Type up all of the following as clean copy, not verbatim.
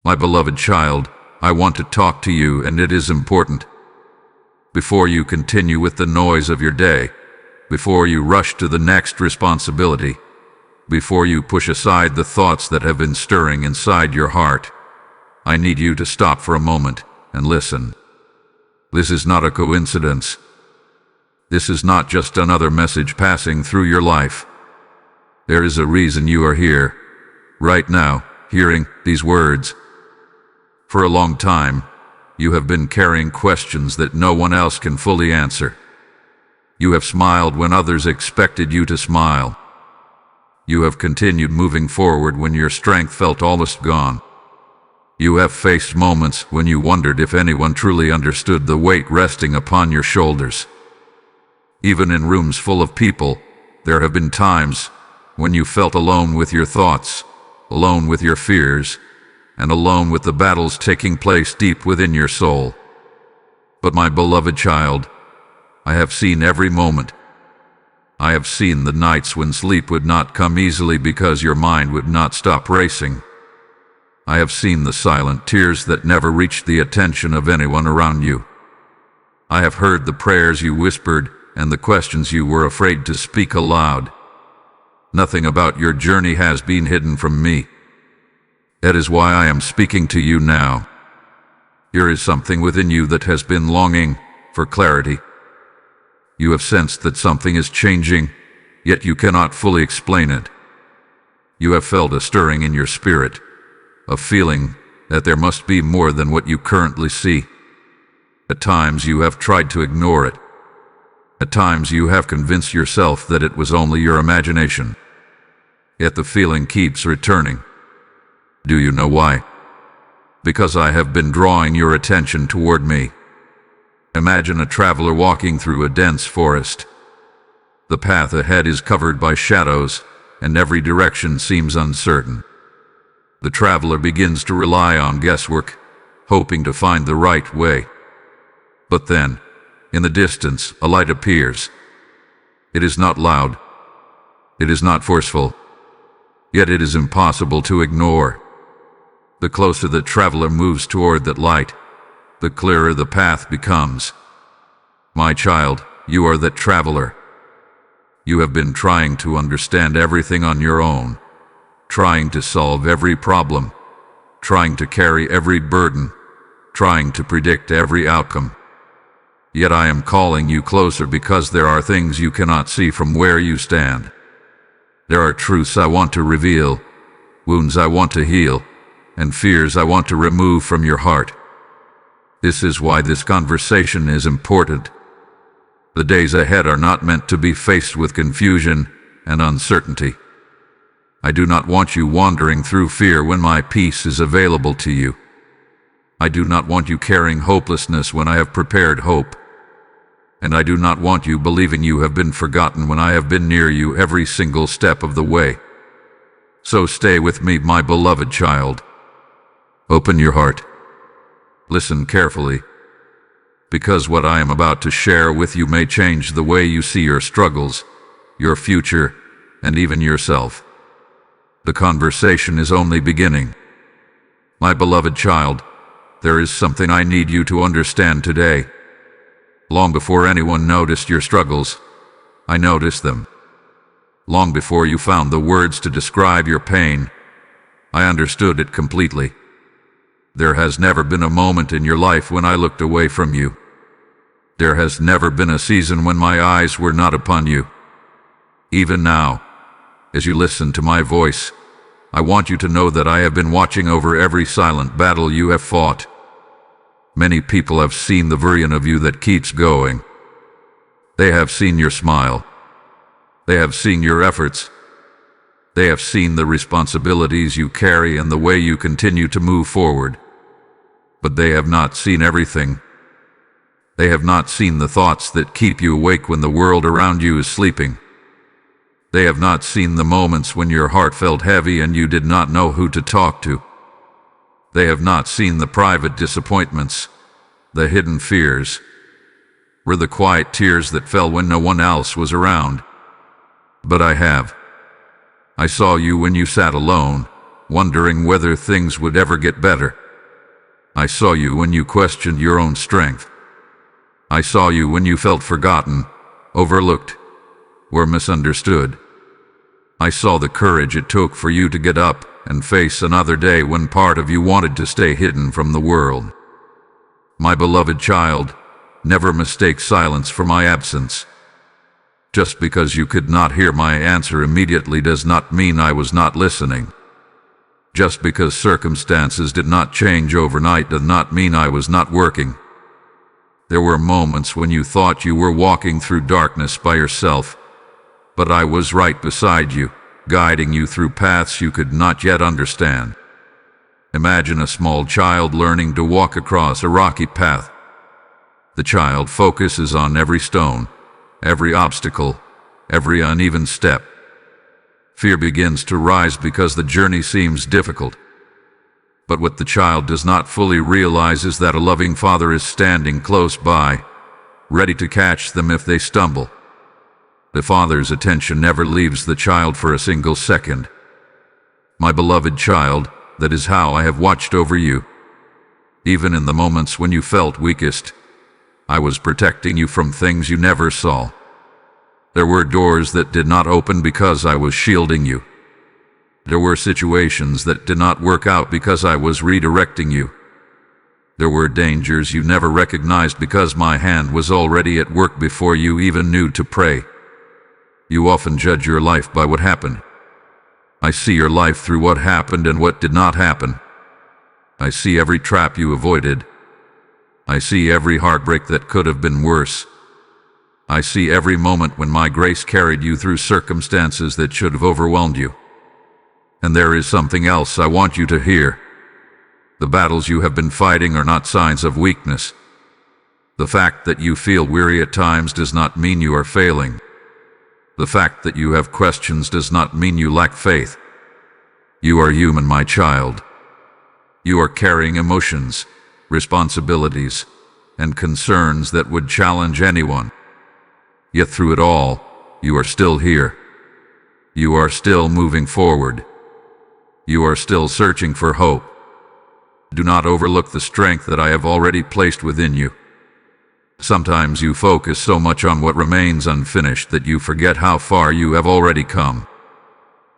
My beloved child, I want to talk to you, and it is important. Before you continue with the noise of your day, before you rush to the next responsibility, before you push aside the thoughts that have been stirring inside your heart, I need you to stop for a moment and listen. This is not a coincidence. This is not just another message passing through your life. There is a reason you are here, right now, hearing these words. For a long time, you have been carrying questions that no one else can fully answer. You have smiled when others expected you to smile. You have continued moving forward when your strength felt almost gone. You have faced moments when you wondered if anyone truly understood the weight resting upon your shoulders. Even in rooms full of people, there have been times when you felt alone with your thoughts, alone with your fears, and alone with the battles taking place deep within your soul. But my beloved child, I have seen every moment. I have seen the nights when sleep would not come easily because your mind would not stop racing. I have seen the silent tears that never reached the attention of anyone around you. I have heard the prayers you whispered and the questions you were afraid to speak aloud. Nothing about your journey has been hidden from me. That is why I am speaking to you now. There is something within you that has been longing for clarity. You have sensed that something is changing, yet you cannot fully explain it. You have felt a stirring in your spirit, a feeling that there must be more than what you currently see. At times you have tried to ignore it. At times you have convinced yourself that it was only your imagination. Yet the feeling keeps returning. Do you know why? Because I have been drawing your attention toward me. Imagine a traveler walking through a dense forest. The path ahead is covered by shadows, and every direction seems uncertain. The traveler begins to rely on guesswork, hoping to find the right way. But then, in the distance, a light appears. It is not loud. It is not forceful. Yet it is impossible to ignore. The closer the traveler moves toward that light, the clearer the path becomes. My child, you are that traveler. You have been trying to understand everything on your own, trying to solve every problem, trying to carry every burden, trying to predict every outcome. Yet I am calling you closer because there are things you cannot see from where you stand. There are truths I want to reveal, wounds I want to heal, and fears I want to remove from your heart. This is why this conversation is important. The days ahead are not meant to be faced with confusion and uncertainty. I do not want you wandering through fear when my peace is available to you. I do not want you carrying hopelessness when I have prepared hope. And I do not want you believing you have been forgotten when I have been near you every single step of the way. So stay with me, my beloved child. Open your heart. Listen carefully, because what I am about to share with you may change the way you see your struggles, your future, and even yourself. The conversation is only beginning. My beloved child, there is something I need you to understand today. Long before anyone noticed your struggles, I noticed them. Long before you found the words to describe your pain, I understood it completely. There has never been a moment in your life when I looked away from you. There has never been a season when my eyes were not upon you. Even now, as you listen to my voice, I want you to know that I have been watching over every silent battle you have fought. Many people have seen the version of you that keeps going. They have seen your smile. They have seen your efforts. They have seen the responsibilities you carry and the way you continue to move forward. But they have not seen everything. They have not seen the thoughts that keep you awake when the world around you is sleeping. They have not seen the moments when your heart felt heavy and you did not know who to talk to. They have not seen the private disappointments, the hidden fears, or the quiet tears that fell when no one else was around. But I have. I saw you when you sat alone, wondering whether things would ever get better. I saw you when you questioned your own strength. I saw you when you felt forgotten, overlooked, or misunderstood. I saw the courage it took for you to get up and face another day when part of you wanted to stay hidden from the world. My beloved child, never mistake silence for my absence. Just because you could not hear my answer immediately does not mean I was not listening. Just because circumstances did not change overnight does not mean I was not working. There were moments when you thought you were walking through darkness by yourself, but I was right beside you, guiding you through paths you could not yet understand. Imagine a small child learning to walk across a rocky path. The child focuses on every stone, every obstacle, every uneven step. Fear begins to rise because the journey seems difficult. But what the child does not fully realize is that a loving father is standing close by, ready to catch them if they stumble. The father's attention never leaves the child for a single second. My beloved child, that is how I have watched over you. Even in the moments when you felt weakest, I was protecting you from things you never saw. There were doors that did not open because I was shielding you. There were situations that did not work out because I was redirecting you. There were dangers you never recognized because my hand was already at work before you even knew to pray. You often judge your life by what happened. I see your life through what happened and what did not happen. I see every trap you avoided. I see every heartbreak that could have been worse. I see every moment when my grace carried you through circumstances that should have overwhelmed you. And there is something else I want you to hear. The battles you have been fighting are not signs of weakness. The fact that you feel weary at times does not mean you are failing. The fact that you have questions does not mean you lack faith. You are human, my child. You are carrying emotions, responsibilities, and concerns that would challenge anyone. Yet through it all, you are still here. You are still moving forward. You are still searching for hope. Do not overlook the strength that I have already placed within you. Sometimes you focus so much on what remains unfinished that you forget how far you have already come.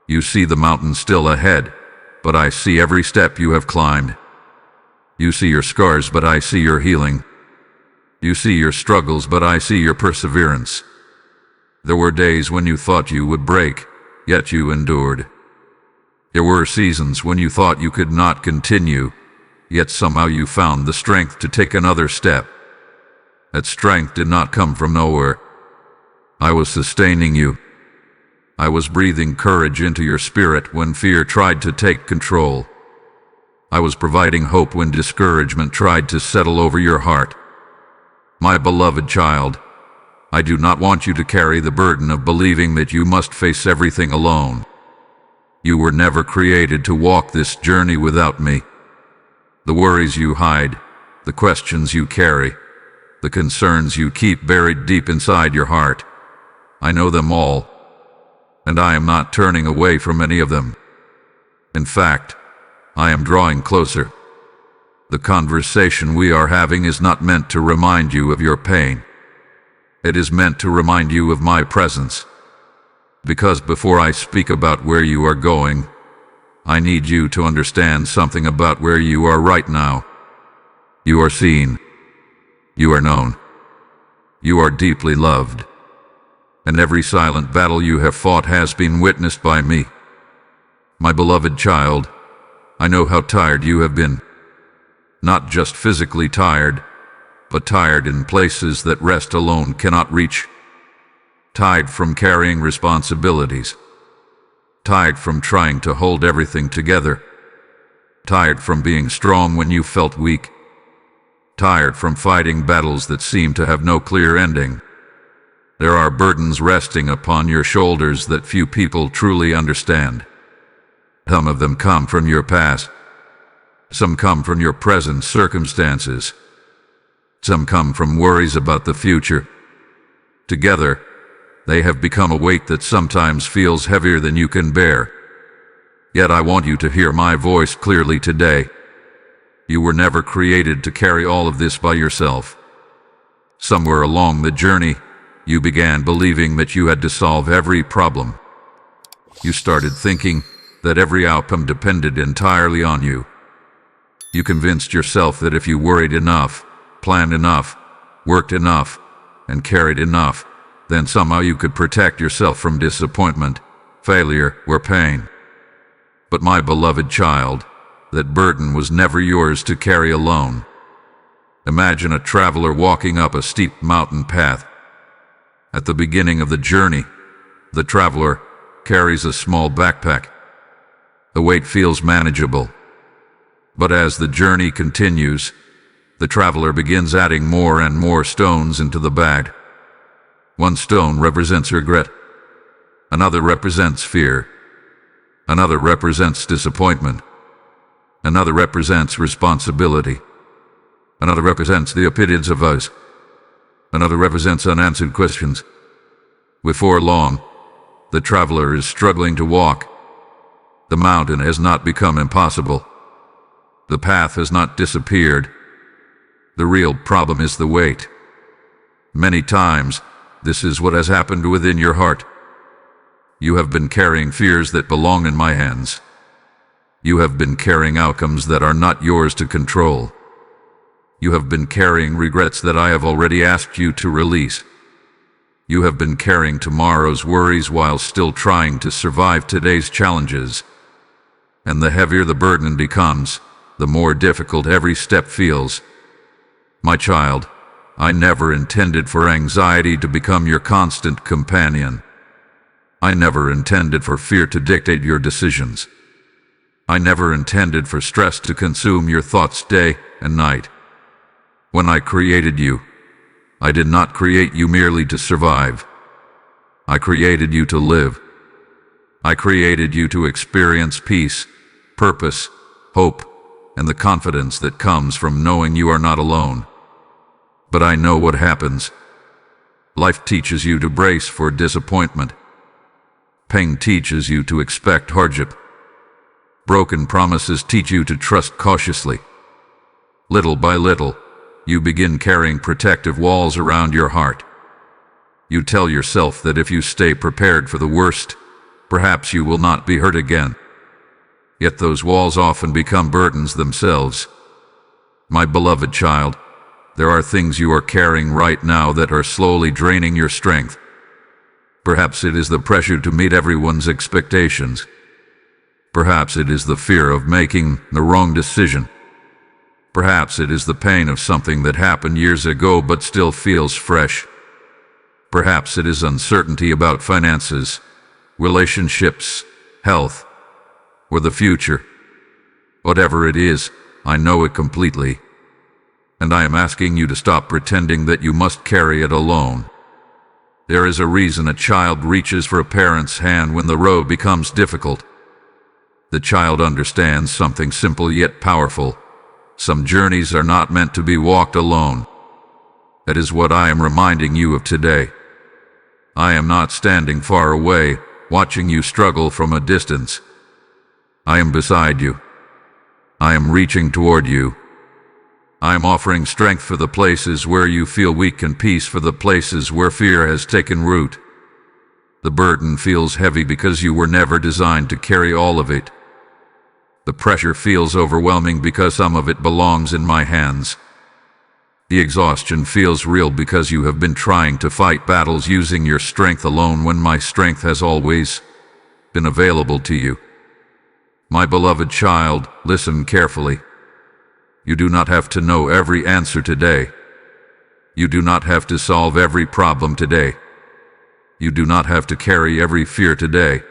You see the mountain still ahead, but I see every step you have climbed. You see your scars, but I see your healing. You see your struggles, but I see your perseverance. There were days when you thought you would break, yet you endured. There were seasons when you thought you could not continue, yet somehow you found the strength to take another step. That strength did not come from nowhere. I was sustaining you. I was breathing courage into your spirit when fear tried to take control. I was providing hope when discouragement tried to settle over your heart. My beloved child, I do not want you to carry the burden of believing that you must face everything alone. You were never created to walk this journey without me. The worries you hide, the questions you carry, the concerns you keep buried deep inside your heart, I know them all, and I am not turning away from any of them. In fact, I am drawing closer. The conversation we are having is not meant to remind you of your pain. It is meant to remind you of my presence. Because before I speak about where you are going, I need you to understand something about where you are right now. You are seen. You are known. You are deeply loved. And every silent battle you have fought has been witnessed by me. My beloved child, I know how tired you have been. Not just physically tired, but tired in places that rest alone cannot reach. Tired from carrying responsibilities. Tired from trying to hold everything together. Tired from being strong when you felt weak. Tired from fighting battles that seem to have no clear ending. There are burdens resting upon your shoulders that few people truly understand. Some of them come from your past. Some come from your present circumstances. Some come from worries about the future. Together, they have become a weight that sometimes feels heavier than you can bear. Yet I want you to hear my voice clearly today. You were never created to carry all of this by yourself. Somewhere along the journey, you began believing that you had to solve every problem. You started thinking that every outcome depended entirely on you. You convinced yourself that if you worried enough, planned enough, worked enough, and carried enough, then somehow you could protect yourself from disappointment, failure, or pain. But my beloved child, that burden was never yours to carry alone. Imagine a traveler walking up a steep mountain path. At the beginning of the journey, the traveler carries a small backpack. The weight feels manageable. But as the journey continues, the traveler begins adding more and more stones into the bag. One stone represents regret. Another represents fear. Another represents disappointment. Another represents responsibility. Another represents the opinions of others. Another represents unanswered questions. Before long, the traveler is struggling to walk. The mountain has not become impossible. The path has not disappeared. The real problem is the weight. Many times, this is what has happened within your heart. You have been carrying fears that belong in my hands. You have been carrying outcomes that are not yours to control. You have been carrying regrets that I have already asked you to release. You have been carrying tomorrow's worries while still trying to survive today's challenges. And the heavier the burden becomes, the more difficult every step feels. My child, I never intended for anxiety to become your constant companion. I never intended for fear to dictate your decisions. I never intended for stress to consume your thoughts day and night. When I created you, I did not create you merely to survive. I created you to live. I created you to experience peace, purpose, hope, and the confidence that comes from knowing you are not alone. But I know what happens. Life teaches you to brace for disappointment. Pain teaches you to expect hardship. Broken promises teach you to trust cautiously. Little by little, you begin carrying protective walls around your heart. You tell yourself that if you stay prepared for the worst, perhaps you will not be hurt again. Yet those walls often become burdens themselves. My beloved child, there are things you are carrying right now that are slowly draining your strength. Perhaps it is the pressure to meet everyone's expectations. Perhaps it is the fear of making the wrong decision. Perhaps it is the pain of something that happened years ago but still feels fresh. Perhaps it is uncertainty about finances, relationships, health, or the future. Whatever it is, I know it completely. And I am asking you to stop pretending that you must carry it alone. There is a reason a child reaches for a parent's hand when the road becomes difficult. The child understands something simple yet powerful. Some journeys are not meant to be walked alone. That is what I am reminding you of today. I am not standing far away, watching you struggle from a distance. I am beside you. I am reaching toward you. I am offering strength for the places where you feel weak and peace for the places where fear has taken root. The burden feels heavy because you were never designed to carry all of it. The pressure feels overwhelming because some of it belongs in my hands. The exhaustion feels real because you have been trying to fight battles using your strength alone when my strength has always been available to you. My beloved child, listen carefully. You do not have to know every answer today. You do not have to solve every problem today. You do not have to carry every fear today.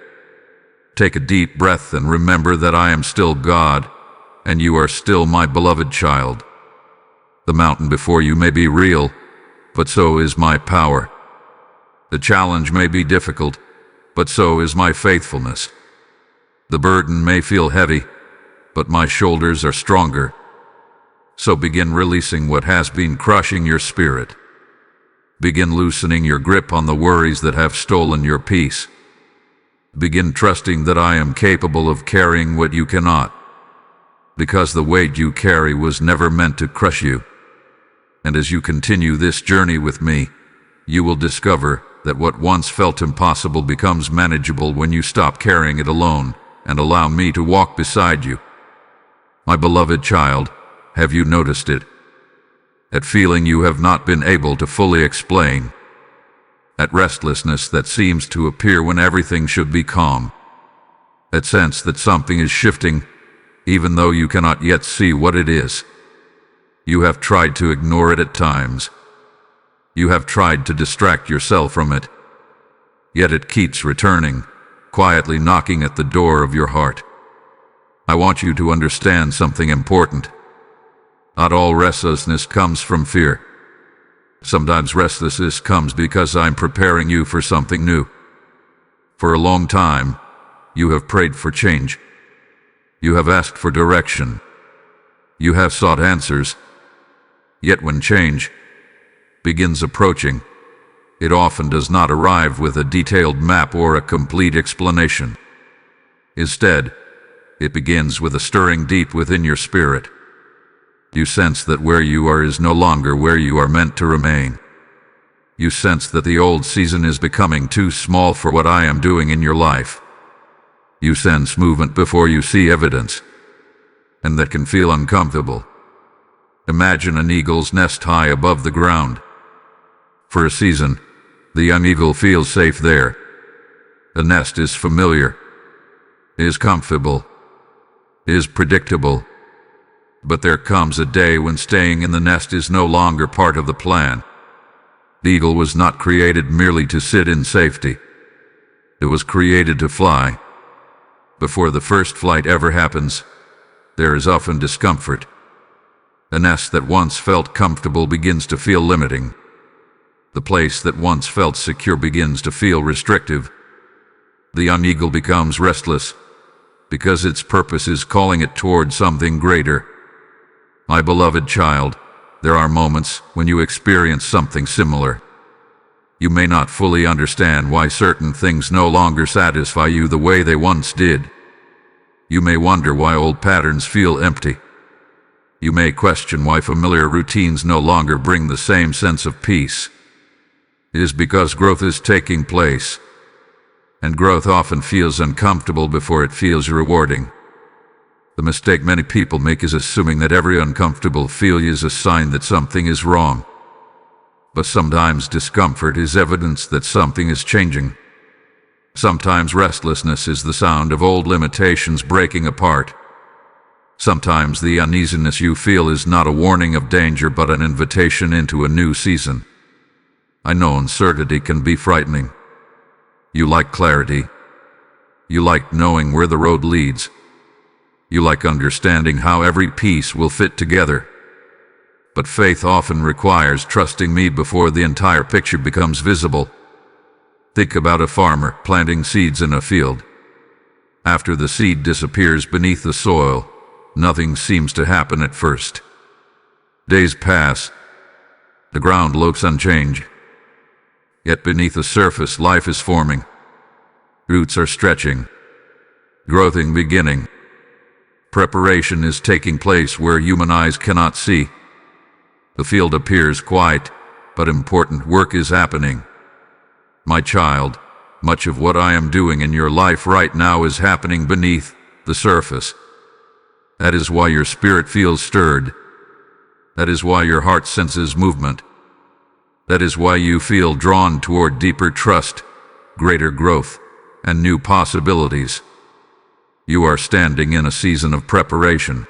Take a deep breath and remember that I am still God, and you are still my beloved child. The mountain before you may be real, but so is my power. The challenge may be difficult, but so is my faithfulness. The burden may feel heavy, but my shoulders are stronger. So begin releasing what has been crushing your spirit. Begin loosening your grip on the worries that have stolen your peace. Begin trusting that I am capable of carrying what you cannot, because the weight you carry was never meant to crush you. And as you continue this journey with me, you will discover that what once felt impossible becomes manageable when you stop carrying it alone and allow me to walk beside you. My beloved child, have you noticed it? That feeling you have not been able to fully explain. That restlessness that seems to appear when everything should be calm. That sense that something is shifting, even though you cannot yet see what it is. You have tried to ignore it at times. You have tried to distract yourself from it. Yet it keeps returning, quietly knocking at the door of your heart. I want you to understand something important. Not all restlessness comes from fear. Sometimes restlessness comes because I'm preparing you for something new. For a long time, you have prayed for change. You have asked for direction. You have sought answers. Yet when change begins approaching, it often does not arrive with a detailed map or a complete explanation. Instead, it begins with a stirring deep within your spirit. You sense that where you are is no longer where you are meant to remain. You sense that the old season is becoming too small for what I am doing in your life. You sense movement before you see evidence, and that can feel uncomfortable. Imagine an eagle's nest high above the ground. For a season, the young eagle feels safe there. The nest is familiar, is comfortable, is predictable. But there comes a day when staying in the nest is no longer part of the plan. The eagle was not created merely to sit in safety. It was created to fly. Before the first flight ever happens, there is often discomfort. A nest that once felt comfortable begins to feel limiting. The place that once felt secure begins to feel restrictive. The young eagle becomes restless because its purpose is calling it toward something greater. My beloved child, there are moments when you experience something similar. You may not fully understand why certain things no longer satisfy you the way they once did. You may wonder why old patterns feel empty. You may question why familiar routines no longer bring the same sense of peace. It is because growth is taking place, and growth often feels uncomfortable before it feels rewarding. The mistake many people make is assuming that every uncomfortable feeling is a sign that something is wrong. But sometimes discomfort is evidence that something is changing. Sometimes restlessness is the sound of old limitations breaking apart. Sometimes the uneasiness you feel is not a warning of danger but an invitation into a new season. I know uncertainty can be frightening. You like clarity. You like knowing where the road leads. You like understanding how every piece will fit together. But faith often requires trusting me before the entire picture becomes visible. Think about a farmer planting seeds in a field. After the seed disappears beneath the soil, nothing seems to happen at first. Days pass. The ground looks unchanged. Yet beneath the surface, life is forming. Roots are stretching. Growth is beginning. Preparation is taking place where human eyes cannot see. The field appears quiet, but important work is happening. My child, much of what I am doing in your life right now is happening beneath the surface. That is why your spirit feels stirred. That is why your heart senses movement. That is why you feel drawn toward deeper trust, greater growth, and new possibilities. You are standing in a season of preparation.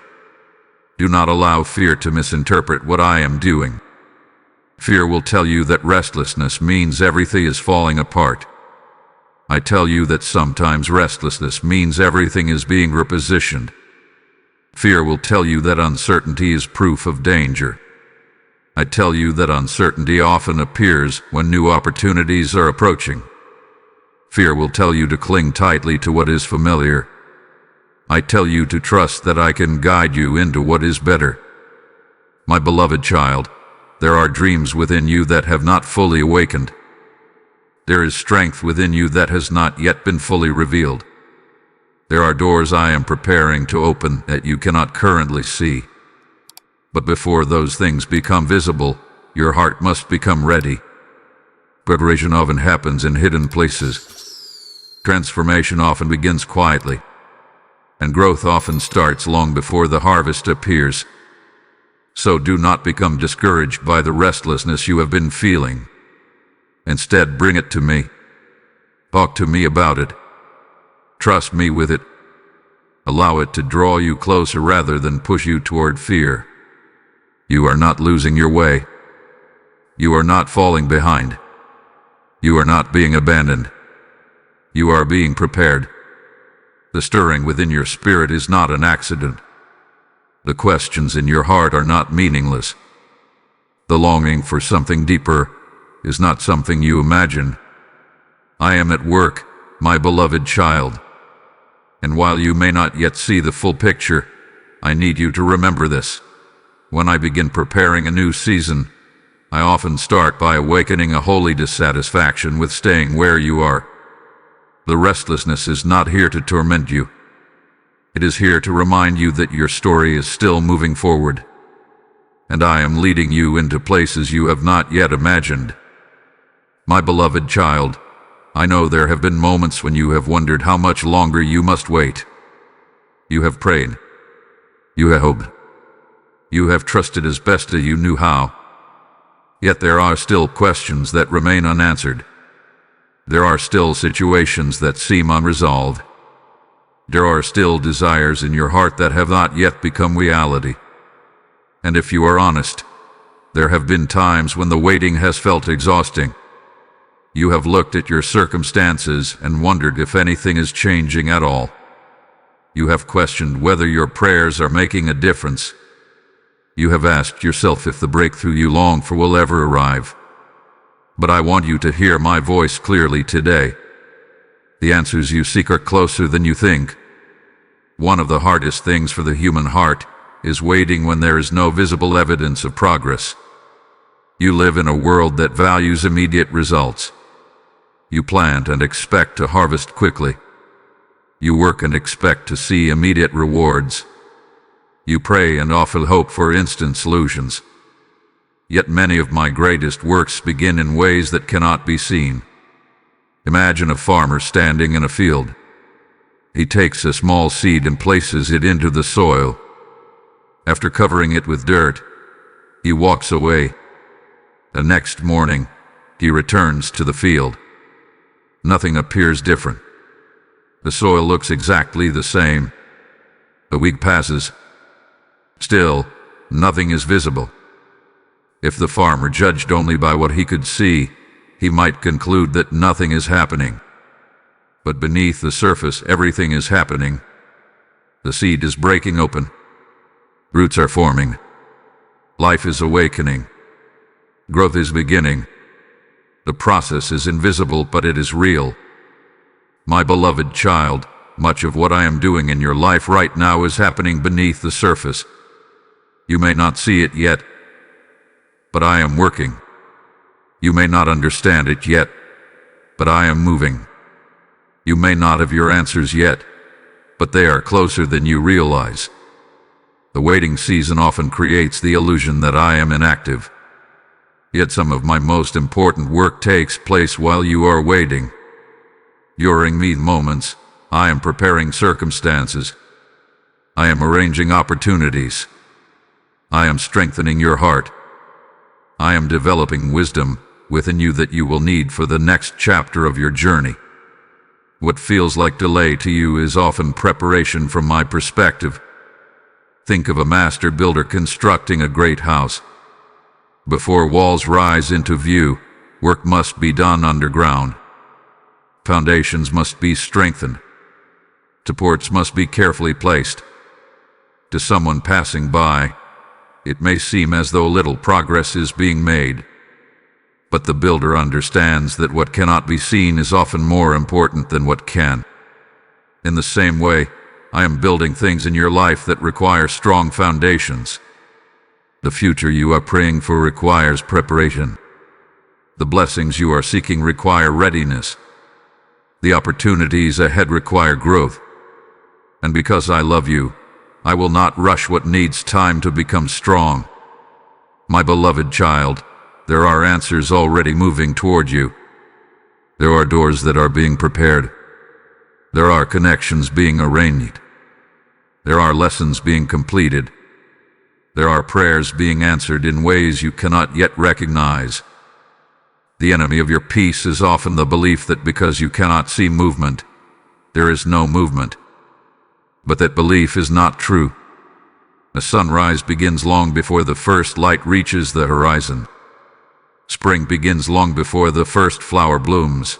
Do not allow fear to misinterpret what I am doing. Fear will tell you that restlessness means everything is falling apart. I tell you that sometimes restlessness means everything is being repositioned. Fear will tell you that uncertainty is proof of danger. I tell you that uncertainty often appears when new opportunities are approaching. Fear will tell you to cling tightly to what is familiar. I tell you to trust that I can guide you into what is better. My beloved child, there are dreams within you that have not fully awakened. There is strength within you that has not yet been fully revealed. There are doors I am preparing to open that you cannot currently see. But before those things become visible, your heart must become ready. Preparation often happens in hidden places. Transformation often begins quietly, and growth often starts long before the harvest appears. So do not become discouraged by the restlessness you have been feeling. Instead, bring it to me. Talk to me about it. Trust me with it. Allow it to draw you closer rather than push you toward fear. You are not losing your way. You are not falling behind. You are not being abandoned. You are being prepared. The stirring within your spirit is not an accident. The questions in your heart are not meaningless. The longing for something deeper is not something you imagine. I am at work, my beloved child. And while you may not yet see the full picture, I need you to remember this. When I begin preparing a new season, I often start by awakening a holy dissatisfaction with staying where you are. The restlessness is not here to torment you. It is here to remind you that your story is still moving forward. And I am leading you into places you have not yet imagined. My beloved child, I know there have been moments when you have wondered how much longer you must wait. You have prayed. You have hoped. You have trusted as best as you knew how. Yet there are still questions that remain unanswered. There are still situations that seem unresolved. There are still desires in your heart that have not yet become reality. And if you are honest, there have been times when the waiting has felt exhausting. You have looked at your circumstances and wondered if anything is changing at all. You have questioned whether your prayers are making a difference. You have asked yourself if the breakthrough you long for will ever arrive. But I want you to hear my voice clearly today. The answers you seek are closer than you think. One of the hardest things for the human heart is waiting when there is no visible evidence of progress. You live in a world that values immediate results. You plant and expect to harvest quickly. You work and expect to see immediate rewards. You pray and offer hope for instant solutions. Yet many of my greatest works begin in ways that cannot be seen. Imagine a farmer standing in a field. He takes a small seed and places it into the soil. After covering it with dirt, he walks away. The next morning, he returns to the field. Nothing appears different. The soil looks exactly the same. A week passes. Still, nothing is visible. If the farmer judged only by what he could see, he might conclude that nothing is happening. But beneath the surface, everything is happening. The seed is breaking open. Roots are forming. Life is awakening. Growth is beginning. The process is invisible, but it is real. My beloved child, much of what I am doing in your life right now is happening beneath the surface. You may not see it yet, but I am working. You may not understand it yet, but I am moving. You may not have your answers yet, but they are closer than you realize. The waiting season often creates the illusion that I am inactive. Yet some of my most important work takes place while you are waiting. During these moments, I am preparing circumstances. I am arranging opportunities. I am strengthening your heart. I am developing wisdom within you that you will need for the next chapter of your journey. What feels like delay to you is often preparation from my perspective. Think of a master builder constructing a great house. Before walls rise into view, work must be done underground. Foundations must be strengthened. Supports must be carefully placed. To someone passing by, it may seem as though little progress is being made. But the builder understands that what cannot be seen is often more important than what can. In the same way, I am building things in your life that require strong foundations. The future you are praying for requires preparation. The blessings you are seeking require readiness. The opportunities ahead require growth. And because I love you, I will not rush what needs time to become strong. My beloved child, there are answers already moving toward you. There are doors that are being prepared. There are connections being arranged. There are lessons being completed. There are prayers being answered in ways you cannot yet recognize. The enemy of your peace is often the belief that because you cannot see movement, there is no movement. But that belief is not true. The sunrise begins long before the first light reaches the horizon. Spring begins long before the first flower blooms.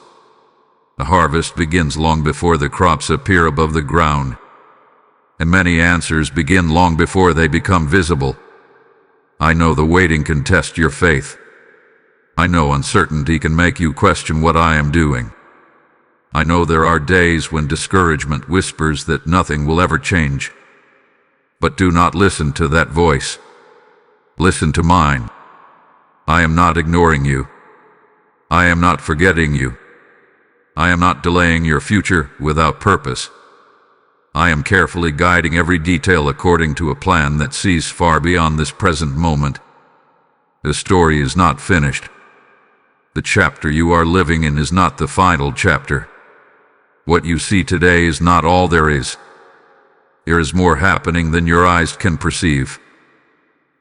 The harvest begins long before the crops appear above the ground. And many answers begin long before they become visible. I know the waiting can test your faith. I know uncertainty can make you question what I am doing. I know there are days when discouragement whispers that nothing will ever change. But do not listen to that voice. Listen to mine. I am not ignoring you. I am not forgetting you. I am not delaying your future without purpose. I am carefully guiding every detail according to a plan that sees far beyond this present moment. The story is not finished. The chapter you are living in is not the final chapter. What you see today is not all there is. There is more happening than your eyes can perceive.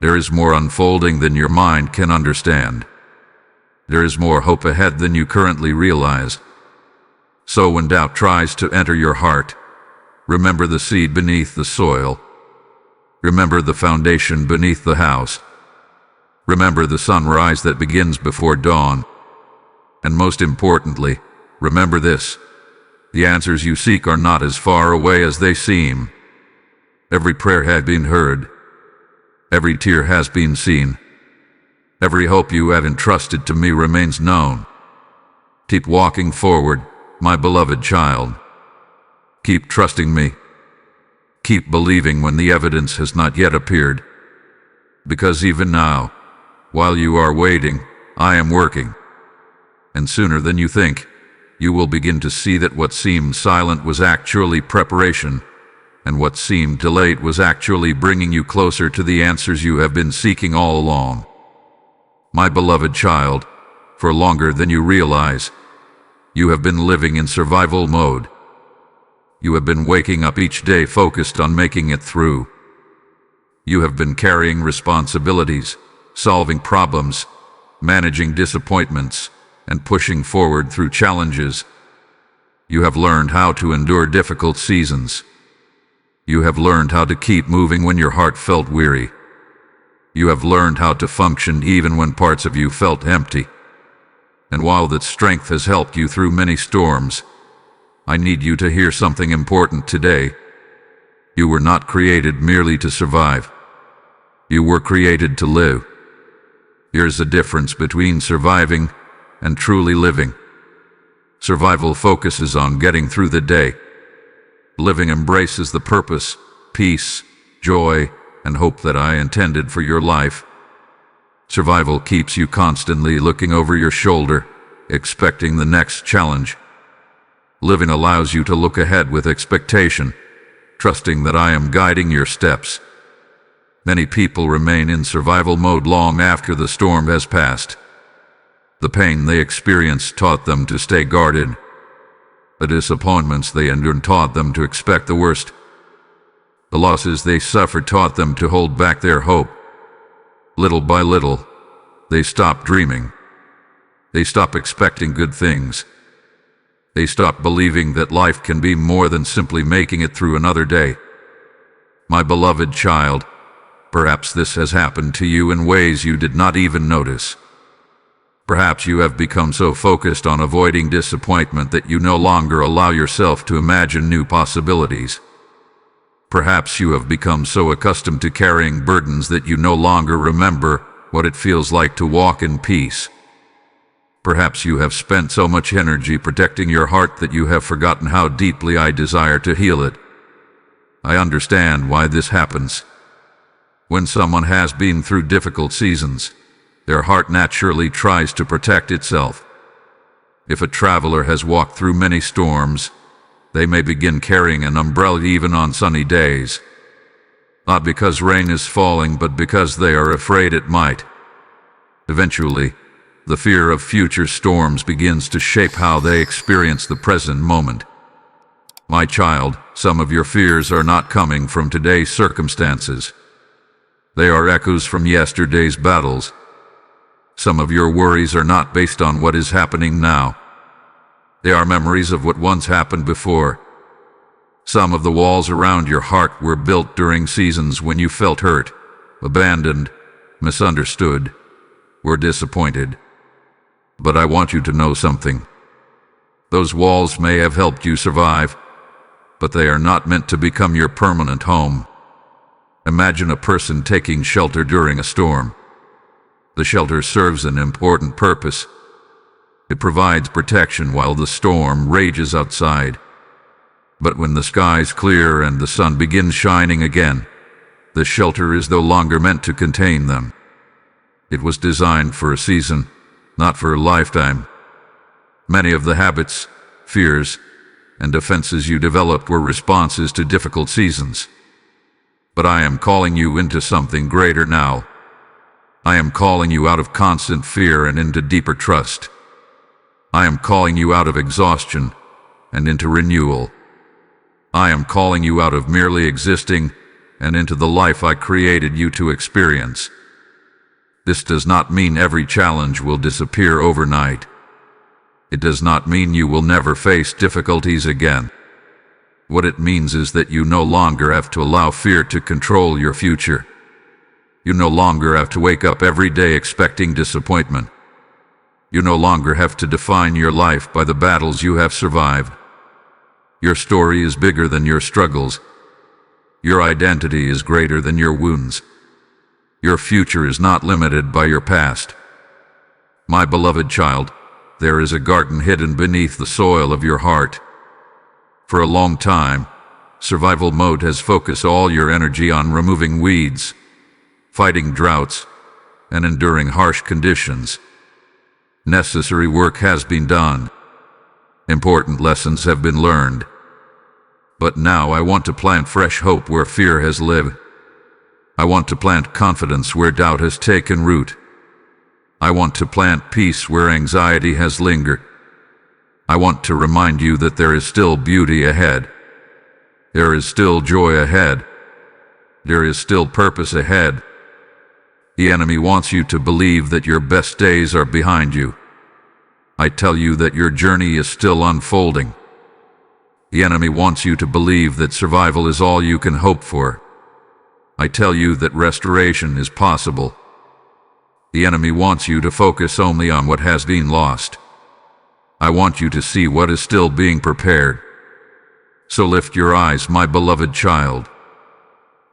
There is more unfolding than your mind can understand. There is more hope ahead than you currently realize. So when doubt tries to enter your heart, remember the seed beneath the soil. Remember the foundation beneath the house. Remember the sunrise that begins before dawn. And most importantly, remember this: the answers you seek are not as far away as they seem. Every prayer has been heard. Every tear has been seen. Every hope you have entrusted to me remains known. Keep walking forward, my beloved child. Keep trusting me. Keep believing when the evidence has not yet appeared. Because even now, while you are waiting, I am working. And sooner than you think, you will begin to see that what seemed silent was actually preparation, and what seemed delayed was actually bringing you closer to the answers you have been seeking all along. My beloved child, for longer than you realize, you have been living in survival mode. You have been waking up each day focused on making it through. You have been carrying responsibilities, solving problems, managing disappointments, and pushing forward through challenges. You have learned how to endure difficult seasons. You have learned how to keep moving when your heart felt weary. You have learned how to function even when parts of you felt empty. And while that strength has helped you through many storms, I need you to hear something important today. You were not created merely to survive. You were created to live. Here's the difference between surviving and truly living. Survival focuses on getting through the day. Living embraces the purpose, peace, joy, and hope that I intended for your life. Survival keeps you constantly looking over your shoulder, expecting the next challenge. Living allows you to look ahead with expectation, trusting that I am guiding your steps. Many people remain in survival mode long after the storm has passed. The pain they experienced taught them to stay guarded. The disappointments they endured taught them to expect the worst. The losses they suffered taught them to hold back their hope. Little by little, they stopped dreaming. They stopped expecting good things. They stopped believing that life can be more than simply making it through another day. My beloved child, perhaps this has happened to you in ways you did not even notice. Perhaps you have become so focused on avoiding disappointment that you no longer allow yourself to imagine new possibilities. Perhaps you have become so accustomed to carrying burdens that you no longer remember what it feels like to walk in peace. Perhaps you have spent so much energy protecting your heart that you have forgotten how deeply I desire to heal it. I understand why this happens. When someone has been through difficult seasons, Their heart naturally tries to protect itself. If a traveler has walked through many storms, they may begin carrying an umbrella even on sunny days. Not because rain is falling, but because they are afraid it might. Eventually, the fear of future storms begins to shape how they experience the present moment. My child, some of your fears are not coming from today's circumstances. They are echoes from yesterday's battles. Some of your worries are not based on what is happening now. They are memories of what once happened before. Some of the walls around your heart were built during seasons when you felt hurt, abandoned, misunderstood, were disappointed. But I want you to know something. Those walls may have helped you survive, but they are not meant to become your permanent home. Imagine a person taking shelter during a storm. The shelter serves an important purpose. It provides protection while the storm rages outside. But when the skies clear and the sun begins shining again, the shelter is no longer meant to contain them. It was designed for a season, not for a lifetime. Many of the habits, fears, and defenses you developed were responses to difficult seasons. But I am calling you into something greater now. I am calling you out of constant fear and into deeper trust. I am calling you out of exhaustion and into renewal. I am calling you out of merely existing and into the life I created you to experience. This does not mean every challenge will disappear overnight. It does not mean you will never face difficulties again. What it means is that you no longer have to allow fear to control your future. You no longer have to wake up every day expecting disappointment. You no longer have to define your life by the battles you have survived. Your story is bigger than your struggles. Your identity is greater than your wounds. Your future is not limited by your past. My beloved child, there is a garden hidden beneath the soil of your heart. For a long time, survival mode has focused all your energy on removing weeds, fighting droughts, and enduring harsh conditions. Necessary work has been done. Important lessons have been learned. But now I want to plant fresh hope where fear has lived. I want to plant confidence where doubt has taken root. I want to plant peace where anxiety has lingered. I want to remind you that there is still beauty ahead. There is still joy ahead. There is still purpose ahead. The enemy wants you to believe that your best days are behind you. I tell you that your journey is still unfolding. The enemy wants you to believe that survival is all you can hope for. I tell you that restoration is possible. The enemy wants you to focus only on what has been lost. I want you to see what is still being prepared. So lift your eyes, my beloved child.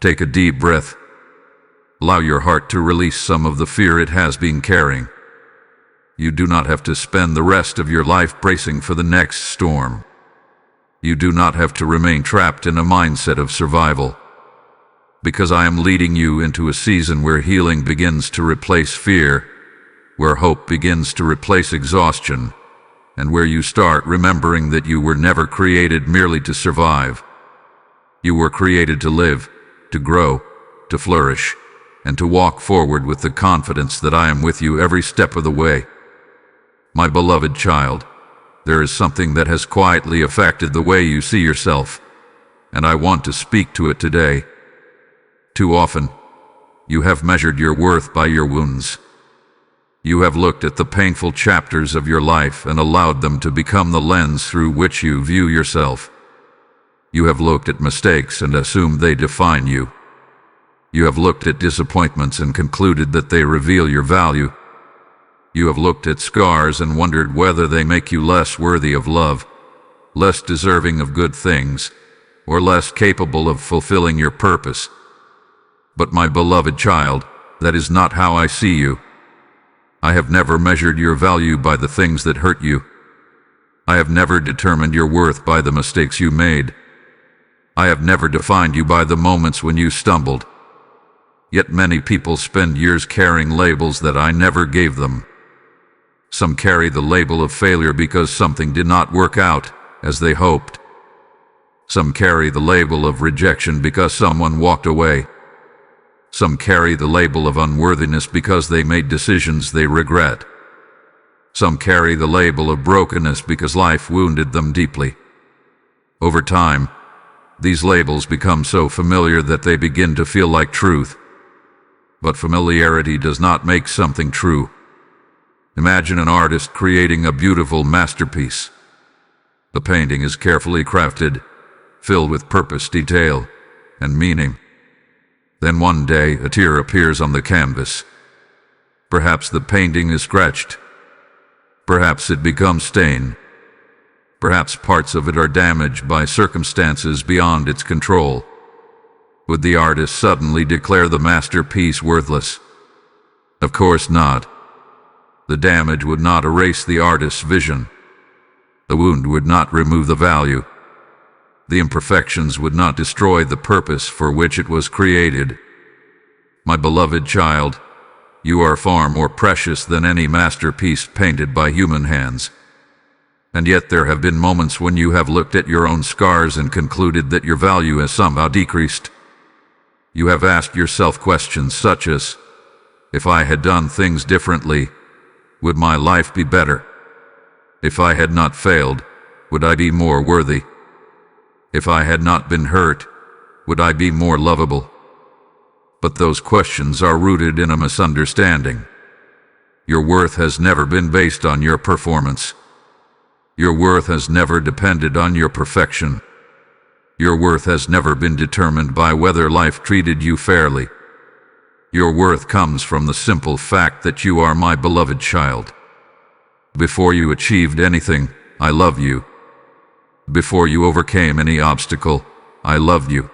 Take a deep breath. Allow your heart to release some of the fear it has been carrying. You do not have to spend the rest of your life bracing for the next storm. You do not have to remain trapped in a mindset of survival. Because I am leading you into a season where healing begins to replace fear, where hope begins to replace exhaustion, and where you start remembering that you were never created merely to survive. You were created to live, to grow, to flourish, and to walk forward with the confidence that I am with you every step of the way. My beloved child, there is something that has quietly affected the way you see yourself, and I want to speak to it today. Too often, you have measured your worth by your wounds. You have looked at the painful chapters of your life and allowed them to become the lens through which you view yourself. You have looked at mistakes and assumed they define you. You have looked at disappointments and concluded that they reveal your value. You have looked at scars and wondered whether they make you less worthy of love, less deserving of good things, or less capable of fulfilling your purpose. But my beloved child, that is not how I see you. I have never measured your value by the things that hurt you. I have never determined your worth by the mistakes you made. I have never defined you by the moments when you stumbled. Yet many people spend years carrying labels that I never gave them. Some carry the label of failure because something did not work out as they hoped. Some carry the label of rejection because someone walked away. Some carry the label of unworthiness because they made decisions they regret. Some carry the label of brokenness because life wounded them deeply. Over time, these labels become so familiar that they begin to feel like truth. But familiarity does not make something true. Imagine an artist creating a beautiful masterpiece. The painting is carefully crafted, filled with purpose, detail, and meaning. Then one day, a tear appears on the canvas. Perhaps the painting is scratched. Perhaps it becomes stained. Perhaps parts of it are damaged by circumstances beyond its control. Would the artist suddenly declare the masterpiece worthless? Of course not. The damage would not erase the artist's vision. The wound would not remove the value. The imperfections would not destroy the purpose for which it was created. My beloved child, you are far more precious than any masterpiece painted by human hands. And yet there have been moments when you have looked at your own scars and concluded that your value has somehow decreased. You have asked yourself questions such as, if I had done things differently, would my life be better? If I had not failed, would I be more worthy? If I had not been hurt, would I be more lovable? But those questions are rooted in a misunderstanding. Your worth has never been based on your performance. Your worth has never depended on your perfection. Your worth has never been determined by whether life treated you fairly. Your worth comes from the simple fact that you are my beloved child. Before you achieved anything, I love you. Before you overcame any obstacle, I loved you.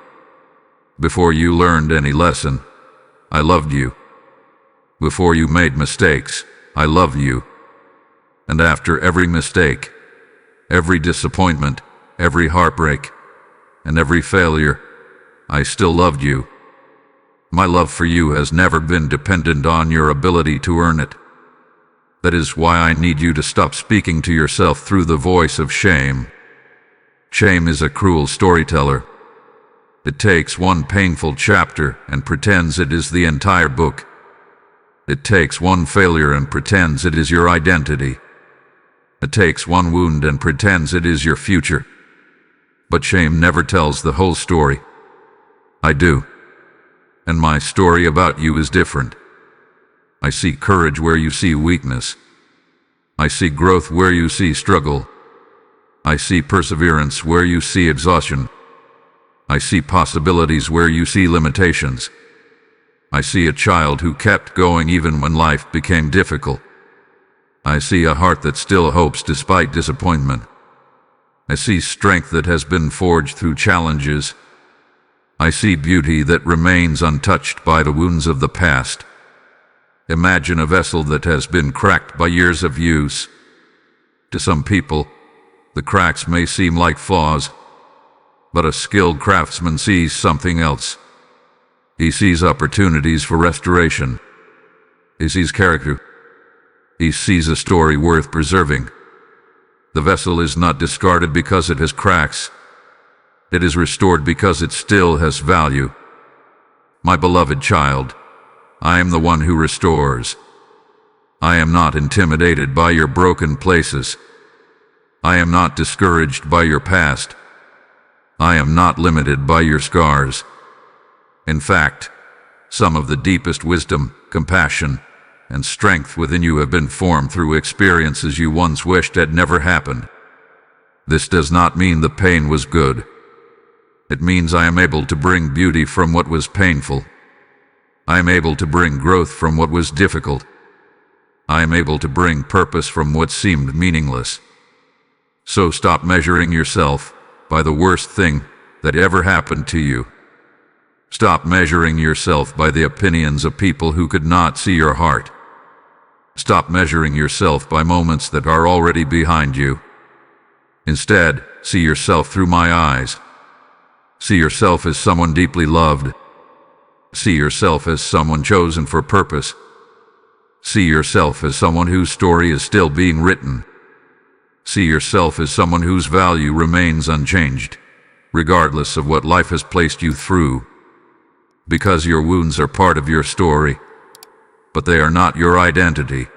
Before you learned any lesson, I loved you. Before you made mistakes, I love you. And after every mistake, every disappointment, every heartbreak, and every failure, I still loved you. My love for you has never been dependent on your ability to earn it. That is why I need you to stop speaking to yourself through the voice of shame. Shame is a cruel storyteller. It takes one painful chapter and pretends it is the entire book. It takes one failure and pretends it is your identity. It takes one wound and pretends it is your future. But shame never tells the whole story. I do. And my story about you is different. I see courage where you see weakness. I see growth where you see struggle. I see perseverance where you see exhaustion. I see possibilities where you see limitations. I see a child who kept going even when life became difficult. I see a heart that still hopes despite disappointment. I see strength that has been forged through challenges. I see beauty that remains untouched by the wounds of the past. Imagine a vessel that has been cracked by years of use. To some people, the cracks may seem like flaws, but a skilled craftsman sees something else. He sees opportunities for restoration. He sees character. He sees a story worth preserving. The vessel is not discarded because it has cracks. It is restored because it still has value. My beloved child, I am the one who restores. I am not intimidated by your broken places. I am not discouraged by your past. I am not limited by your scars. In fact, some of the deepest wisdom, compassion, and strength within you have been formed through experiences you once wished had never happened. This does not mean the pain was good. It means I am able to bring beauty from what was painful. I am able to bring growth from what was difficult. I am able to bring purpose from what seemed meaningless. So stop measuring yourself by the worst thing that ever happened to you. Stop measuring yourself by the opinions of people who could not see your heart. Stop measuring yourself by moments that are already behind you. Instead, see yourself through my eyes. See yourself as someone deeply loved. See yourself as someone chosen for purpose. See yourself as someone whose story is still being written. See yourself as someone whose value remains unchanged, regardless of what life has placed you through. Because your wounds are part of your story, but they are not your identity.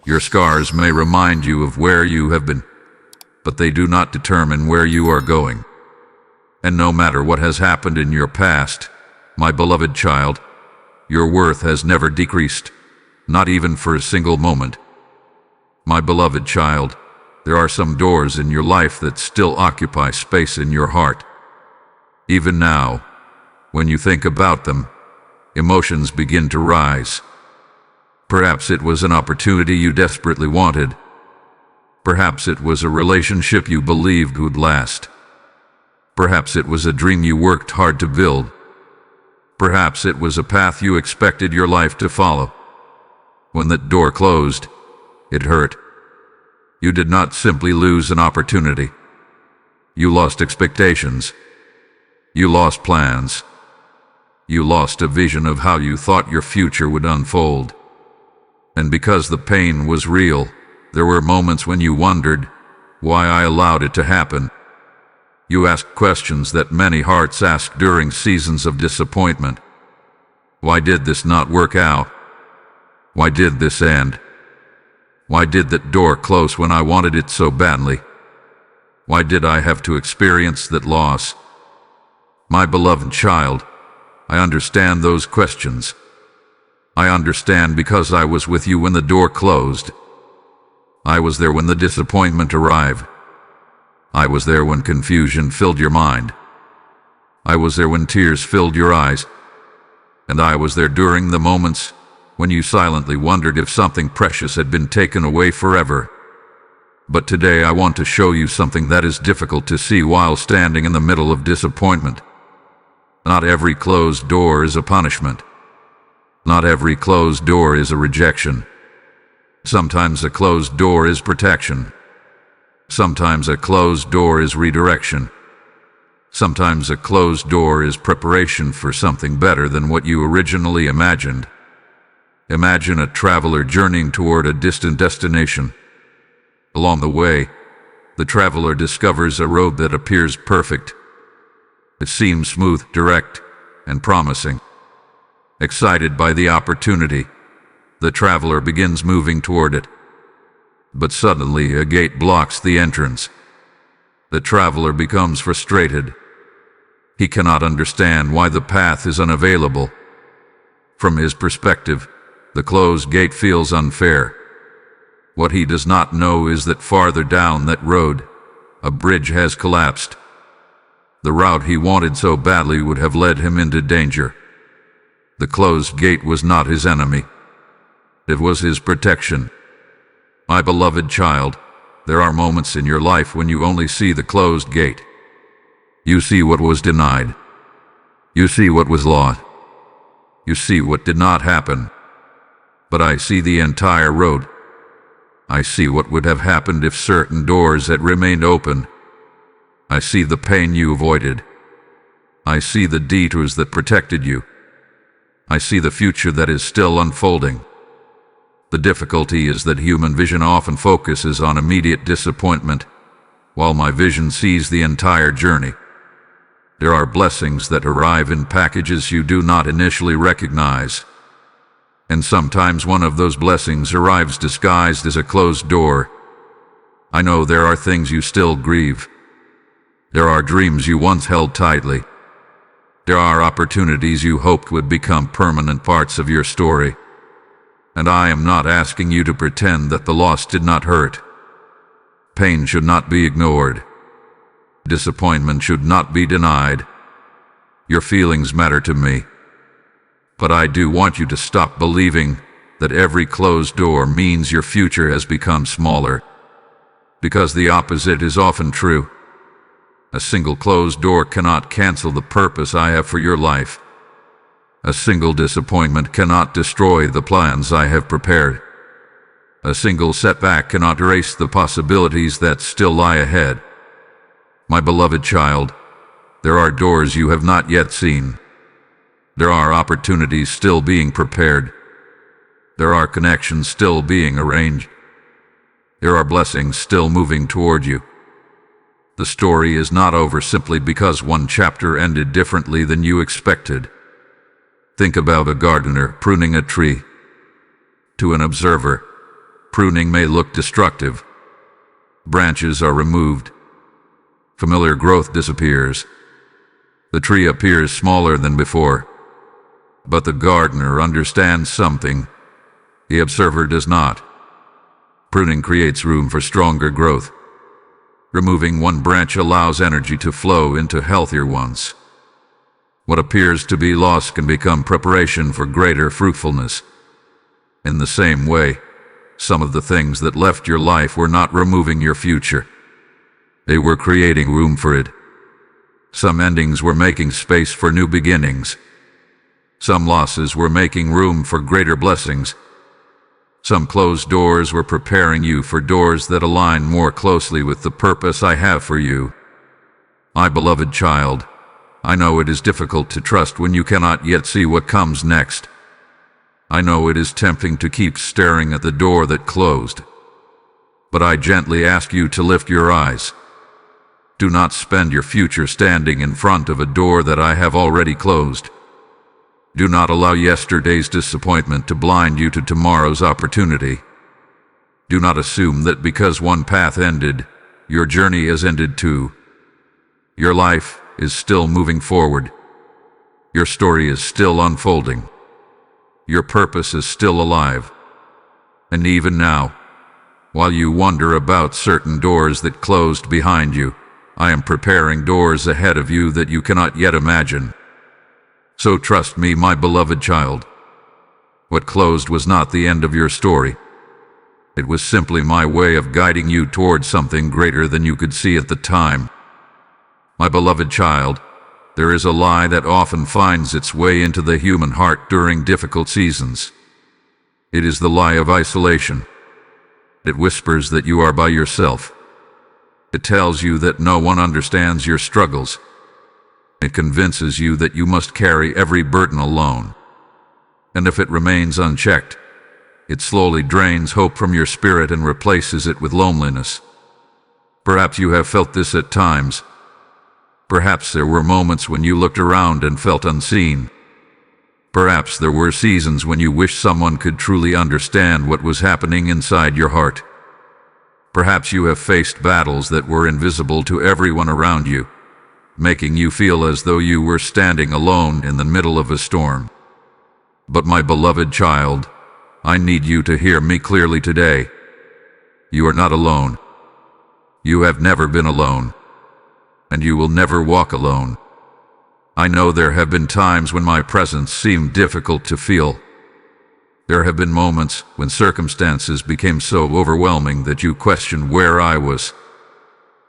Your scars may remind you of where you have been, but they do not determine where you are going. And no matter what has happened in your past, my beloved child, your worth has never decreased, not even for a single moment. My beloved child, there are some doors in your life that still occupy space in your heart. Even now, when you think about them, emotions begin to rise. Perhaps it was an opportunity you desperately wanted. Perhaps it was a relationship you believed would last. Perhaps it was a dream you worked hard to build. Perhaps it was a path you expected your life to follow. When that door closed, it hurt. You did not simply lose an opportunity. You lost expectations. You lost plans. You lost a vision of how you thought your future would unfold. And because the pain was real, there were moments when you wondered why I allowed it to happen. You asked questions that many hearts ask during seasons of disappointment. Why did this not work out? Why did this end? Why did that door close when I wanted it so badly? Why did I have to experience that loss? My beloved child, I understand those questions. I understand because I was with you when the door closed. I was there when the disappointment arrived. I was there when confusion filled your mind. I was there when tears filled your eyes. And I was there during the moments when you silently wondered if something precious had been taken away forever. But today I want to show you something that is difficult to see while standing in the middle of disappointment. Not every closed door is a punishment. Not every closed door is a rejection. Sometimes a closed door is protection. Sometimes a closed door is redirection. Sometimes a closed door is preparation for something better than what you originally imagined. Imagine a traveler journeying toward a distant destination. Along the way, the traveler discovers a road that appears perfect. It seems smooth, direct, and promising. Excited by the opportunity, the traveler begins moving toward it. But suddenly a gate blocks the entrance. The traveler becomes frustrated. He cannot understand why the path is unavailable. From his perspective, the closed gate feels unfair. What he does not know is that farther down that road, a bridge has collapsed. The route he wanted so badly would have led him into danger. The closed gate was not his enemy. It was his protection. My beloved child, there are moments in your life when you only see the closed gate. You see what was denied. You see what was lost. You see what did not happen. But I see the entire road. I see what would have happened if certain doors had remained open. I see the pain you avoided. I see the detours that protected you. I see the future that is still unfolding. The difficulty is that human vision often focuses on immediate disappointment, while my vision sees the entire journey. There are blessings that arrive in packages you do not initially recognize. And sometimes one of those blessings arrives disguised as a closed door. I know there are things you still grieve. There are dreams you once held tightly. There are opportunities you hoped would become permanent parts of your story. And I am not asking you to pretend that the loss did not hurt. Pain should not be ignored. Disappointment should not be denied. Your feelings matter to me. But I do want you to stop believing that every closed door means your future has become smaller. Because the opposite is often true. A single closed door cannot cancel the purpose I have for your life. A single disappointment cannot destroy the plans I have prepared. A single setback cannot erase the possibilities that still lie ahead. My beloved child, there are doors you have not yet seen. There are opportunities still being prepared. There are connections still being arranged. There are blessings still moving toward you. The story is not over simply because one chapter ended differently than you expected. Think about a gardener pruning a tree. To an observer, pruning may look destructive. Branches are removed. Familiar growth disappears. The tree appears smaller than before. But the gardener understands something the observer does not. Pruning creates room for stronger growth. Removing one branch allows energy to flow into healthier ones. What appears to be loss can become preparation for greater fruitfulness. In the same way, some of the things that left your life were not removing your future. They were creating room for it. Some endings were making space for new beginnings. Some losses were making room for greater blessings. Some closed doors were preparing you for doors that align more closely with the purpose I have for you. My beloved child, I know it is difficult to trust when you cannot yet see what comes next. I know it is tempting to keep staring at the door that closed. But I gently ask you to lift your eyes. Do not spend your future standing in front of a door that I have already closed. Do not allow yesterday's disappointment to blind you to tomorrow's opportunity. Do not assume that because one path ended, your journey has ended too. Your life is still moving forward. Your story is still unfolding. Your purpose is still alive. And even now, while you wonder about certain doors that closed behind you, I am preparing doors ahead of you that you cannot yet imagine. So trust me, my beloved child. What closed was not the end of your story. It was simply my way of guiding you towards something greater than you could see at the time. My beloved child, there is a lie that often finds its way into the human heart during difficult seasons. It is the lie of isolation. It whispers that you are by yourself. It tells you that no one understands your struggles. It convinces you that you must carry every burden alone. And if it remains unchecked, it slowly drains hope from your spirit and replaces it with loneliness. Perhaps you have felt this at times. Perhaps there were moments when you looked around and felt unseen. Perhaps there were seasons when you wished someone could truly understand what was happening inside your heart. Perhaps you have faced battles that were invisible to everyone around you, making you feel as though you were standing alone in the middle of a storm. But my beloved child, I need you to hear me clearly today. You are not alone. You have never been alone. And you will never walk alone. I know there have been times when my presence seemed difficult to feel. There have been moments when circumstances became so overwhelming that you questioned where I was.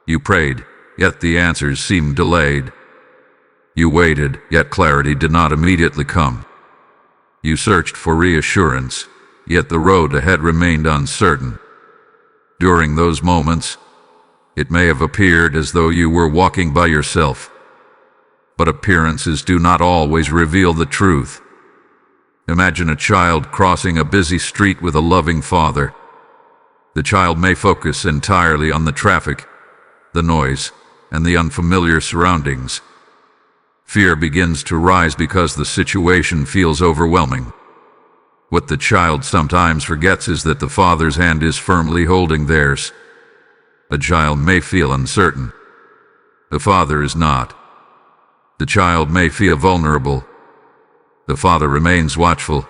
You prayed, yet the answers seemed delayed. You waited, yet clarity did not immediately come. You searched for reassurance, yet the road ahead remained uncertain. During those moments, it may have appeared as though you were walking by yourself. But appearances do not always reveal the truth. Imagine a child crossing a busy street with a loving father. The child may focus entirely on the traffic, the noise, and the unfamiliar surroundings. Fear begins to rise because the situation feels overwhelming. What the child sometimes forgets is that the father's hand is firmly holding theirs. A child may feel uncertain. The father is not. The child may feel vulnerable. The father remains watchful.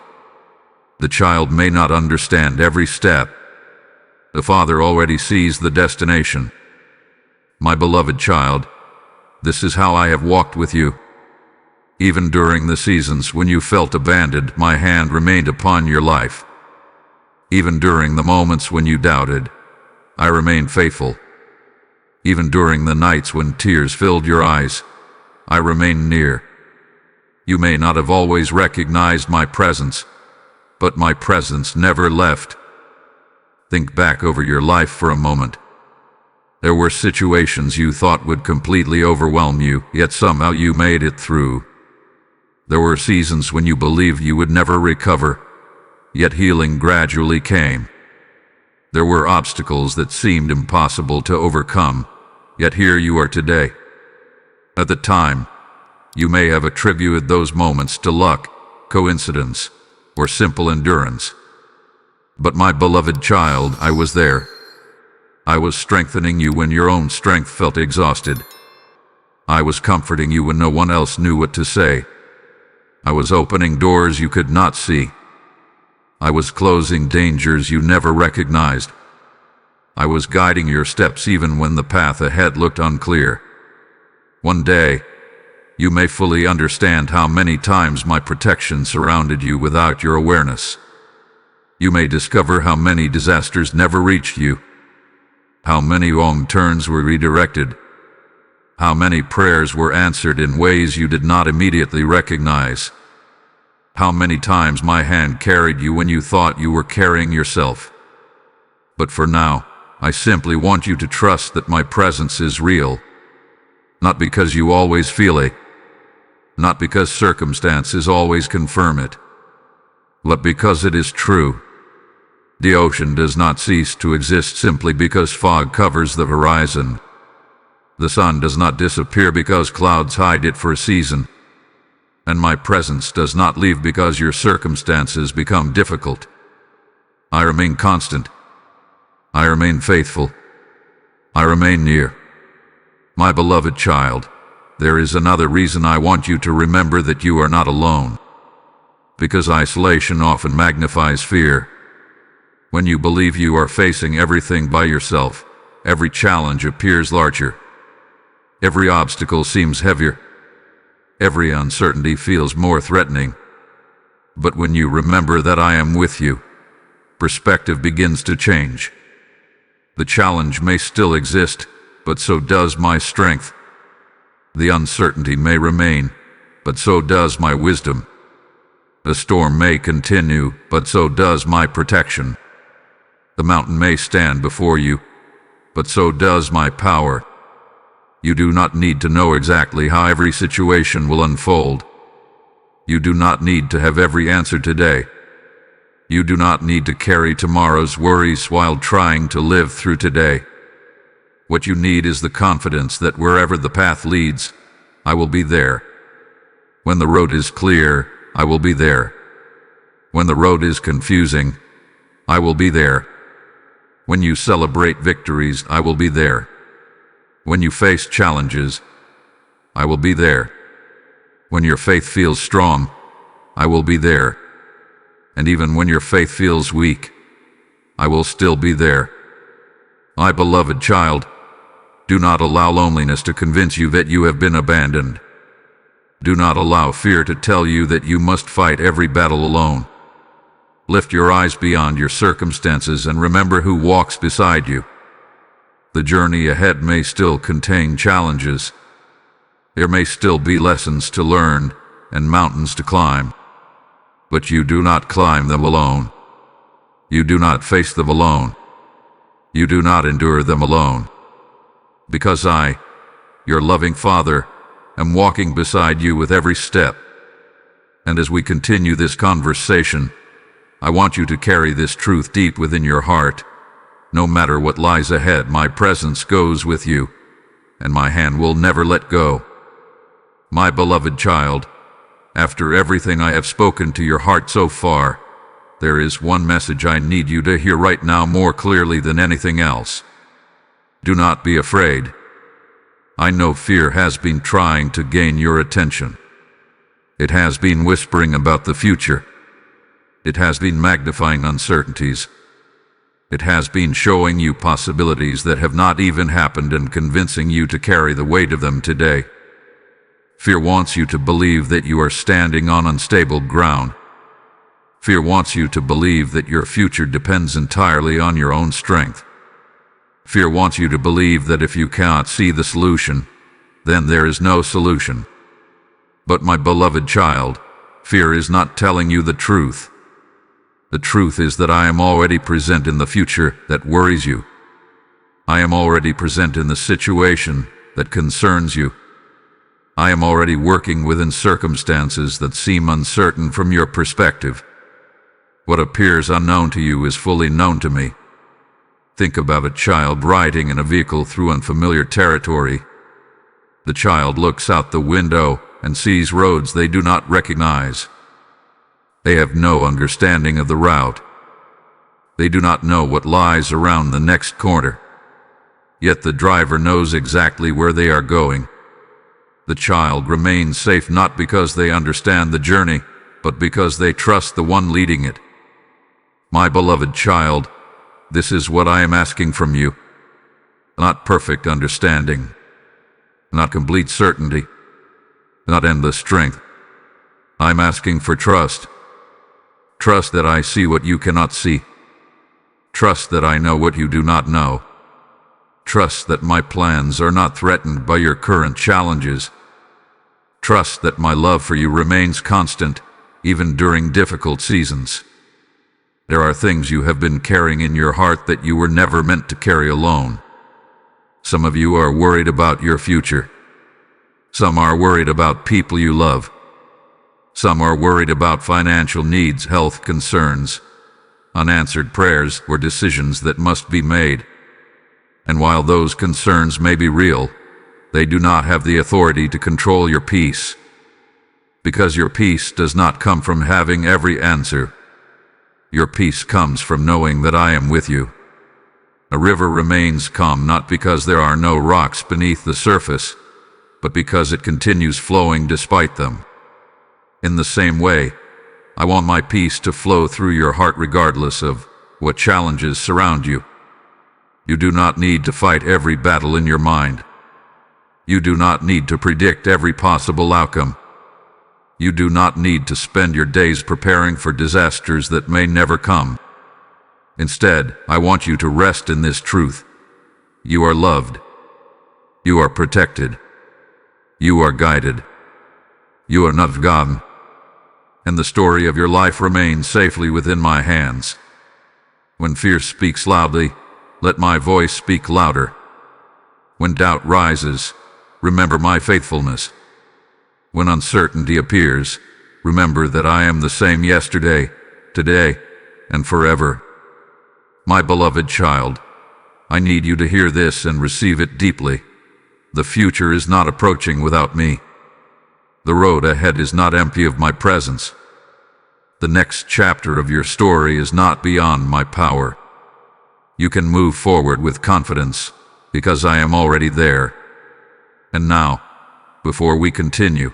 The child may not understand every step. The father already sees the destination. My beloved child, this is how I have walked with you. Even during the seasons when you felt abandoned, my hand remained upon your life. Even during the moments when you doubted, I remained faithful. Even during the nights when tears filled your eyes, I remained near. You may not have always recognized my presence, but my presence never left. Think back over your life for a moment. There were situations you thought would completely overwhelm you, yet somehow you made it through. There were seasons when you believed you would never recover, yet healing gradually came. There were obstacles that seemed impossible to overcome, yet here you are today. At the time, you may have attributed those moments to luck, coincidence, or simple endurance. But my beloved child, I was there. I was strengthening you when your own strength felt exhausted. I was comforting you when no one else knew what to say. I was opening doors you could not see. I was closing dangers you never recognized. I was guiding your steps even when the path ahead looked unclear. One day, you may fully understand how many times my protection surrounded you without your awareness. You may discover how many disasters never reached you, how many wrong turns were redirected, how many prayers were answered in ways you did not immediately recognize, how many times my hand carried you when you thought you were carrying yourself. But for now, I simply want you to trust that my presence is real, not because you always feel it, not because circumstances always confirm it, but because it is true. The ocean does not cease to exist simply because fog covers the horizon. The sun does not disappear because clouds hide it for a season. And my presence does not leave because your circumstances become difficult. I remain constant. I remain faithful. I remain near. My beloved child, there is another reason I want you to remember that you are not alone. Because isolation often magnifies fear. When you believe you are facing everything by yourself, every challenge appears larger. Every obstacle seems heavier. Every uncertainty feels more threatening. But when you remember that I am with you, perspective begins to change. The challenge may still exist, but so does my strength. The uncertainty may remain, but so does my wisdom. The storm may continue, but so does my protection. The mountain may stand before you, but so does my power. You do not need to know exactly how every situation will unfold. You do not need to have every answer today. You do not need to carry tomorrow's worries while trying to live through today. What you need is the confidence that wherever the path leads, I will be there. When the road is clear, I will be there. When the road is confusing, I will be there. When you celebrate victories, I will be there. When you face challenges, I will be there. When your faith feels strong, I will be there. And even when your faith feels weak, I will still be there. My beloved child, do not allow loneliness to convince you that you have been abandoned. Do not allow fear to tell you that you must fight every battle alone. Lift your eyes beyond your circumstances and remember who walks beside you. The journey ahead may still contain challenges. There may still be lessons to learn and mountains to climb. But you do not climb them alone. You do not face them alone. You do not endure them alone. Because I, your loving Father, am walking beside you with every step. And as we continue this conversation, I want you to carry this truth deep within your heart. No matter what lies ahead, my presence goes with you, and my hand will never let go. My beloved child, after everything I have spoken to your heart so far, there is one message I need you to hear right now more clearly than anything else. Do not be afraid. I know fear has been trying to gain your attention. It has been whispering about the future. It has been magnifying uncertainties. It has been showing you possibilities that have not even happened and convincing you to carry the weight of them today. Fear wants you to believe that you are standing on unstable ground. Fear wants you to believe that your future depends entirely on your own strength. Fear wants you to believe that if you cannot see the solution, then there is no solution. But my beloved child, fear is not telling you the truth. The truth is that I am already present in the future that worries you. I am already present in the situation that concerns you. I am already working within circumstances that seem uncertain from your perspective. What appears unknown to you is fully known to me. Think about a child riding in a vehicle through unfamiliar territory. The child looks out the window and sees roads they do not recognize. They have no understanding of the route. They do not know what lies around the next corner. Yet the driver knows exactly where they are going. The child remains safe not because they understand the journey, but because they trust the one leading it. My beloved child, this is what I am asking from you. Not perfect understanding, not complete certainty, not endless strength. I'm asking for trust. Trust that I see what you cannot see. Trust that I know what you do not know. Trust that my plans are not threatened by your current challenges. Trust that my love for you remains constant, even during difficult seasons. There are things you have been carrying in your heart that you were never meant to carry alone. Some of you are worried about your future. Some are worried about people you love. Some are worried about financial needs, health concerns, unanswered prayers, or decisions that must be made. And while those concerns may be real, they do not have the authority to control your peace. Because your peace does not come from having every answer. Your peace comes from knowing that I am with you. A river remains calm not because there are no rocks beneath the surface, but because it continues flowing despite them. In the same way, I want my peace to flow through your heart regardless of what challenges surround you. You do not need to fight every battle in your mind. You do not need to predict every possible outcome. You do not need to spend your days preparing for disasters that may never come. Instead, I want you to rest in this truth. You are loved. You are protected. You are guided. You are not forgotten. And the story of your life remains safely within my hands. When fear speaks loudly, let my voice speak louder. When doubt rises, remember my faithfulness. When uncertainty appears, remember that I am the same yesterday, today, and forever. My beloved child, I need you to hear this and receive it deeply. The future is not approaching without me. The road ahead is not empty of my presence. The next chapter of your story is not beyond my power. You can move forward with confidence, because I am already there. And now, before we continue,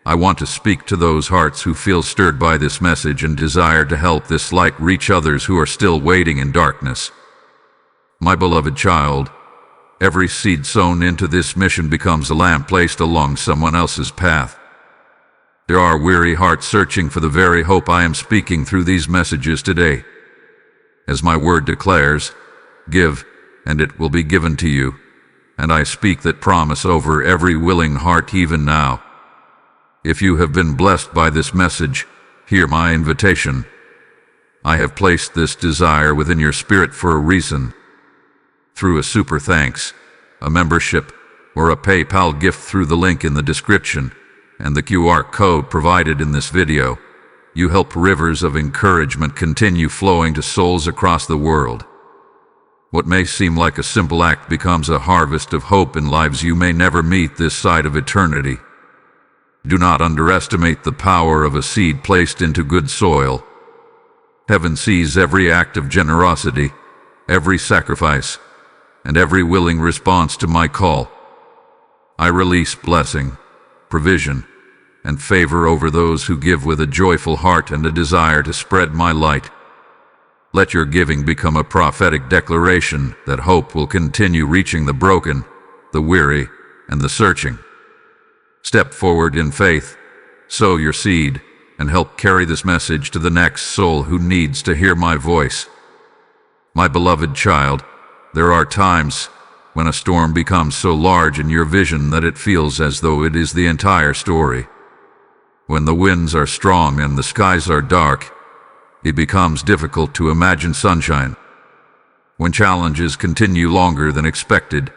I want to speak to those hearts who feel stirred by this message and desire to help this light reach others who are still waiting in darkness. My beloved child, every seed sown into this mission becomes a lamp placed along someone else's path. There are weary hearts searching for the very hope I am speaking through these messages today. As my word declares, give, and it will be given to you. And I speak that promise over every willing heart even now. If you have been blessed by this message, hear my invitation. I have placed this desire within your spirit for a reason. Through a super thanks, a membership, or a PayPal gift through the link in the description and the QR code provided in this video, you help rivers of encouragement continue flowing to souls across the world. What may seem like a simple act becomes a harvest of hope in lives you may never meet this side of eternity. Do not underestimate the power of a seed placed into good soil. Heaven sees every act of generosity, every sacrifice, and every willing response to my call. I release blessing, provision, and favor over those who give with a joyful heart and a desire to spread my light. Let your giving become a prophetic declaration that hope will continue reaching the broken, the weary, and the searching. Step forward in faith, sow your seed, and help carry this message to the next soul who needs to hear my voice. My beloved child, there are times when a storm becomes so large in your vision that it feels as though it is the entire story. When the winds are strong and the skies are dark, it becomes difficult to imagine sunshine. When challenges continue longer than expected,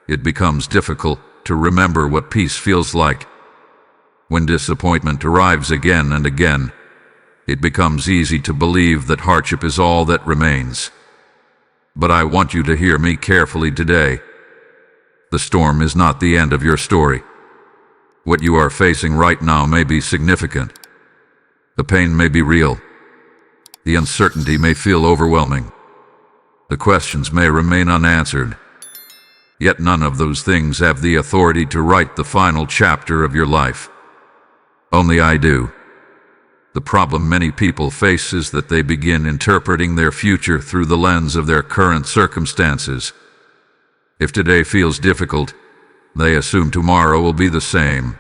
it becomes difficult to remember what peace feels like. When disappointment arrives again and again, it becomes easy to believe that hardship is all that remains. But I want you to hear me carefully today. The storm is not the end of your story. What you are facing right now may be significant. The pain may be real. The uncertainty may feel overwhelming. The questions may remain unanswered. Yet none of those things have the authority to write the final chapter of your life. Only I do. The problem many people face is that they begin interpreting their future through the lens of their current circumstances. If today feels difficult, they assume tomorrow will be the same.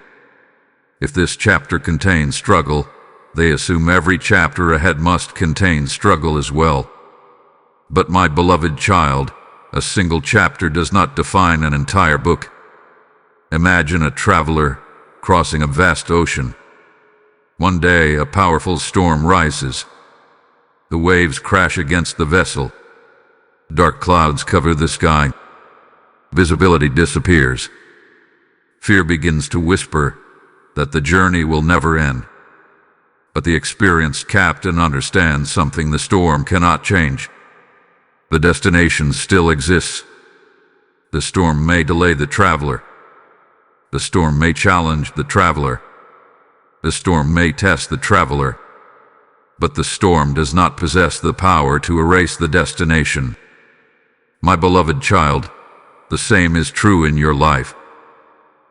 If this chapter contains struggle, they assume every chapter ahead must contain struggle as well. But my beloved child, a single chapter does not define an entire book. Imagine a traveler crossing a vast ocean. One day, a powerful storm rises. The waves crash against the vessel. Dark clouds cover the sky. Visibility disappears. Fear begins to whisper that the journey will never end. But the experienced captain understands something the storm cannot change. The destination still exists. The storm may delay the traveler. The storm may challenge the traveler. The storm may test the traveler. But the storm does not possess the power to erase the destination. My beloved child, the same is true in your life.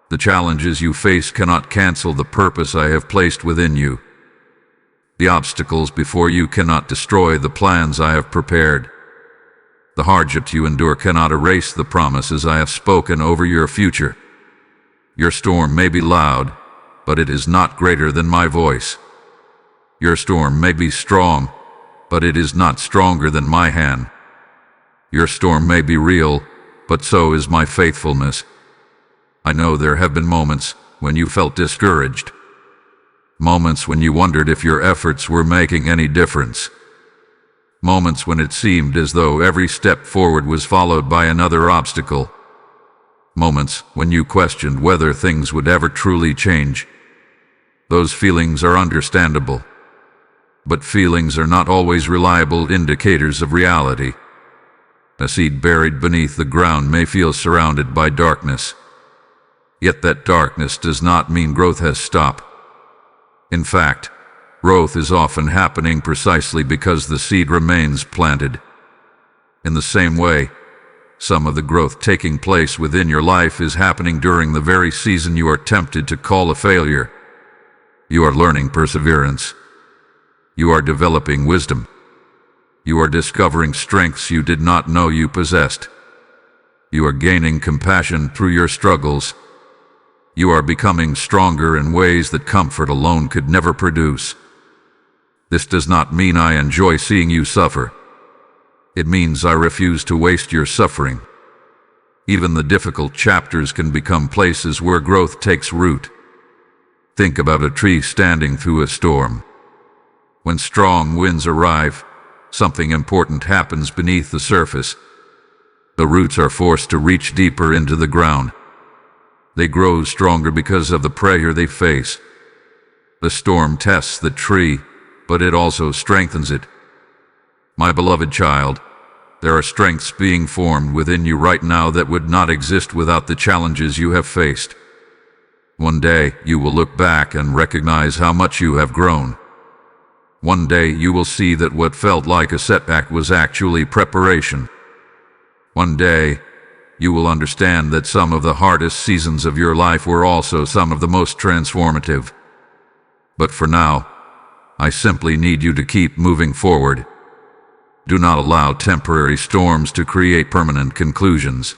The challenges you face cannot cancel the purpose I have placed within you. The obstacles before you cannot destroy the plans I have prepared. The hardships you endure cannot erase the promises I have spoken over your future. Your storm may be loud, but it is not greater than my voice. Your storm may be strong, but it is not stronger than my hand. Your storm may be real, but so is my faithfulness. I know there have been moments when you felt discouraged. Moments when you wondered if your efforts were making any difference. Moments when it seemed as though every step forward was followed by another obstacle. Moments when you questioned whether things would ever truly change. Those feelings are understandable. But feelings are not always reliable indicators of reality. A seed buried beneath the ground may feel surrounded by darkness. Yet that darkness does not mean growth has stopped. In fact, growth is often happening precisely because the seed remains planted. In the same way, some of the growth taking place within your life is happening during the very season you are tempted to call a failure. You are learning perseverance. You are developing wisdom. You are discovering strengths you did not know you possessed. You are gaining compassion through your struggles. You are becoming stronger in ways that comfort alone could never produce. This does not mean I enjoy seeing you suffer. It means I refuse to waste your suffering. Even the difficult chapters can become places where growth takes root. Think about a tree standing through a storm. When strong winds arrive, something important happens beneath the surface. The roots are forced to reach deeper into the ground. They grow stronger because of the pressure they face. The storm tests the tree, but it also strengthens it. My beloved child, there are strengths being formed within you right now that would not exist without the challenges you have faced. One day, you will look back and recognize how much you have grown. One day, you will see that what felt like a setback was actually preparation. One day, you will understand that some of the hardest seasons of your life were also some of the most transformative. But for now, I simply need you to keep moving forward. Do not allow temporary storms to create permanent conclusions.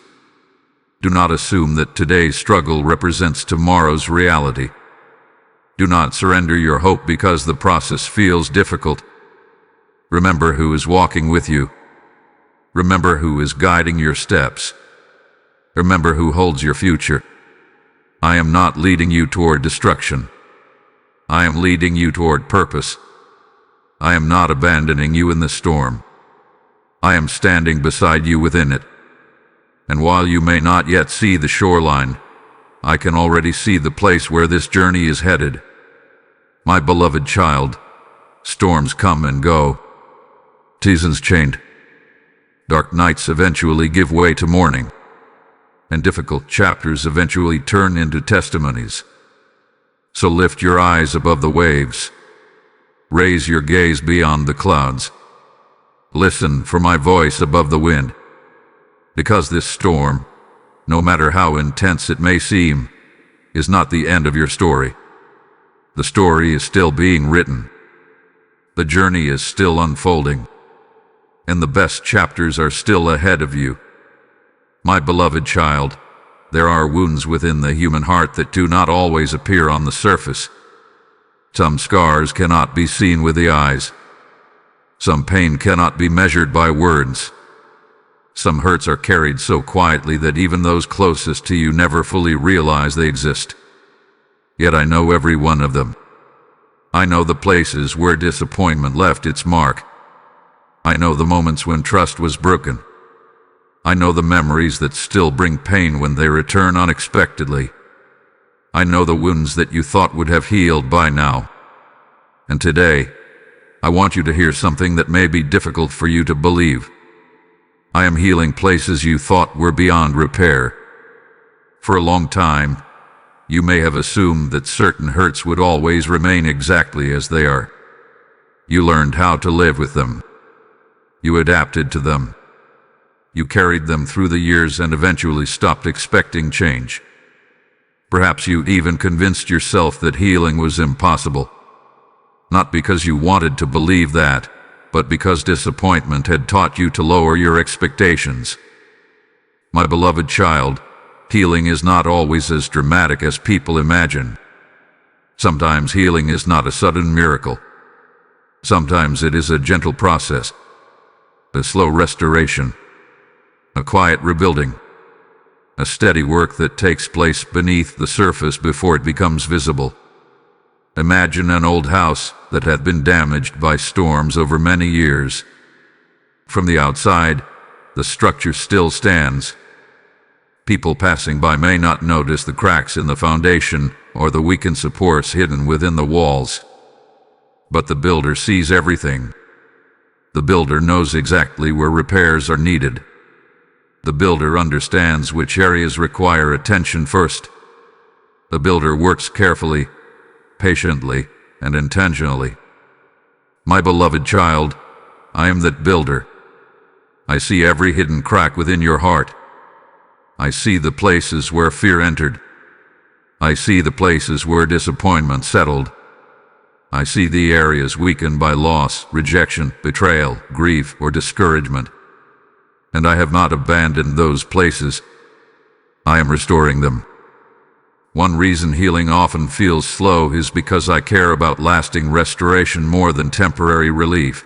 Do not assume that today's struggle represents tomorrow's reality. Do not surrender your hope because the process feels difficult. Remember who is walking with you. Remember who is guiding your steps. Remember who holds your future. I am not leading you toward destruction. I am leading you toward purpose. I am not abandoning you in the storm. I am standing beside you within it. And while you may not yet see the shoreline, I can already see the place where this journey is headed. My beloved child, storms come and go. Seasons change. Dark nights eventually give way to morning, and difficult chapters eventually turn into testimonies. So lift your eyes above the waves. Raise your gaze beyond the clouds. Listen for my voice above the wind. Because this storm, no matter how intense it may seem, is not the end of your story. The story is still being written. The journey is still unfolding, and the best chapters are still ahead of you. My beloved child, there are wounds within the human heart that do not always appear on the surface. Some scars cannot be seen with the eyes. Some pain cannot be measured by words. Some hurts are carried so quietly that even those closest to you never fully realize they exist. Yet I know every one of them. I know the places where disappointment left its mark. I know the moments when trust was broken. I know the memories that still bring pain when they return unexpectedly. I know the wounds that you thought would have healed by now. And today, I want you to hear something that may be difficult for you to believe. I am healing places you thought were beyond repair. For a long time, you may have assumed that certain hurts would always remain exactly as they are. You learned how to live with them. You adapted to them. You carried them through the years and eventually stopped expecting change. Perhaps you even convinced yourself that healing was impossible. Not because you wanted to believe that, but because disappointment had taught you to lower your expectations. My beloved child, healing is not always as dramatic as people imagine. Sometimes healing is not a sudden miracle. Sometimes it is a gentle process, a slow restoration, a quiet rebuilding, a steady work that takes place beneath the surface before it becomes visible. Imagine an old house that had been damaged by storms over many years. From the outside, the structure still stands. People passing by may not notice the cracks in the foundation or the weakened supports hidden within the walls. But the builder sees everything. The builder knows exactly where repairs are needed. The builder understands which areas require attention first. The builder works carefully, patiently, and intentionally. My beloved child, I am that builder. I see every hidden crack within your heart. I see the places where fear entered. I see the places where disappointment settled. I see the areas weakened by loss, rejection, betrayal, grief, or discouragement. And I have not abandoned those places. I am restoring them. One reason healing often feels slow is because I care about lasting restoration more than temporary relief.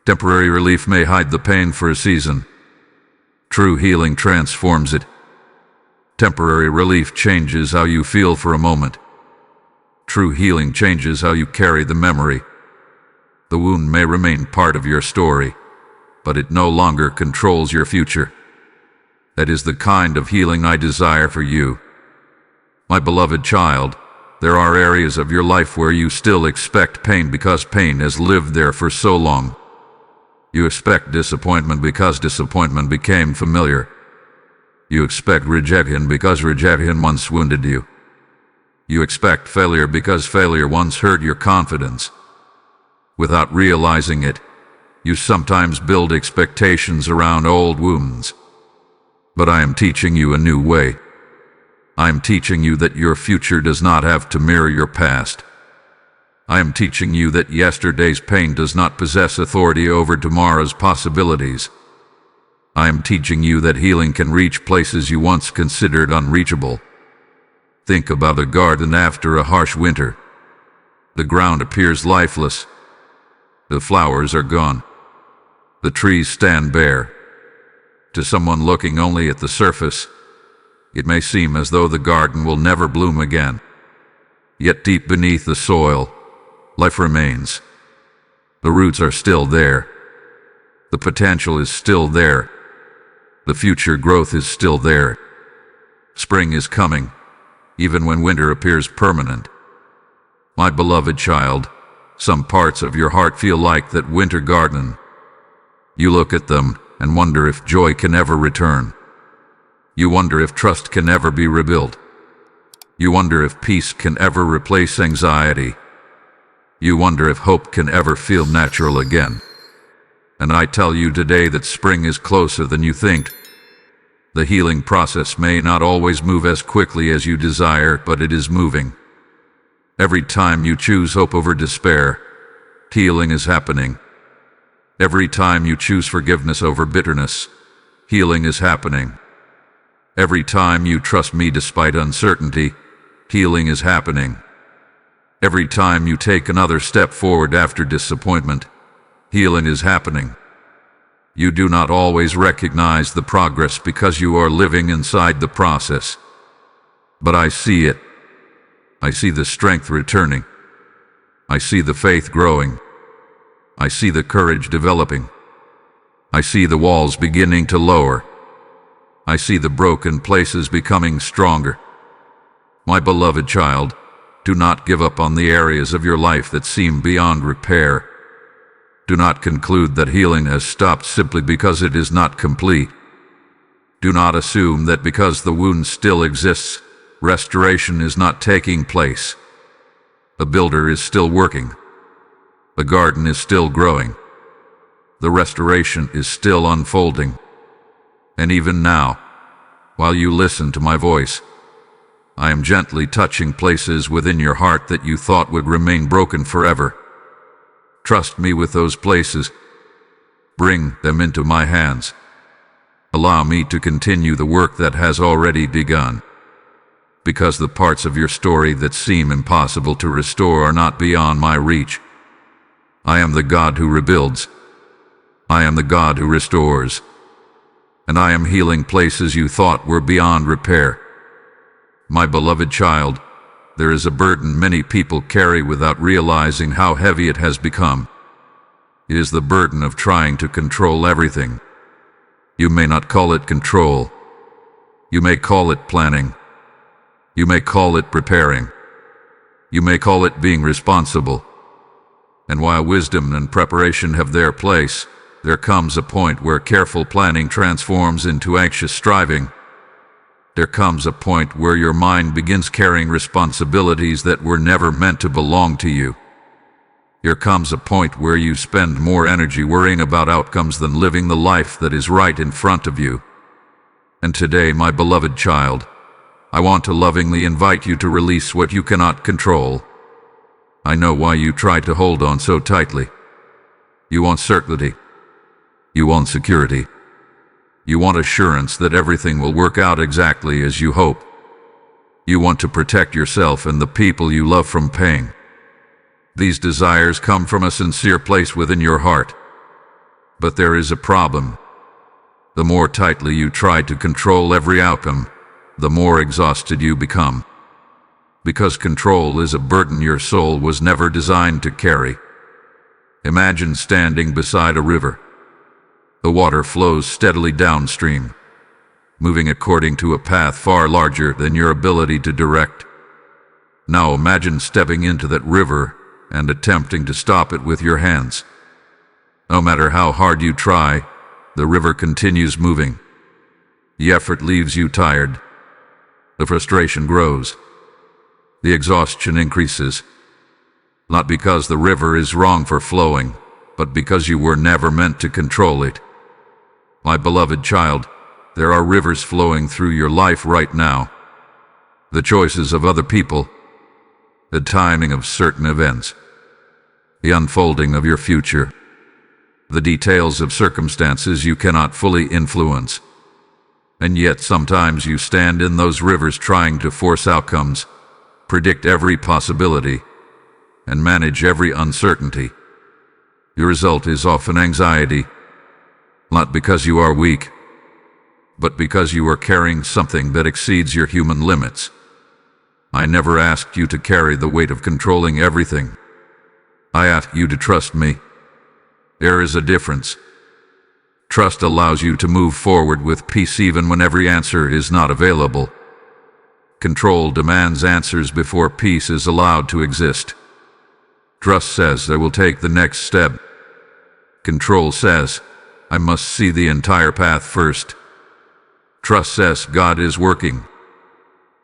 Temporary relief may hide the pain for a season. True healing transforms it. Temporary relief changes how you feel for a moment. True healing changes how you carry the memory. The wound may remain part of your story, but it no longer controls your future. That is the kind of healing I desire for you. My beloved child, there are areas of your life where you still expect pain because pain has lived there for so long. You expect disappointment because disappointment became familiar. You expect rejection because rejection once wounded you. You expect failure because failure once hurt your confidence. Without realizing it, you sometimes build expectations around old wounds. But I am teaching you a new way. I am teaching you that your future does not have to mirror your past. I am teaching you that yesterday's pain does not possess authority over tomorrow's possibilities. I am teaching you that healing can reach places you once considered unreachable. Think about a garden after a harsh winter. The ground appears lifeless. The flowers are gone. The trees stand bare. To someone looking only at the surface, it may seem as though the garden will never bloom again. Yet deep beneath the soil, life remains. The roots are still there. The potential is still there. The future growth is still there. Spring is coming, even when winter appears permanent. My beloved child, some parts of your heart feel like that winter garden. You look at them and wonder if joy can ever return. You wonder if trust can ever be rebuilt. You wonder if peace can ever replace anxiety. You wonder if hope can ever feel natural again. And I tell you today that spring is closer than you think. The healing process may not always move as quickly as you desire, but it is moving. Every time you choose hope over despair, healing is happening. Every time you choose forgiveness over bitterness, healing is happening. Every time you trust me despite uncertainty, healing is happening. Every time you take another step forward after disappointment, healing is happening. You do not always recognize the progress because you are living inside the process. But I see it. I see the strength returning. I see the faith growing. I see the courage developing. I see the walls beginning to lower. I see the broken places becoming stronger. My beloved child, do not give up on the areas of your life that seem beyond repair. Do not conclude that healing has stopped simply because it is not complete. Do not assume that because the wound still exists, restoration is not taking place. The builder is still working. The garden is still growing. The restoration is still unfolding. And even now, while you listen to my voice, I am gently touching places within your heart that you thought would remain broken forever. Trust me with those places. Bring them into my hands. Allow me to continue the work that has already begun. Because the parts of your story that seem impossible to restore are not beyond my reach. I am the God who rebuilds. I am the God who restores. And I am healing places you thought were beyond repair. My beloved child, there is a burden many people carry without realizing how heavy it has become. It is the burden of trying to control everything. You may not call it control. You may call it planning. You may call it preparing. You may call it being responsible. And while wisdom and preparation have their place, there comes a point where careful planning transforms into anxious striving. There comes a point where your mind begins carrying responsibilities that were never meant to belong to you. There comes a point where you spend more energy worrying about outcomes than living the life that is right in front of you. And today, my beloved child, I want to lovingly invite you to release what you cannot control. I know why you try to hold on so tightly. You want certainty. You want security. You want assurance that everything will work out exactly as you hope. You want to protect yourself and the people you love from pain. These desires come from a sincere place within your heart. But there is a problem. The more tightly you try to control every outcome, the more exhausted you become. Because control is a burden your soul was never designed to carry. Imagine standing beside a river. The water flows steadily downstream, moving according to a path far larger than your ability to direct. Now imagine stepping into that river and attempting to stop it with your hands. No matter how hard you try, the river continues moving. The effort leaves you tired. The frustration grows. The exhaustion increases. Not because the river is wrong for flowing, but because you were never meant to control it. My beloved child, there are rivers flowing through your life right now. The choices of other people, the timing of certain events, the unfolding of your future, the details of circumstances you cannot fully influence. And yet sometimes you stand in those rivers trying to force outcomes, predict every possibility, and manage every uncertainty. Your result is often anxiety, not because you are weak, but because you are carrying something that exceeds your human limits. I never asked you to carry the weight of controlling everything. I asked you to trust me. There is a difference. Trust allows you to move forward with peace even when every answer is not available. Control demands answers before peace is allowed to exist. Trust says I will take the next step. Control says I must see the entire path first. Trust says God is working.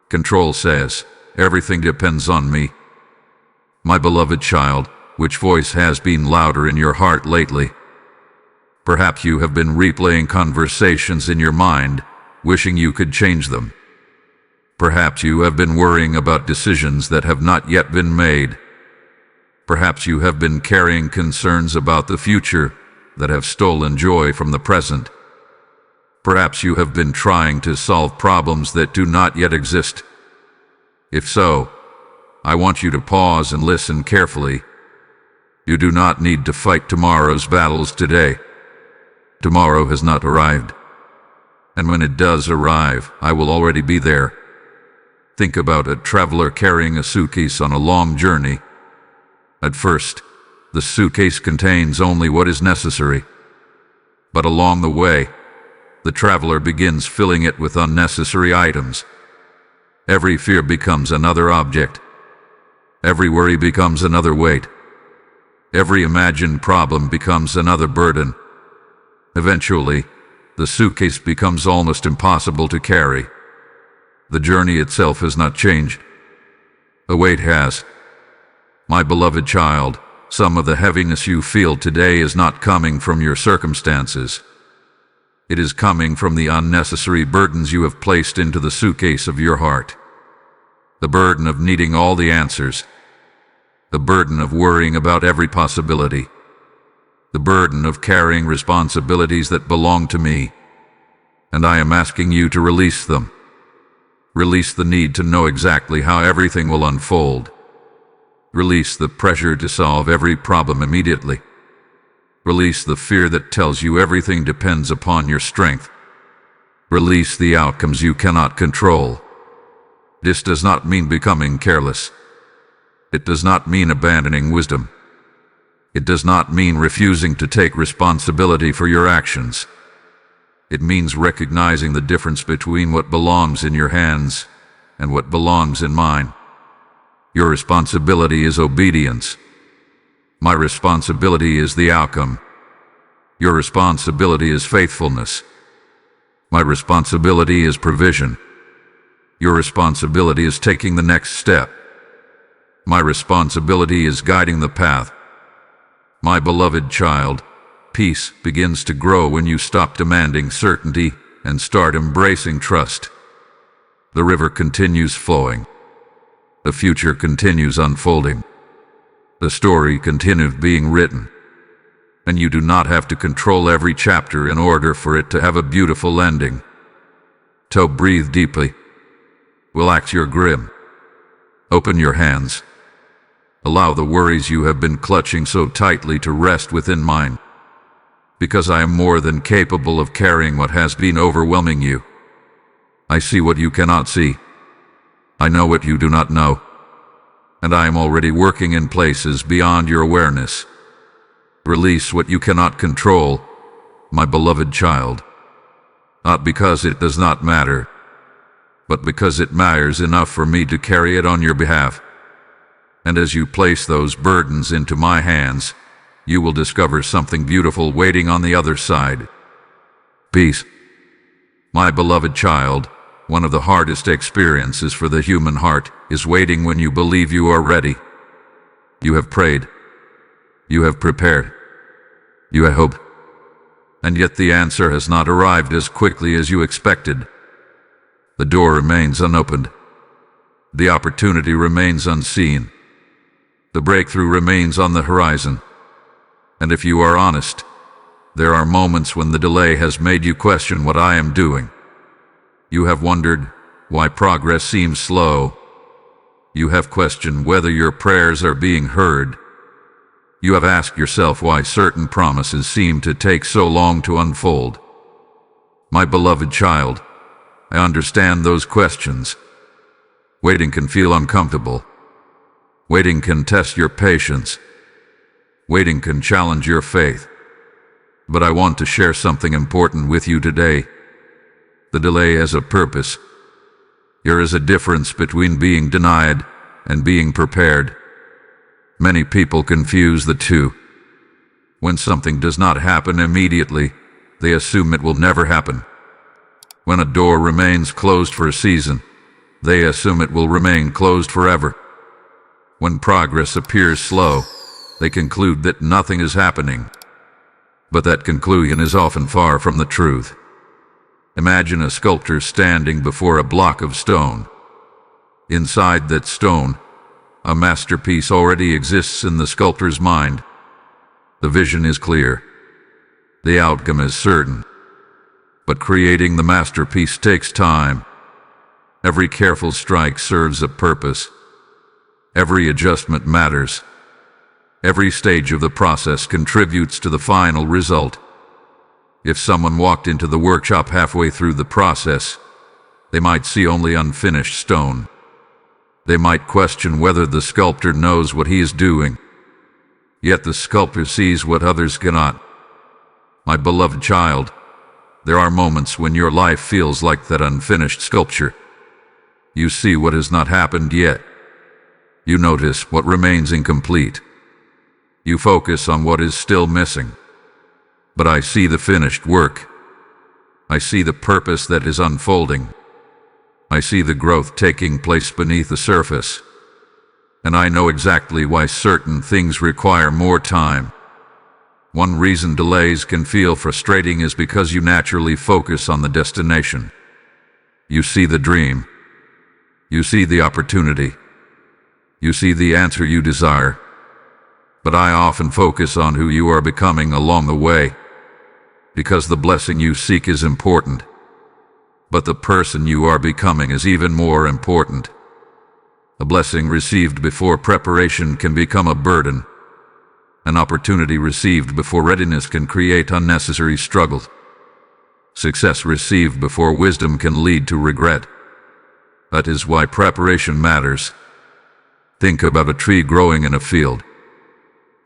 Control says everything depends on me. My beloved child, which voice has been louder in your heart lately? Perhaps you have been replaying conversations in your mind, wishing you could change them. Perhaps you have been worrying about decisions that have not yet been made. Perhaps you have been carrying concerns about the future that have stolen joy from the present. Perhaps you have been trying to solve problems that do not yet exist. If so, I want you to pause and listen carefully. You do not need to fight tomorrow's battles today. Tomorrow has not arrived. And when it does arrive, I will already be there. Think about a traveler carrying a suitcase on a long journey. At first, the suitcase contains only what is necessary. But along the way, the traveler begins filling it with unnecessary items. Every fear becomes another object. Every worry becomes another weight. Every imagined problem becomes another burden. Eventually, the suitcase becomes almost impossible to carry. The journey itself has not changed. The weight has. My beloved child, some of the heaviness you feel today is not coming from your circumstances. It is coming from the unnecessary burdens you have placed into the suitcase of your heart. The burden of needing all the answers. The burden of worrying about every possibility. The burden of carrying responsibilities that belong to me. And I am asking you to release them. Release the need to know exactly how everything will unfold. Release the pressure to solve every problem immediately. Release the fear that tells you everything depends upon your strength. Release the outcomes you cannot control. This does not mean becoming careless. It does not mean abandoning wisdom. It does not mean refusing to take responsibility for your actions. It means recognizing the difference between what belongs in your hands and what belongs in mine. Your responsibility is obedience. My responsibility is the outcome. Your responsibility is faithfulness. My responsibility is provision. Your responsibility is taking the next step. My responsibility is guiding the path. My beloved child, peace begins to grow when you stop demanding certainty and start embracing trust. The river continues flowing. The future continues unfolding. The story continues being written. And you do not have to control every chapter in order for it to have a beautiful ending. So breathe deeply. Relax your grip. Open your hands. Allow the worries you have been clutching so tightly to rest within mine. Because I am more than capable of carrying what has been overwhelming you. I see what you cannot see. I know what you do not know. And I am already working in places beyond your awareness. Release what you cannot control, my beloved child. Not because it does not matter, but because it matters enough for me to carry it on your behalf. And as you place those burdens into my hands, you will discover something beautiful waiting on the other side. Peace. My beloved child, one of the hardest experiences for the human heart is waiting when you believe you are ready. You have prayed. You have prepared. You have hoped. And yet the answer has not arrived as quickly as you expected. The door remains unopened. The opportunity remains unseen. The breakthrough remains on the horizon. And if you are honest, there are moments when the delay has made you question what I am doing. You have wondered why progress seems slow. You have questioned whether your prayers are being heard. You have asked yourself why certain promises seem to take so long to unfold. My beloved child, I understand those questions. Waiting can feel uncomfortable. Waiting can test your patience. Waiting can challenge your faith. But I want to share something important with you today. The delay has a purpose. There is a difference between being denied and being prepared. Many people confuse the two. When something does not happen immediately, they assume it will never happen. When a door remains closed for a season, they assume it will remain closed forever. When progress appears slow, they conclude that nothing is happening. But that conclusion is often far from the truth. Imagine a sculptor standing before a block of stone. Inside that stone, a masterpiece already exists in the sculptor's mind. The vision is clear. The outcome is certain. But creating the masterpiece takes time. Every careful strike serves a purpose. Every adjustment matters. Every stage of the process contributes to the final result. If someone walked into the workshop halfway through the process, they might see only unfinished stone. They might question whether the sculptor knows what he is doing. Yet the sculptor sees what others cannot. My beloved child, there are moments when your life feels like that unfinished sculpture. You see what has not happened yet. You notice what remains incomplete. You focus on what is still missing. But I see the finished work. I see the purpose that is unfolding. I see the growth taking place beneath the surface. And I know exactly why certain things require more time. One reason delays can feel frustrating is because you naturally focus on the destination. You see the dream. You see the opportunity. You see the answer you desire. But I often focus on who you are becoming along the way. Because the blessing you seek is important. But the person you are becoming is even more important. A blessing received before preparation can become a burden. An opportunity received before readiness can create unnecessary struggle. Success received before wisdom can lead to regret. That is why preparation matters. Think about a tree growing in a field.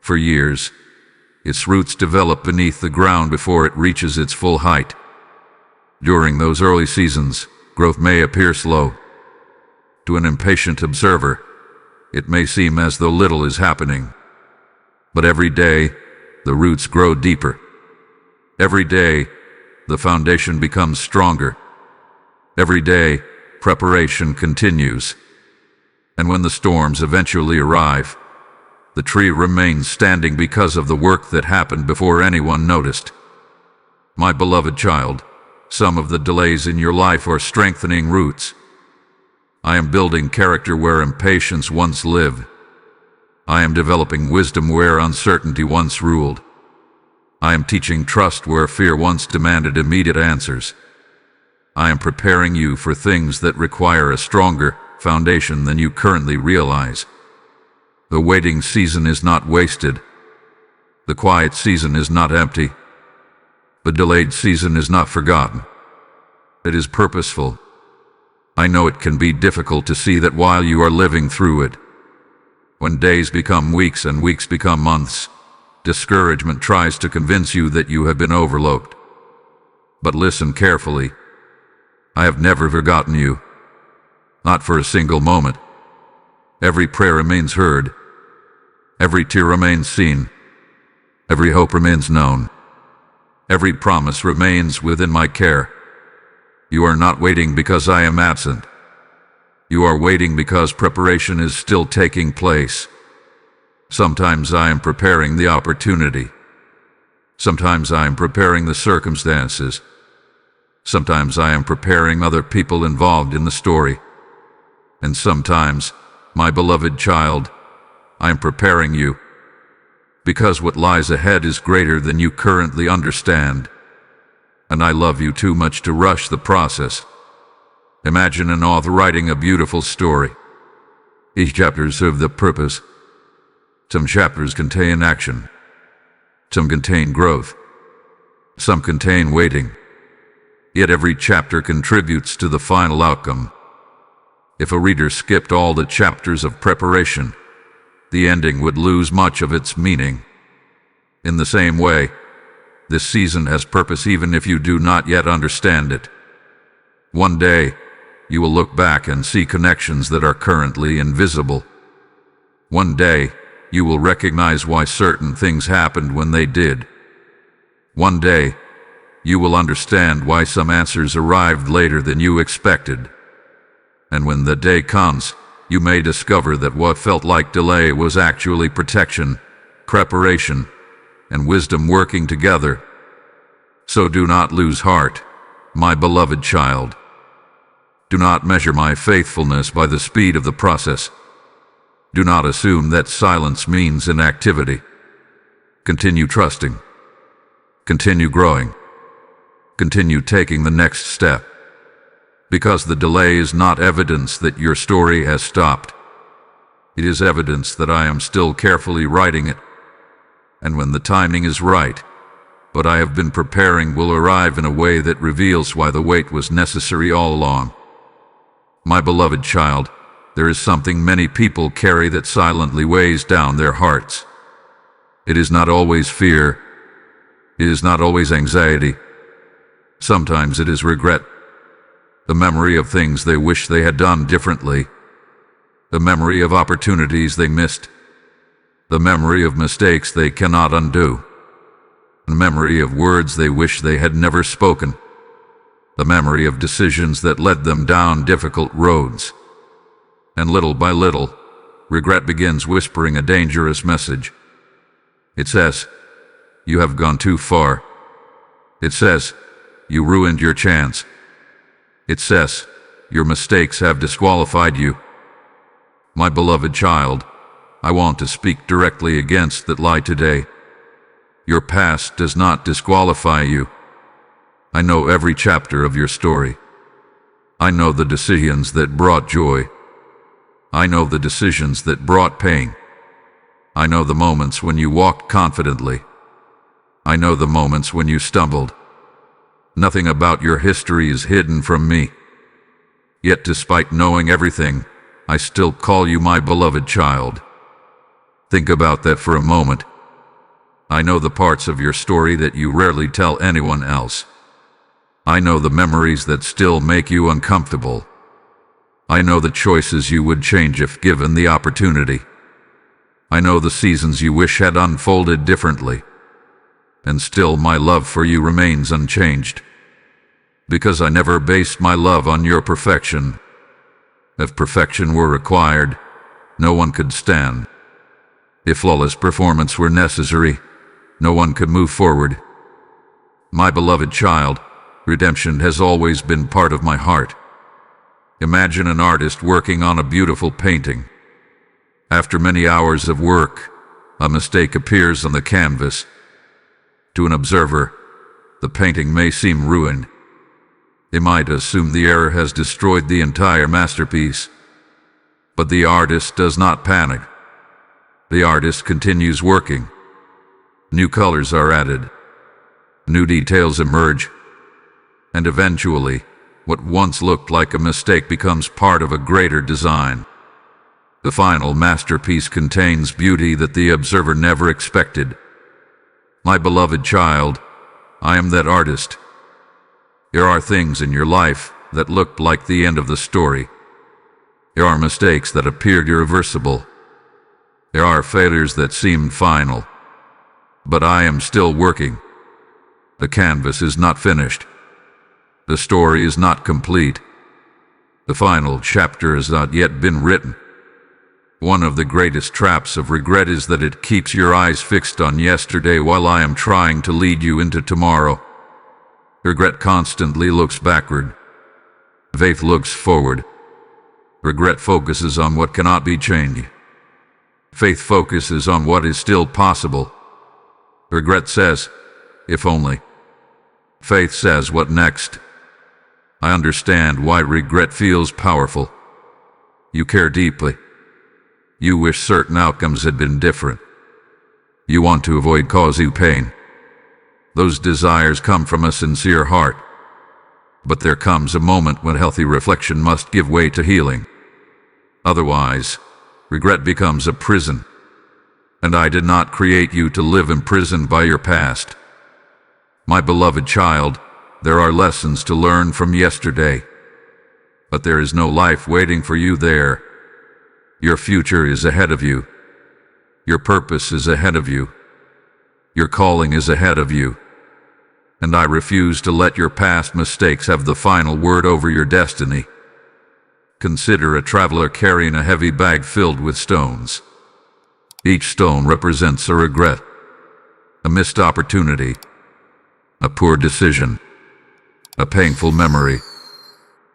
For years, its roots develop beneath the ground before it reaches its full height. During those early seasons, growth may appear slow. To an impatient observer, it may seem as though little is happening. But every day, the roots grow deeper. Every day, the foundation becomes stronger. Every day, preparation continues. And when the storms eventually arrive, the tree remains standing because of the work that happened before anyone noticed. My beloved child, some of the delays in your life are strengthening roots. I am building character where impatience once lived. I am developing wisdom where uncertainty once ruled. I am teaching trust where fear once demanded immediate answers. I am preparing you for things that require a stronger foundation than you currently realize. The waiting season is not wasted. The quiet season is not empty. The delayed season is not forgotten. It is purposeful. I know it can be difficult to see that while you are living through it. When days become weeks and weeks become months, discouragement tries to convince you that you have been overlooked. But listen carefully. I have never forgotten you. Not for a single moment. Every prayer remains heard. Every tear remains seen. Every hope remains known. Every promise remains within my care. You are not waiting because I am absent. You are waiting because preparation is still taking place. Sometimes I am preparing the opportunity. Sometimes I am preparing the circumstances. Sometimes I am preparing other people involved in the story. And sometimes, my beloved child, I am preparing you. Because what lies ahead is greater than you currently understand. And I love you too much to rush the process. Imagine an author writing a beautiful story. Each chapter serves the purpose. Some chapters contain action. Some contain growth. Some contain waiting. Yet every chapter contributes to the final outcome. If a reader skipped all the chapters of preparation, the ending would lose much of its meaning. In the same way, this season has purpose even if you do not yet understand it. One day, you will look back and see connections that are currently invisible. One day, you will recognize why certain things happened when they did. One day, you will understand why some answers arrived later than you expected. And when the day comes, you may discover that what felt like delay was actually protection, preparation, and wisdom working together. So do not lose heart, my beloved child. Do not measure my faithfulness by the speed of the process. Do not assume that silence means inactivity. Continue trusting. Continue growing. Continue taking the next step. Because the delay is not evidence that your story has stopped. It is evidence that I am still carefully writing it. And when the timing is right, what I have been preparing will arrive in a way that reveals why the wait was necessary all along. My beloved child, there is something many people carry that silently weighs down their hearts. It is not always fear. It is not always anxiety. Sometimes it is regret. The memory of things they wish they had done differently. The memory of opportunities they missed. The memory of mistakes they cannot undo. The memory of words they wish they had never spoken. The memory of decisions that led them down difficult roads. And little by little, regret begins whispering a dangerous message. It says, "You have gone too far." It says, "You ruined your chance." It says, "Your mistakes have disqualified you." My beloved child, I want to speak directly against that lie today. Your past does not disqualify you. I know every chapter of your story. I know the decisions that brought joy. I know the decisions that brought pain. I know the moments when you walked confidently. I know the moments when you stumbled. Nothing about your history is hidden from me. Yet despite knowing everything, I still call you my beloved child. Think about that for a moment. I know the parts of your story that you rarely tell anyone else. I know the memories that still make you uncomfortable. I know the choices you would change if given the opportunity. I know the seasons you wish had unfolded differently. And still my love for you remains unchanged. Because I never based my love on your perfection. If perfection were required, no one could stand. If flawless performance were necessary, no one could move forward. My beloved child, redemption has always been part of my heart. Imagine an artist working on a beautiful painting. After many hours of work, a mistake appears on the canvas. To an observer, the painting may seem ruined. They might assume the error has destroyed the entire masterpiece. But the artist does not panic. The artist continues working. New colors are added. New details emerge. And eventually, what once looked like a mistake becomes part of a greater design. The final masterpiece contains beauty that the observer never expected. My beloved child, I am that artist. There are things in your life that looked like the end of the story. There are mistakes that appeared irreversible. There are failures that seemed final. But I am still working. The canvas is not finished. The story is not complete. The final chapter has not yet been written. One of the greatest traps of regret is that it keeps your eyes fixed on yesterday while I am trying to lead you into tomorrow. Regret constantly looks backward. Faith looks forward. Regret focuses on what cannot be changed. Faith focuses on what is still possible. Regret says, "If only." Faith says, "What next?" I understand why regret feels powerful. You care deeply. You wish certain outcomes had been different. You want to avoid causing pain. Those desires come from a sincere heart. But there comes a moment when healthy reflection must give way to healing. Otherwise, regret becomes a prison. And I did not create you to live imprisoned by your past. My beloved child, there are lessons to learn from yesterday. But there is no life waiting for you there. Your future is ahead of you. Your purpose is ahead of you. Your calling is ahead of you. And I refuse to let your past mistakes have the final word over your destiny. Consider a traveler carrying a heavy bag filled with stones. Each stone represents a regret, a missed opportunity, a poor decision, a painful memory.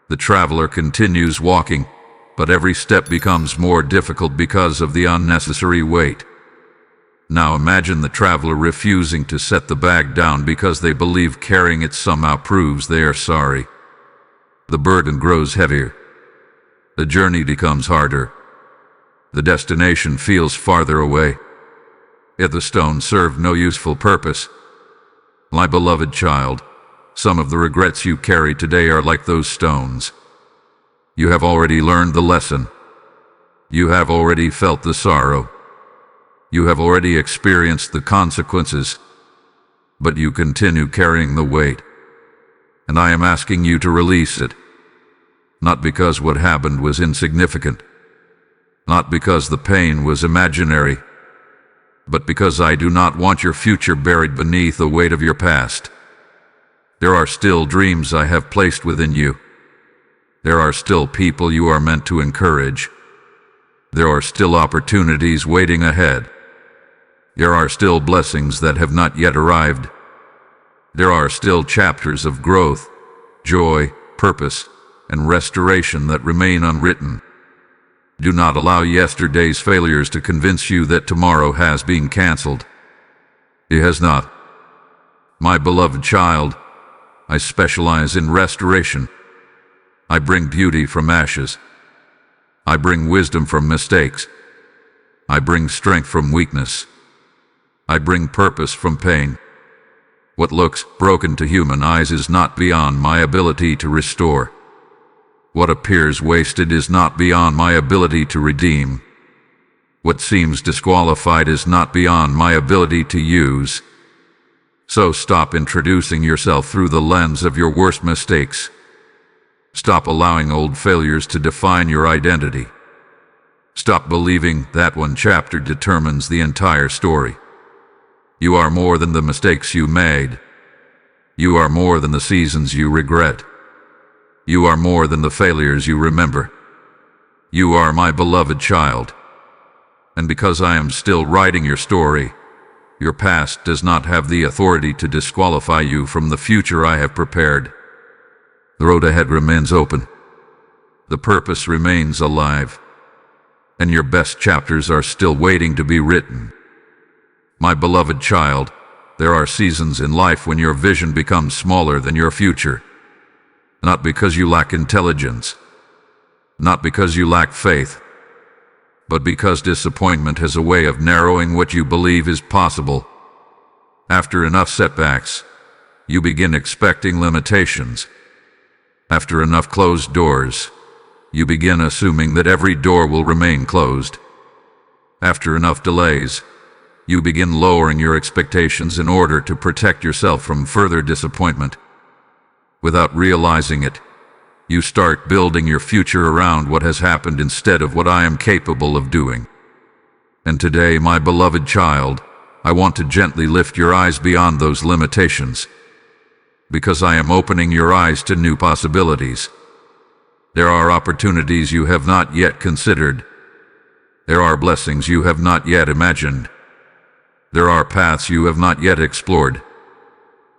The traveler continues walking, but every step becomes more difficult because of the unnecessary weight. Now imagine the traveler refusing to set the bag down because they believe carrying it somehow proves they are sorry. The burden grows heavier. The journey becomes harder. The destination feels farther away. Yet the stones serve no useful purpose. My beloved child, some of the regrets you carry today are like those stones. You have already learned the lesson. You have already felt the sorrow. You have already experienced the consequences. But you continue carrying the weight. And I am asking you to release it. Not because what happened was insignificant. Not because the pain was imaginary. But because I do not want your future buried beneath the weight of your past. There are still dreams I have placed within you. There are still people you are meant to encourage. There are still opportunities waiting ahead. There are still blessings that have not yet arrived. There are still chapters of growth, joy, purpose, and restoration that remain unwritten. Do not allow yesterday's failures to convince you that tomorrow has been canceled. It has not. My beloved child, I specialize in restoration. I bring beauty from ashes. I bring wisdom from mistakes. I bring strength from weakness. I bring purpose from pain. What looks broken to human eyes is not beyond my ability to restore. What appears wasted is not beyond my ability to redeem. What seems disqualified is not beyond my ability to use. So stop introducing yourself through the lens of your worst mistakes. Stop allowing old failures to define your identity. Stop believing that one chapter determines the entire story. You are more than the mistakes you made. You are more than the seasons you regret. You are more than the failures you remember. You are my beloved child. And because I am still writing your story, your past does not have the authority to disqualify you from the future I have prepared. The road ahead remains open. The purpose remains alive. And your best chapters are still waiting to be written. My beloved child, there are seasons in life when your vision becomes smaller than your future. Not because you lack intelligence, not because you lack faith, but because disappointment has a way of narrowing what you believe is possible. After enough setbacks, you begin expecting limitations. After enough closed doors, you begin assuming that every door will remain closed. After enough delays, you begin lowering your expectations in order to protect yourself from further disappointment. Without realizing it, you start building your future around what has happened instead of what I am capable of doing. And today, my beloved child, I want to gently lift your eyes beyond those limitations, because I am opening your eyes to new possibilities. There are opportunities you have not yet considered. There are blessings you have not yet imagined. There are paths you have not yet explored.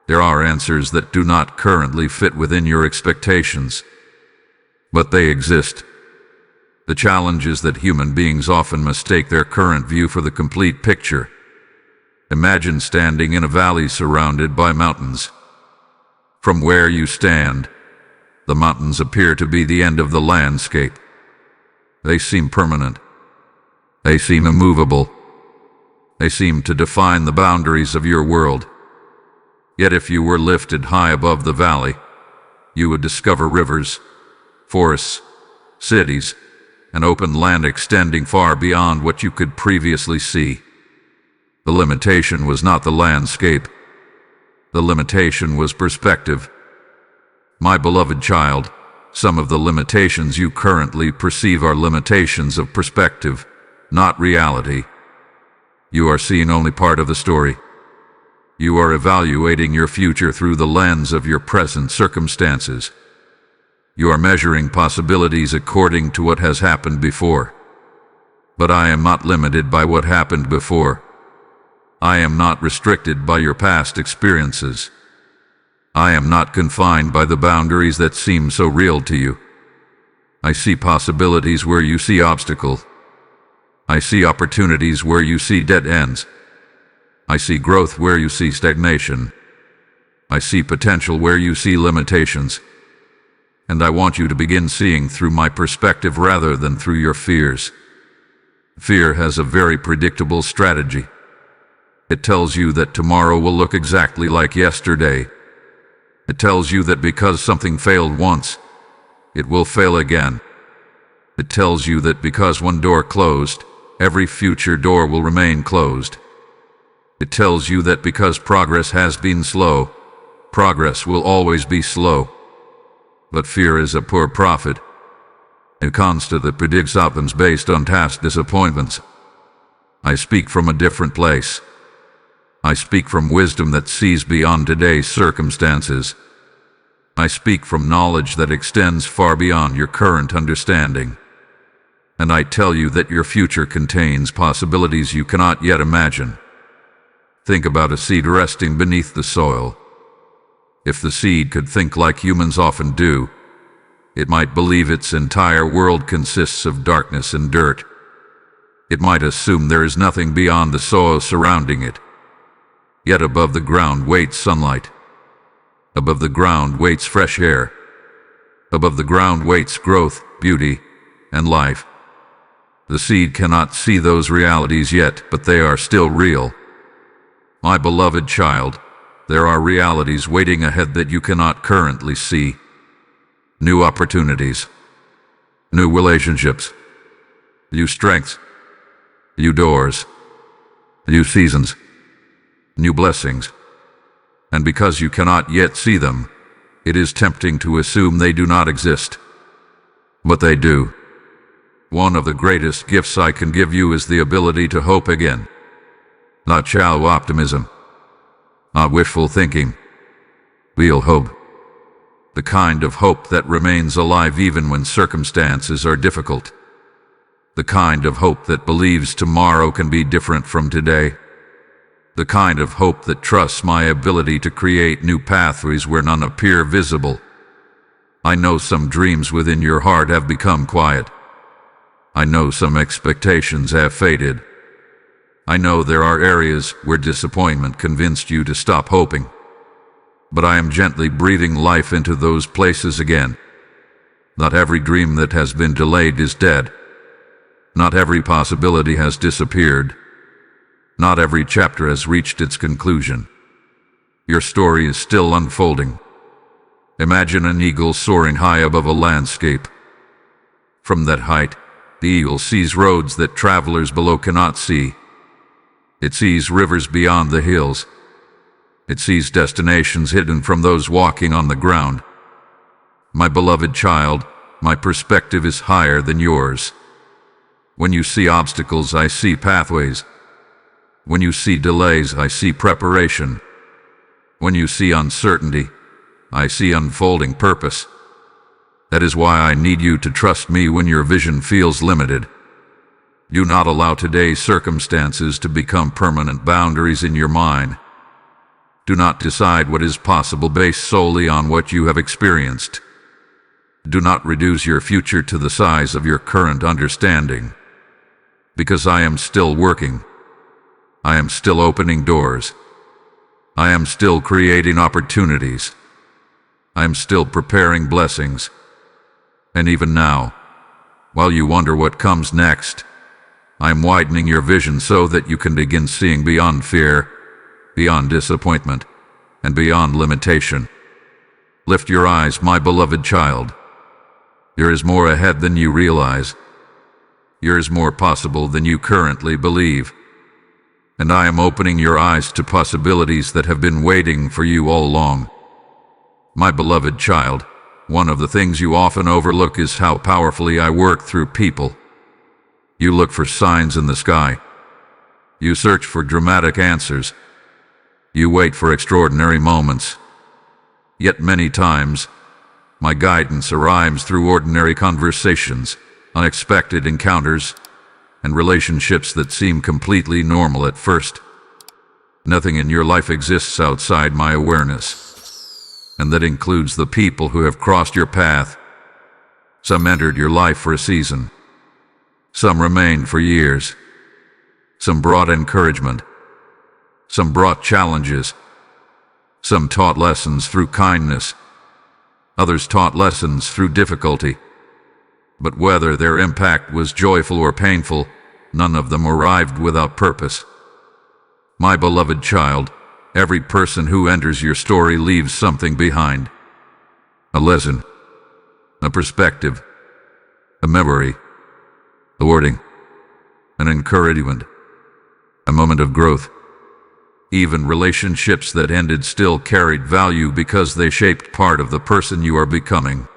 There are answers that do not currently fit within your expectations, but they exist. The challenge is that human beings often mistake their current view for the complete picture. Imagine standing in a valley surrounded by mountains. From where you stand, the mountains appear to be the end of the landscape. They seem permanent. They seem immovable. They seem to define the boundaries of your world. Yet if you were lifted high above the valley, you would discover rivers, forests, cities, and open land extending far beyond what you could previously see. The limitation was not the landscape. The limitation was perspective. My beloved child, Some of the limitations you currently perceive are limitations of perspective, not reality. You are seeing only part of the story. You are evaluating your future through the lens of your present circumstances. You are measuring possibilities according to what has happened before. But I am not limited by what happened before. I am not restricted by your past experiences. I am not confined by the boundaries that seem so real to you. I see possibilities where you see obstacles. I see opportunities where you see dead ends. I see growth where you see stagnation. I see potential where you see limitations. And I want you to begin seeing through my perspective rather than through your fears. Fear has a very predictable strategy. It tells you that tomorrow will look exactly like yesterday. It tells you that because something failed once, it will fail again. It tells you that because one door closed, every future door will remain closed. It tells you that because progress has been slow, progress will always be slow. But fear is a poor prophet. It constantly predicts outcomes based on past disappointments. I speak from a different place. I speak from wisdom that sees beyond today's circumstances. I speak from knowledge that extends far beyond your current understanding. And I tell you that your future contains possibilities you cannot yet imagine. Think about a seed resting beneath the soil. If the seed could think like humans often do, it might believe its entire world consists of darkness and dirt. It might assume there is nothing beyond the soil surrounding it. Yet above the ground waits sunlight. Above the ground waits fresh air. Above the ground waits growth, beauty, and life. The seed cannot see those realities yet, but they are still real. My beloved child, there are realities waiting ahead that you cannot currently see. New opportunities, new relationships, new strengths, new doors, new seasons, new blessings. And because you cannot yet see them, it is tempting to assume they do not exist. But they do. One of the greatest gifts I can give you is the ability to hope again. Not shallow optimism, not wishful thinking, real hope. The kind of hope that remains alive even when circumstances are difficult. The kind of hope that believes tomorrow can be different from today. The kind of hope that trusts my ability to create new pathways where none appear visible. I know some dreams within your heart have become quiet. I know some expectations have faded. I know there are areas where disappointment convinced you to stop hoping. But I am gently breathing life into those places again. Not every dream that has been delayed is dead. Not every possibility has disappeared. Not every chapter has reached its conclusion. Your story is still unfolding. Imagine an eagle soaring high above a landscape. From that height, the eagle sees roads that travelers below cannot see. It sees rivers beyond the hills. It sees destinations hidden from those walking on the ground. My beloved child, my perspective is higher than yours. When you see obstacles, I see pathways. When you see delays, I see preparation. When you see uncertainty, I see unfolding purpose. That is why I need you to trust me when your vision feels limited. Do not allow today's circumstances to become permanent boundaries in your mind. Do not decide what is possible based solely on what you have experienced. Do not reduce your future to the size of your current understanding. Because I am still working. I am still opening doors. I am still creating opportunities. I am still preparing blessings. And even now, while you wonder what comes next, I am widening your vision so that you can begin seeing beyond fear, beyond disappointment, and beyond limitation. Lift your eyes, my beloved child. There is more ahead than you realize. There is more possible than you currently believe. And I am opening your eyes to possibilities that have been waiting for you all along. My beloved child, one of the things you often overlook is how powerfully I work through people. You look for signs in the sky. You search for dramatic answers. You wait for extraordinary moments. Yet many times, my guidance arrives through ordinary conversations, unexpected encounters, and relationships that seem completely normal at first. Nothing in your life exists outside my awareness, and that includes the people who have crossed your path. Some entered your life for a season. Some remained for years. Some brought encouragement. Some brought challenges. Some taught lessons through kindness. Others taught lessons through difficulty. But whether their impact was joyful or painful, none of them arrived without purpose. My beloved child, every person who enters your story leaves something behind. A lesson, a perspective, a memory, a wording, an encouragement, a moment of growth. Even relationships that ended still carried value because they shaped part of the person you are becoming.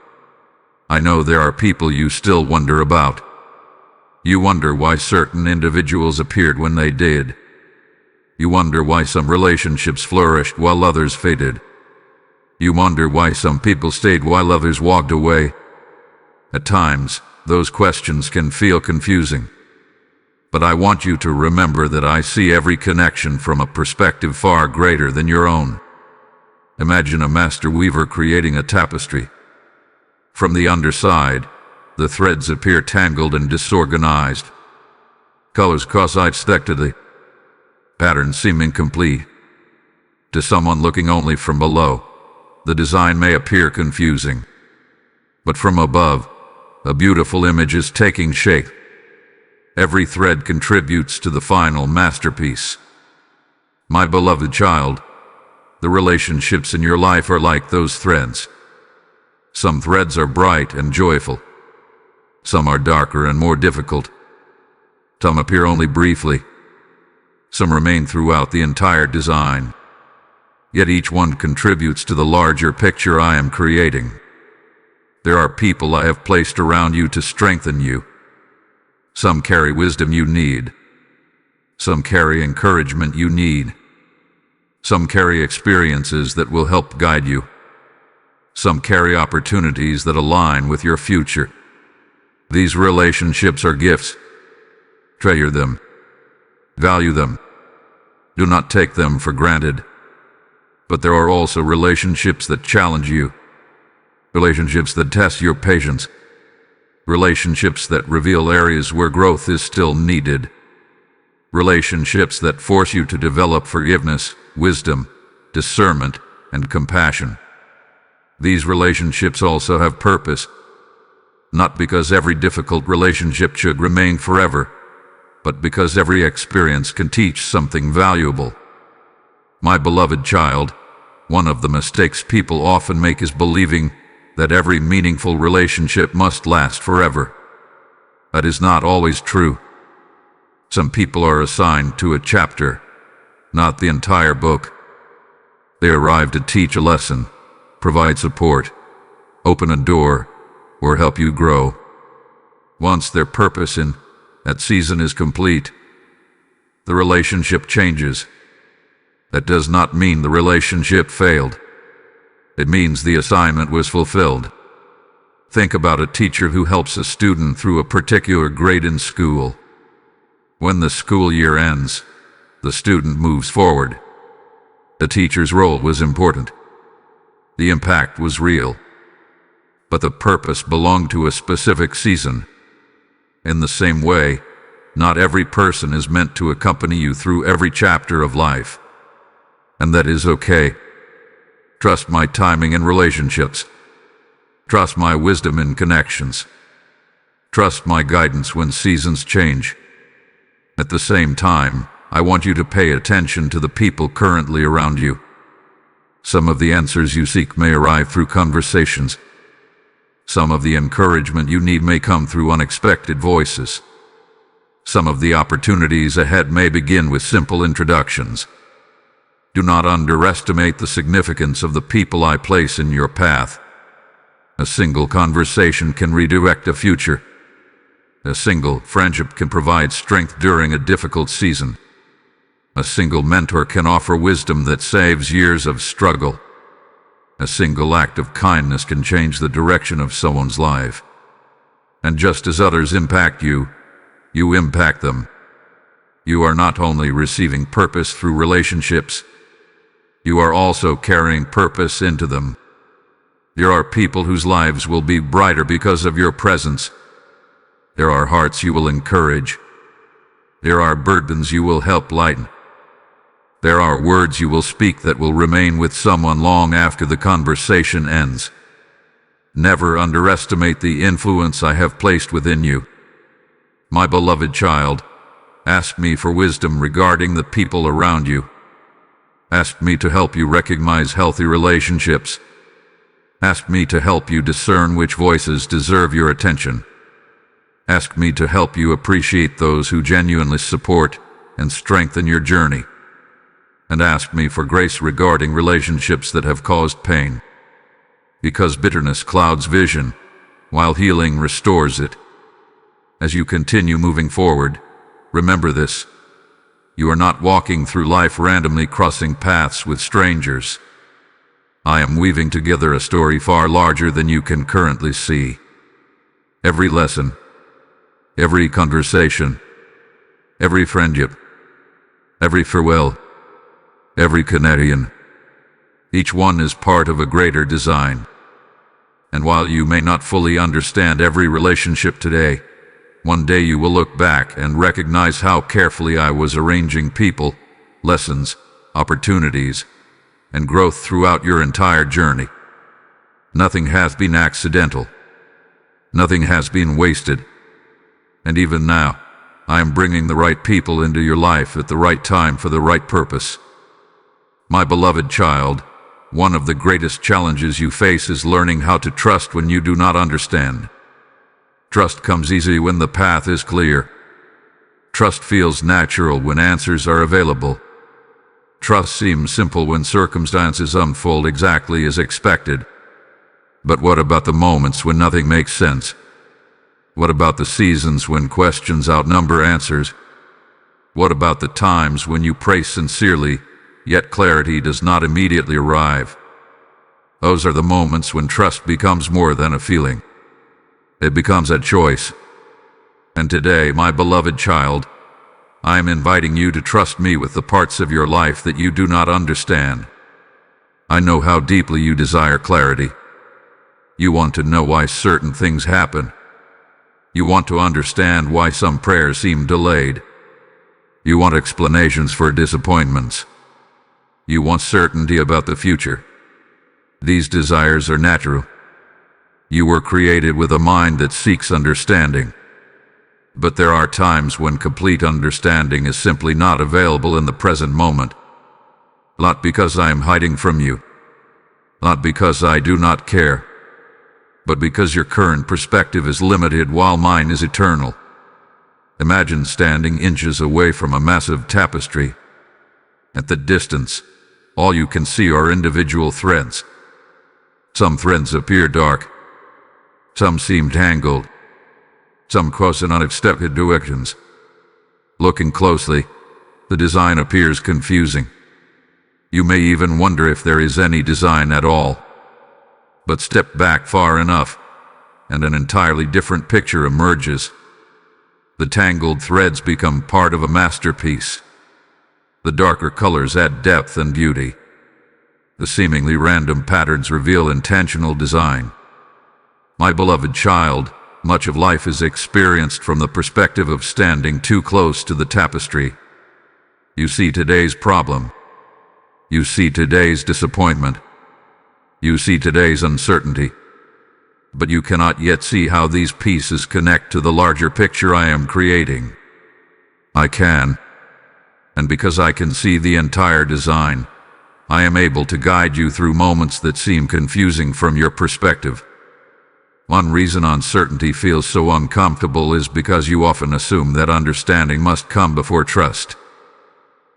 I know there are people you still wonder about. You wonder why certain individuals appeared when they did. You wonder why some relationships flourished while others faded. You wonder why some people stayed while others walked away. At times, those questions can feel confusing. But I want you to remember that I see every connection from a perspective far greater than your own. Imagine a master weaver creating a tapestry. From the underside, the threads appear tangled and disorganized. Colors cross unexpectedly. Patterns seem incomplete. To someone looking only from below, the design may appear confusing. But from above, a beautiful image is taking shape. Every thread contributes to the final masterpiece. My beloved child, the relationships in your life are like those threads. Some threads are bright and joyful. Some are darker and more difficult. Some appear only briefly. Some remain throughout the entire design. Yet each one contributes to the larger picture I am creating. There are people I have placed around you to strengthen you. Some carry wisdom you need. Some carry encouragement you need. Some carry experiences that will help guide you. Some carry opportunities that align with your future. These relationships are gifts. Treasure them. Value them. Do not take them for granted. But there are also relationships that challenge you. Relationships that test your patience. Relationships that reveal areas where growth is still needed. Relationships that force you to develop forgiveness, wisdom, discernment, and compassion. These relationships also have purpose. Not because every difficult relationship should remain forever, but because every experience can teach something valuable. My beloved child, one of the mistakes people often make is believing that every meaningful relationship must last forever. That is not always true. Some people are assigned to a chapter, not the entire book. They arrive to teach a lesson, provide support, open a door, or help you grow. Once their purpose in that season is complete, the relationship changes. That does not mean the relationship failed. It means the assignment was fulfilled. Think about a teacher who helps a student through a particular grade in school. When the school year ends, the student moves forward. The teacher's role was important. The impact was real. But the purpose belonged to a specific season. In the same way, not every person is meant to accompany you through every chapter of life. And that is okay. Trust my timing in relationships. Trust my wisdom in connections. Trust my guidance when seasons change. At the same time, I want you to pay attention to the people currently around you. Some of the answers you seek may arrive through conversations. Some of the encouragement you need may come through unexpected voices. Some of the opportunities ahead may begin with simple introductions. Do not underestimate the significance of the people I place in your path. A single conversation can redirect a future. A single friendship can provide strength during a difficult season. A single mentor can offer wisdom that saves years of struggle. A single act of kindness can change the direction of someone's life. And just as others impact you, you impact them. You are not only receiving purpose through relationships, you are also carrying purpose into them. There are people whose lives will be brighter because of your presence. There are hearts you will encourage. There are burdens you will help lighten. There are words you will speak that will remain with someone long after the conversation ends. Never underestimate the influence I have placed within you. My beloved child, ask me for wisdom regarding the people around you. Ask me to help you recognize healthy relationships. Ask me to help you discern which voices deserve your attention. Ask me to help you appreciate those who genuinely support and strengthen your journey. And ask me for grace regarding relationships that have caused pain. Because bitterness clouds vision, while healing restores it. As you continue moving forward, remember this. You are not walking through life randomly crossing paths with strangers. I am weaving together a story far larger than you can currently see. Every lesson, every conversation, every friendship, every farewell, every connection, each one is part of a greater design. And while you may not fully understand every relationship today, one day you will look back and recognize how carefully I was arranging people, lessons, opportunities, and growth throughout your entire journey. Nothing has been accidental. Nothing has been wasted. And even now, I am bringing the right people into your life at the right time for the right purpose. My beloved child, one of the greatest challenges you face is learning how to trust when you do not understand. Trust comes easy when the path is clear. Trust feels natural when answers are available. Trust seems simple when circumstances unfold exactly as expected. But what about the moments when nothing makes sense? What about the seasons when questions outnumber answers? What about the times when you pray sincerely, yet clarity does not immediately arrive? Those are the moments when trust becomes more than a feeling. It becomes a choice. And today, my beloved child, I am inviting you to trust me with the parts of your life that you do not understand. I know how deeply you desire clarity. You want to know why certain things happen. You want to understand why some prayers seem delayed. You want explanations for disappointments. You want certainty about the future. These desires are natural. You were created with a mind that seeks understanding. But there are times when complete understanding is simply not available in the present moment. Not because I am hiding from you. Not because I do not care. But because your current perspective is limited while mine is eternal. Imagine standing inches away from a massive tapestry. At the distance, all you can see are individual threads. Some threads appear dark. Some seem tangled. Some cross in unexpected directions. Looking closely, the design appears confusing. You may even wonder if there is any design at all. But step back far enough, and an entirely different picture emerges. The tangled threads become part of a masterpiece. The darker colors add depth and beauty. The seemingly random patterns reveal intentional design. My beloved child, much of life is experienced from the perspective of standing too close to the tapestry. You see today's problem. You see today's disappointment. You see today's uncertainty. But you cannot yet see how these pieces connect to the larger picture I am creating. I can. And because I can see the entire design, I am able to guide you through moments that seem confusing from your perspective. One reason uncertainty feels so uncomfortable is because you often assume that understanding must come before trust.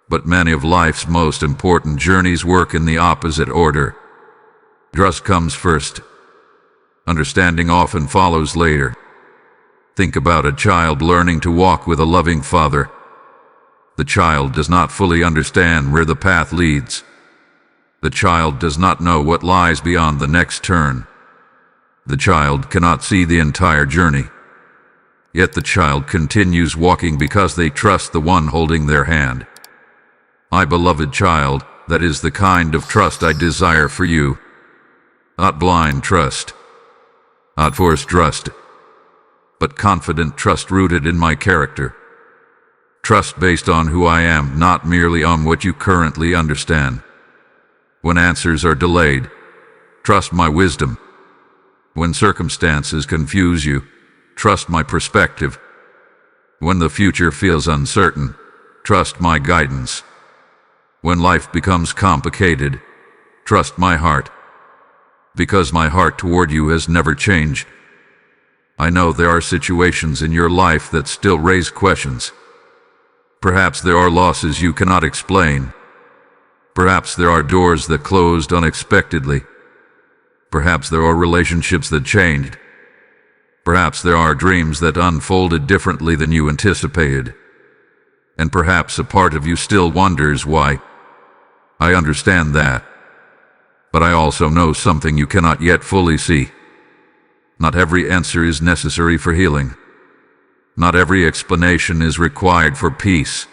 But many of life's most important journeys work in the opposite order. Trust comes first. Understanding often follows later. Think about a child learning to walk with a loving father. The child does not fully understand where the path leads. The child does not know what lies beyond the next turn. The child cannot see the entire journey. Yet the child continues walking because they trust the one holding their hand. My beloved child, that is the kind of trust I desire for you. Not blind trust, not forced trust, but confident trust rooted in my character. Trust based on who I am, not merely on what you currently understand. When answers are delayed, trust my wisdom. When circumstances confuse you, trust my perspective. When the future feels uncertain, trust my guidance. When life becomes complicated, trust my heart. Because my heart toward you has never changed. I know there are situations in your life that still raise questions. Perhaps there are losses you cannot explain. Perhaps there are doors that closed unexpectedly. Perhaps there are relationships that changed. Perhaps there are dreams that unfolded differently than you anticipated. And perhaps a part of you still wonders why. I understand that. But I also know something you cannot yet fully see. Not every answer is necessary for healing. Not every explanation is required for peace.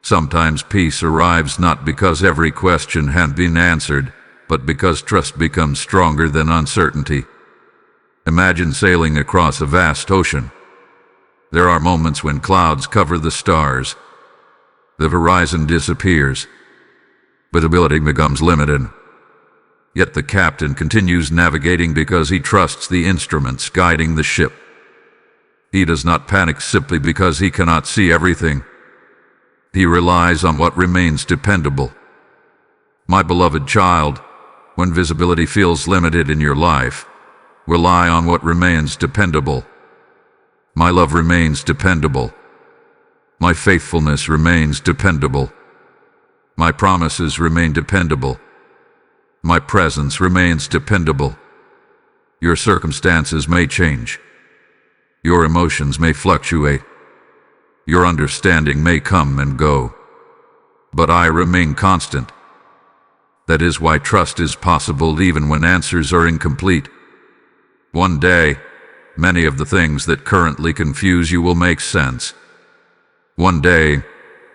Sometimes peace arrives not because every question had been answered, but because trust becomes stronger than uncertainty. Imagine sailing across a vast ocean. There are moments when clouds cover the stars. The horizon disappears. Visibility becomes limited. Yet the captain continues navigating because he trusts the instruments guiding the ship. He does not panic simply because he cannot see everything. He relies on what remains dependable. My beloved child, when visibility feels limited in your life, rely on what remains dependable. My love remains dependable. My faithfulness remains dependable. My promises remain dependable. My presence remains dependable. Your circumstances may change. Your emotions may fluctuate. Your understanding may come and go. But I remain constant. That is why trust is possible even when answers are incomplete. One day, many of the things that currently confuse you will make sense. One day,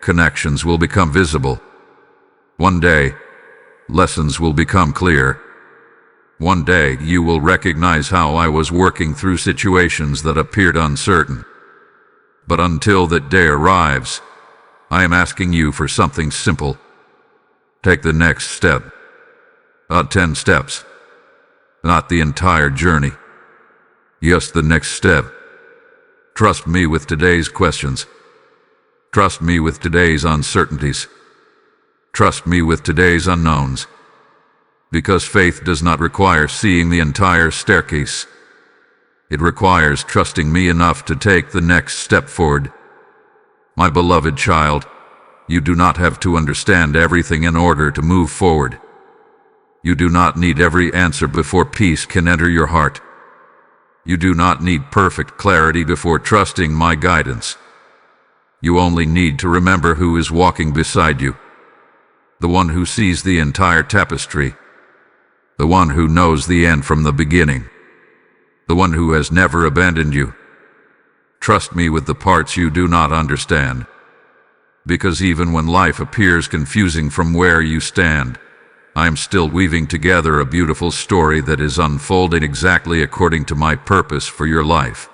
connections will become visible. One day, lessons will become clear. One day, you will recognize how I was working through situations that appeared uncertain. But until that day arrives, I am asking you for something simple. Take the next step. Not 10 steps. Not the entire journey. Just the next step. Trust me with today's questions. Trust me with today's uncertainties. Trust me with today's unknowns. Because faith does not require seeing the entire staircase. It requires trusting me enough to take the next step forward. My beloved child, you do not have to understand everything in order to move forward. You do not need every answer before peace can enter your heart. You do not need perfect clarity before trusting my guidance. You only need to remember who is walking beside you. The one who sees the entire tapestry. The one who knows the end from the beginning. The one who has never abandoned you. Trust me with the parts you do not understand. Because even when life appears confusing from where you stand, I am still weaving together a beautiful story that is unfolding exactly according to my purpose for your life.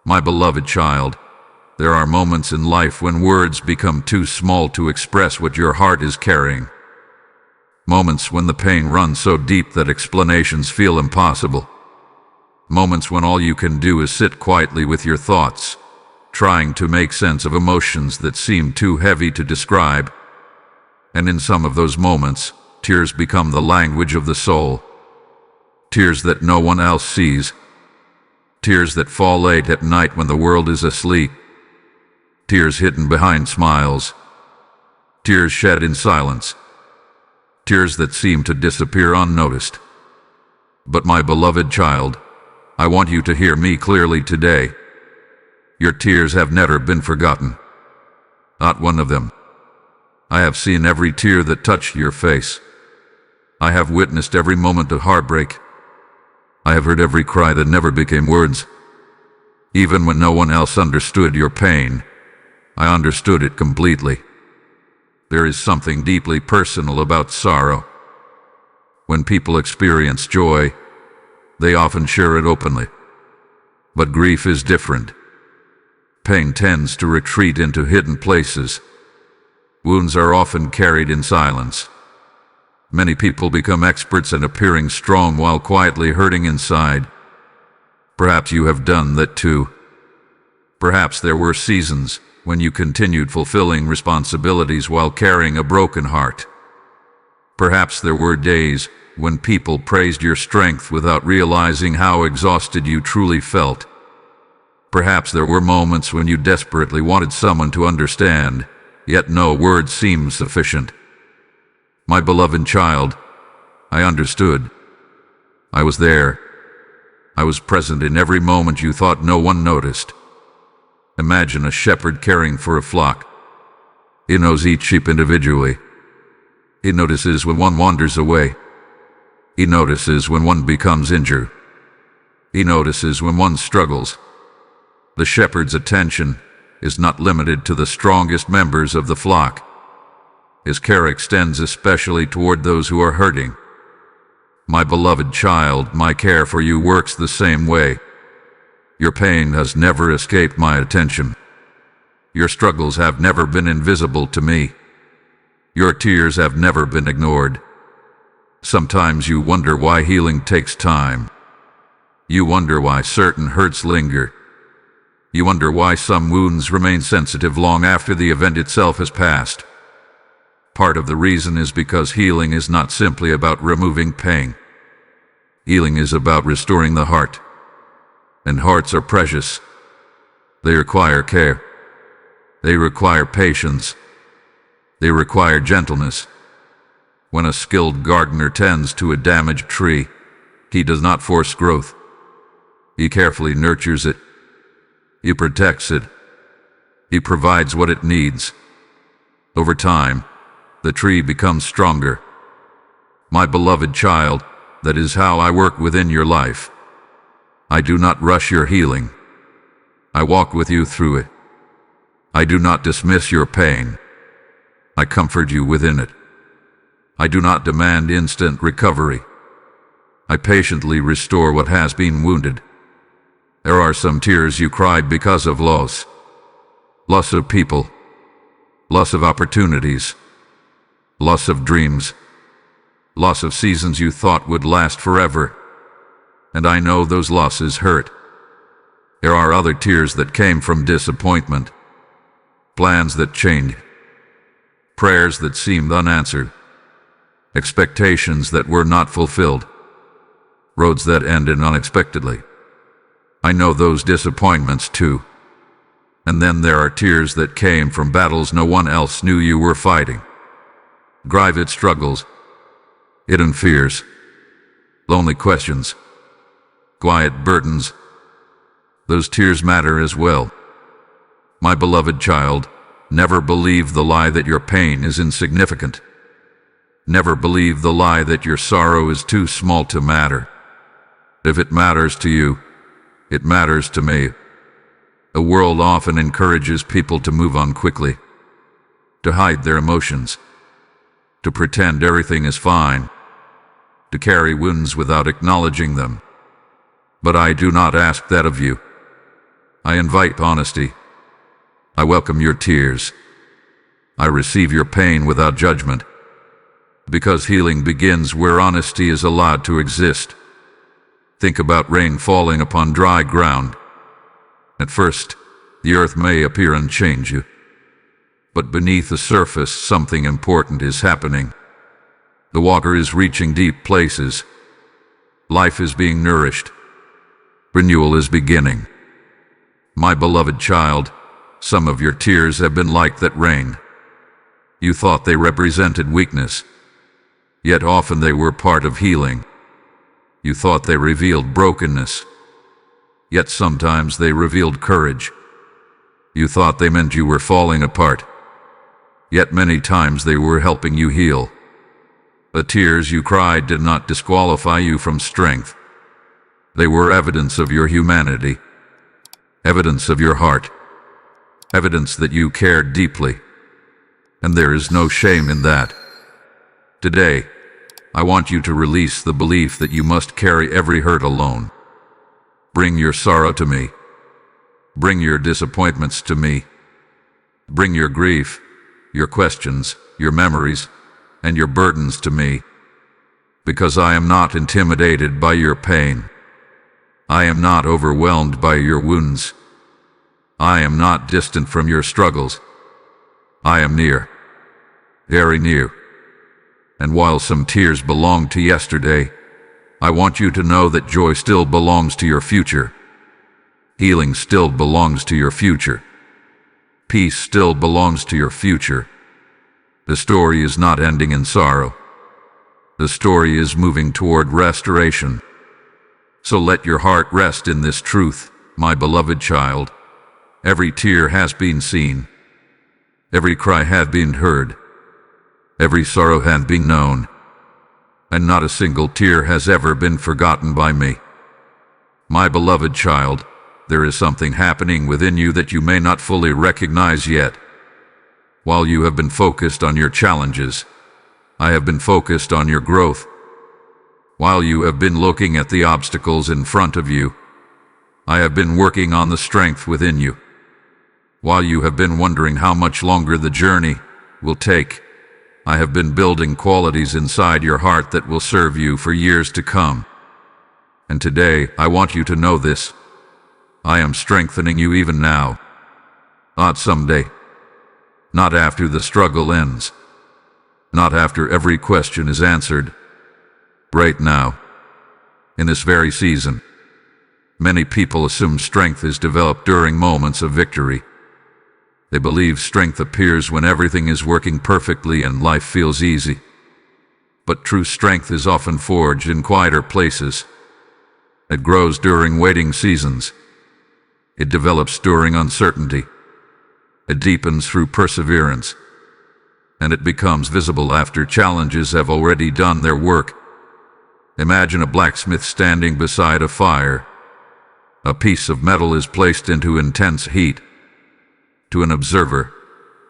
My beloved child, there are moments in life when words become too small to express what your heart is carrying. Moments when the pain runs so deep that explanations feel impossible. Moments when all you can do is sit quietly with your thoughts, trying to make sense of emotions that seem too heavy to describe. And in some of those moments, tears become the language of the soul. Tears that no one else sees. Tears that fall late at night when the world is asleep. Tears hidden behind smiles. Tears shed in silence. Tears that seem to disappear unnoticed. But my beloved child, I want you to hear me clearly today. Your tears have never been forgotten. Not one of them. I have seen every tear that touched your face. I have witnessed every moment of heartbreak. I have heard every cry that never became words. Even when no one else understood your pain, I understood it completely. There is something deeply personal about sorrow. When people experience joy, they often share it openly. But grief is different. Pain tends to retreat into hidden places. Wounds are often carried in silence. Many people become experts at appearing strong while quietly hurting inside. Perhaps you have done that too. Perhaps there were seasons when you continued fulfilling responsibilities while carrying a broken heart. Perhaps there were days when people praised your strength without realizing how exhausted you truly felt. Perhaps there were moments when you desperately wanted someone to understand, yet no words seemed sufficient. My beloved child, I understood. I was there. I was present in every moment you thought no one noticed. Imagine a shepherd caring for a flock. He knows each sheep individually. He notices when one wanders away. He notices when one becomes injured. He notices when one struggles. The shepherd's attention is not limited to the strongest members of the flock. His care extends especially toward those who are hurting. My beloved child, my care for you works the same way. Your pain has never escaped my attention. Your struggles have never been invisible to me. Your tears have never been ignored. Sometimes you wonder why healing takes time. You wonder why certain hurts linger. You wonder why some wounds remain sensitive long after the event itself has passed. Part of the reason is because healing is not simply about removing pain. Healing is about restoring the heart. And hearts are precious. They require care. They require patience. They require gentleness. When a skilled gardener tends to a damaged tree, he does not force growth. He carefully nurtures it. He protects it. He provides what it needs. Over time, the tree becomes stronger. My beloved child, that is how I work within your life. I do not rush your healing. I walk with you through it. I do not dismiss your pain. I comfort you within it. I do not demand instant recovery. I patiently restore what has been wounded. There are some tears you cried because of loss. Loss of people. Loss of opportunities. Loss of dreams. Loss of seasons you thought would last forever. And I know those losses hurt. There are other tears that came from disappointment. Plans that changed. Prayers that seemed unanswered. Expectations that were not fulfilled. Roads that ended unexpectedly. I know those disappointments too. And then there are tears that came from battles no one else knew you were fighting. Private struggles. Hidden fears. Lonely questions. Quiet burdens. Those tears matter as well. My beloved child, never believe the lie that your pain is insignificant. Never believe the lie that your sorrow is too small to matter. If it matters to you, it matters to me. The world often encourages people to move on quickly, to hide their emotions, to pretend everything is fine, to carry wounds without acknowledging them. But I do not ask that of you. I invite honesty. I welcome your tears. I receive your pain without judgment. Because healing begins where honesty is allowed to exist. Think about rain falling upon dry ground. At first, the earth may appear unchanged, but beneath the surface something important is happening. The water is reaching deep places. Life is being nourished. Renewal is beginning. My beloved child, some of your tears have been like that rain. You thought they represented weakness, yet often they were part of healing. You thought they revealed brokenness, yet sometimes they revealed courage. You thought they meant you were falling apart, yet many times they were helping you heal. The tears you cried did not disqualify you from strength. They were evidence of your humanity, evidence of your heart, evidence that you cared deeply. And there is no shame in that. Today, I want you to release the belief that you must carry every hurt alone. Bring your sorrow to me. Bring your disappointments to me. Bring your grief, your questions, your memories, and your burdens to me. Because I am not intimidated by your pain. I am not overwhelmed by your wounds. I am not distant from your struggles. I am near, very near. And while some tears belong to yesterday, I want you to know that joy still belongs to your future. Healing still belongs to your future. Peace still belongs to your future. The story is not ending in sorrow. The story is moving toward restoration. So let your heart rest in this truth, my beloved child. Every tear has been seen. Every cry hath been heard. Every sorrow hath been known. And not a single tear has ever been forgotten by me. My beloved child, there is something happening within you that you may not fully recognize yet. While you have been focused on your challenges, I have been focused on your growth. While you have been looking at the obstacles in front of you, I have been working on the strength within you. While you have been wondering how much longer the journey will take, I have been building qualities inside your heart that will serve you for years to come. And today, I want you to know this. I am strengthening you even now. Not someday. Not after the struggle ends. Not after every question is answered. Right now. In this very season. Many people assume strength is developed during moments of victory. They believe strength appears when everything is working perfectly and life feels easy. But true strength is often forged in quieter places. It grows during waiting seasons. It develops during uncertainty. It deepens through perseverance. And it becomes visible after challenges have already done their work. Imagine a blacksmith standing beside a fire. A piece of metal is placed into intense heat. To an observer,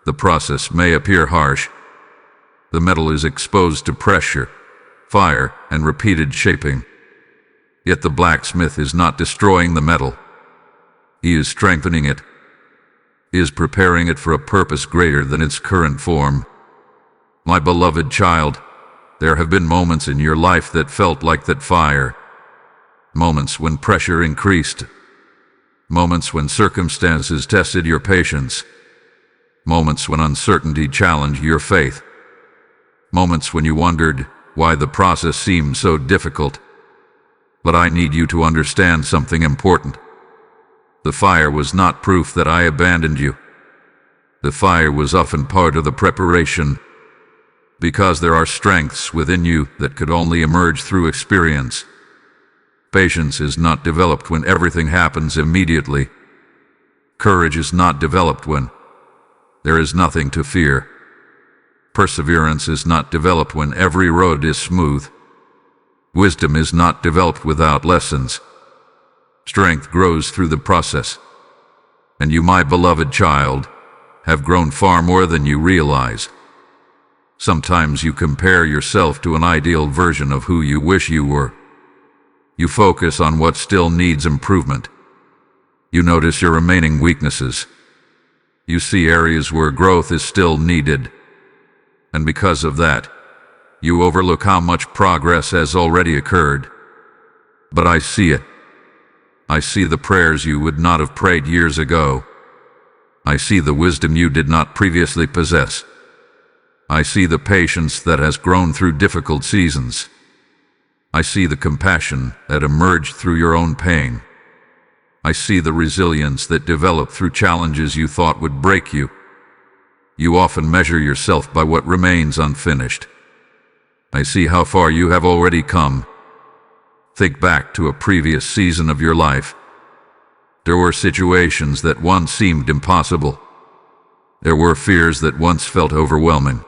the process may appear harsh. The metal is exposed to pressure, fire, and repeated shaping. Yet the blacksmith is not destroying the metal. He is strengthening it. He is preparing it for a purpose greater than its current form. My beloved child, there have been moments in your life that felt like that fire. Moments when pressure increased. Moments when circumstances tested your patience. Moments when uncertainty challenged your faith. Moments when you wondered why the process seemed so difficult. But I need you to understand something important. The fire was not proof that I abandoned you. The fire was often part of the preparation, because there are strengths within you that could only emerge through experience. Patience is not developed when everything happens immediately. Courage is not developed when there is nothing to fear. Perseverance is not developed when every road is smooth. Wisdom is not developed without lessons. Strength grows through the process. And you, my beloved child, have grown far more than you realize. Sometimes you compare yourself to an ideal version of who you wish you were. You focus on what still needs improvement. You notice your remaining weaknesses. You see areas where growth is still needed. And because of that, you overlook how much progress has already occurred. But I see it. I see the prayers you would not have prayed years ago. I see the wisdom you did not previously possess. I see the patience that has grown through difficult seasons. I see the compassion that emerged through your own pain. I see the resilience that developed through challenges you thought would break you. You often measure yourself by what remains unfinished. I see how far you have already come. Think back to a previous season of your life. There were situations that once seemed impossible. There were fears that once felt overwhelming.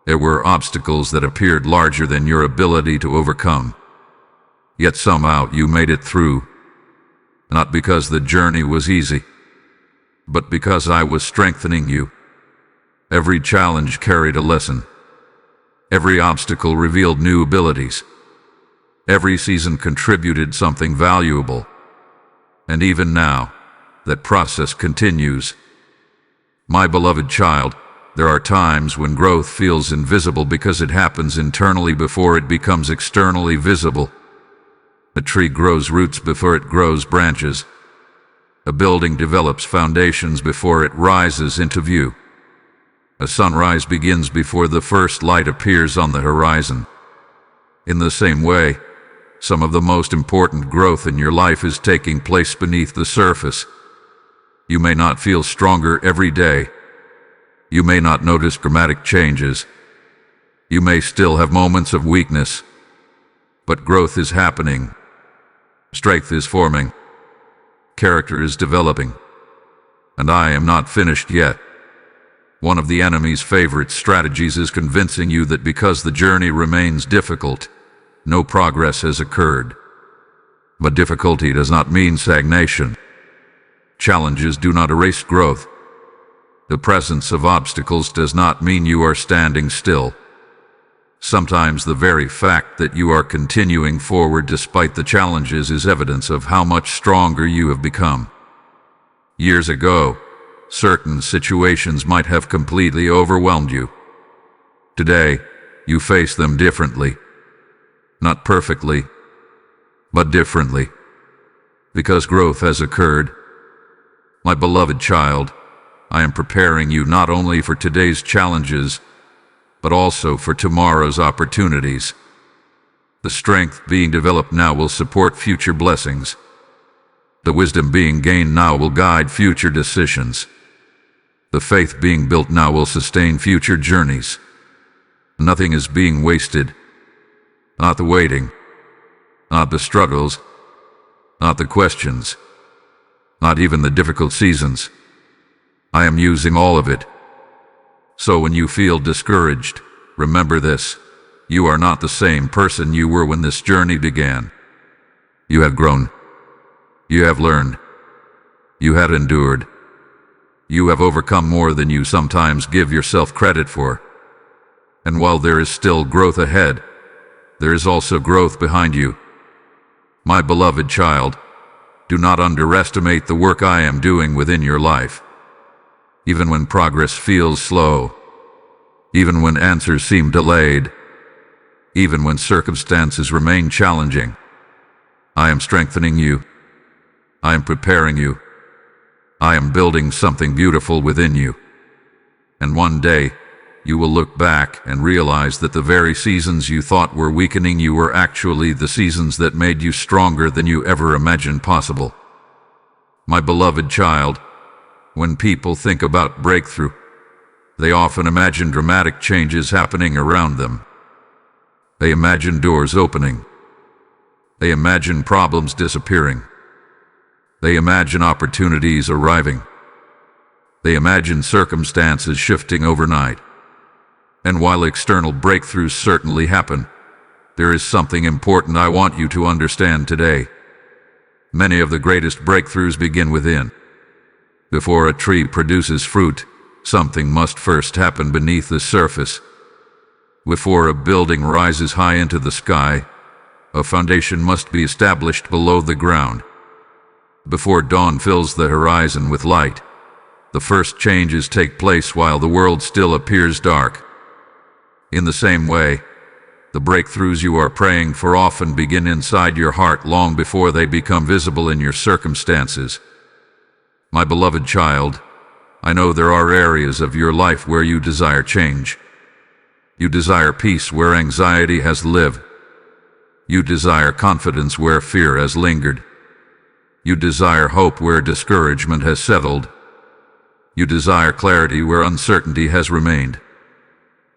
There were obstacles that appeared larger than your ability to overcome. Yet somehow you made it through. Not because the journey was easy, but because I was strengthening you. Every challenge carried a lesson. Every obstacle revealed new abilities. Every season contributed something valuable. And even now, that process continues. My beloved child, there are times when growth feels invisible because it happens internally before it becomes externally visible. A tree grows roots before it grows branches. A building develops foundations before it rises into view. A sunrise begins before the first light appears on the horizon. In the same way, some of the most important growth in your life is taking place beneath the surface. You may not feel stronger every day. You may not notice dramatic changes. You may still have moments of weakness. But growth is happening. Strength is forming. Character is developing. And I am not finished yet. One of the enemy's favorite strategies is convincing you that because the journey remains difficult, no progress has occurred. But difficulty does not mean stagnation. Challenges do not erase growth. The presence of obstacles does not mean you are standing still. Sometimes the very fact that you are continuing forward despite the challenges is evidence of how much stronger you have become. Years ago, certain situations might have completely overwhelmed you. Today, you face them differently. Not perfectly, but differently. Because growth has occurred. My beloved child, I am preparing you not only for today's challenges, but also for tomorrow's opportunities. The strength being developed now will support future blessings. The wisdom being gained now will guide future decisions. The faith being built now will sustain future journeys. Nothing is being wasted. Not the waiting, not the struggles, not the questions, not even the difficult seasons. I am using all of it. So when you feel discouraged, remember this: you are not the same person you were when this journey began. You have grown. You have learned. You have endured. You have overcome more than you sometimes give yourself credit for. And while there is still growth ahead, there is also growth behind you. My beloved child, do not underestimate the work I am doing within your life. Even when progress feels slow, even when answers seem delayed, even when circumstances remain challenging, I am strengthening you. I am preparing you. I am building something beautiful within you. And one day, you will look back and realize that the very seasons you thought were weakening you were actually the seasons that made you stronger than you ever imagined possible. My beloved child, when people think about breakthrough, they often imagine dramatic changes happening around them. They imagine doors opening. They imagine problems disappearing. They imagine opportunities arriving. They imagine circumstances shifting overnight. And while external breakthroughs certainly happen, there is something important I want you to understand today. Many of the greatest breakthroughs begin within. Before a tree produces fruit, something must first happen beneath the surface. Before a building rises high into the sky, a foundation must be established below the ground. Before dawn fills the horizon with light, the first changes take place while the world still appears dark. In the same way, the breakthroughs you are praying for often begin inside your heart long before they become visible in your circumstances. My beloved child, I know there are areas of your life where you desire change. You desire peace where anxiety has lived. You desire confidence where fear has lingered. You desire hope where discouragement has settled. You desire clarity where uncertainty has remained.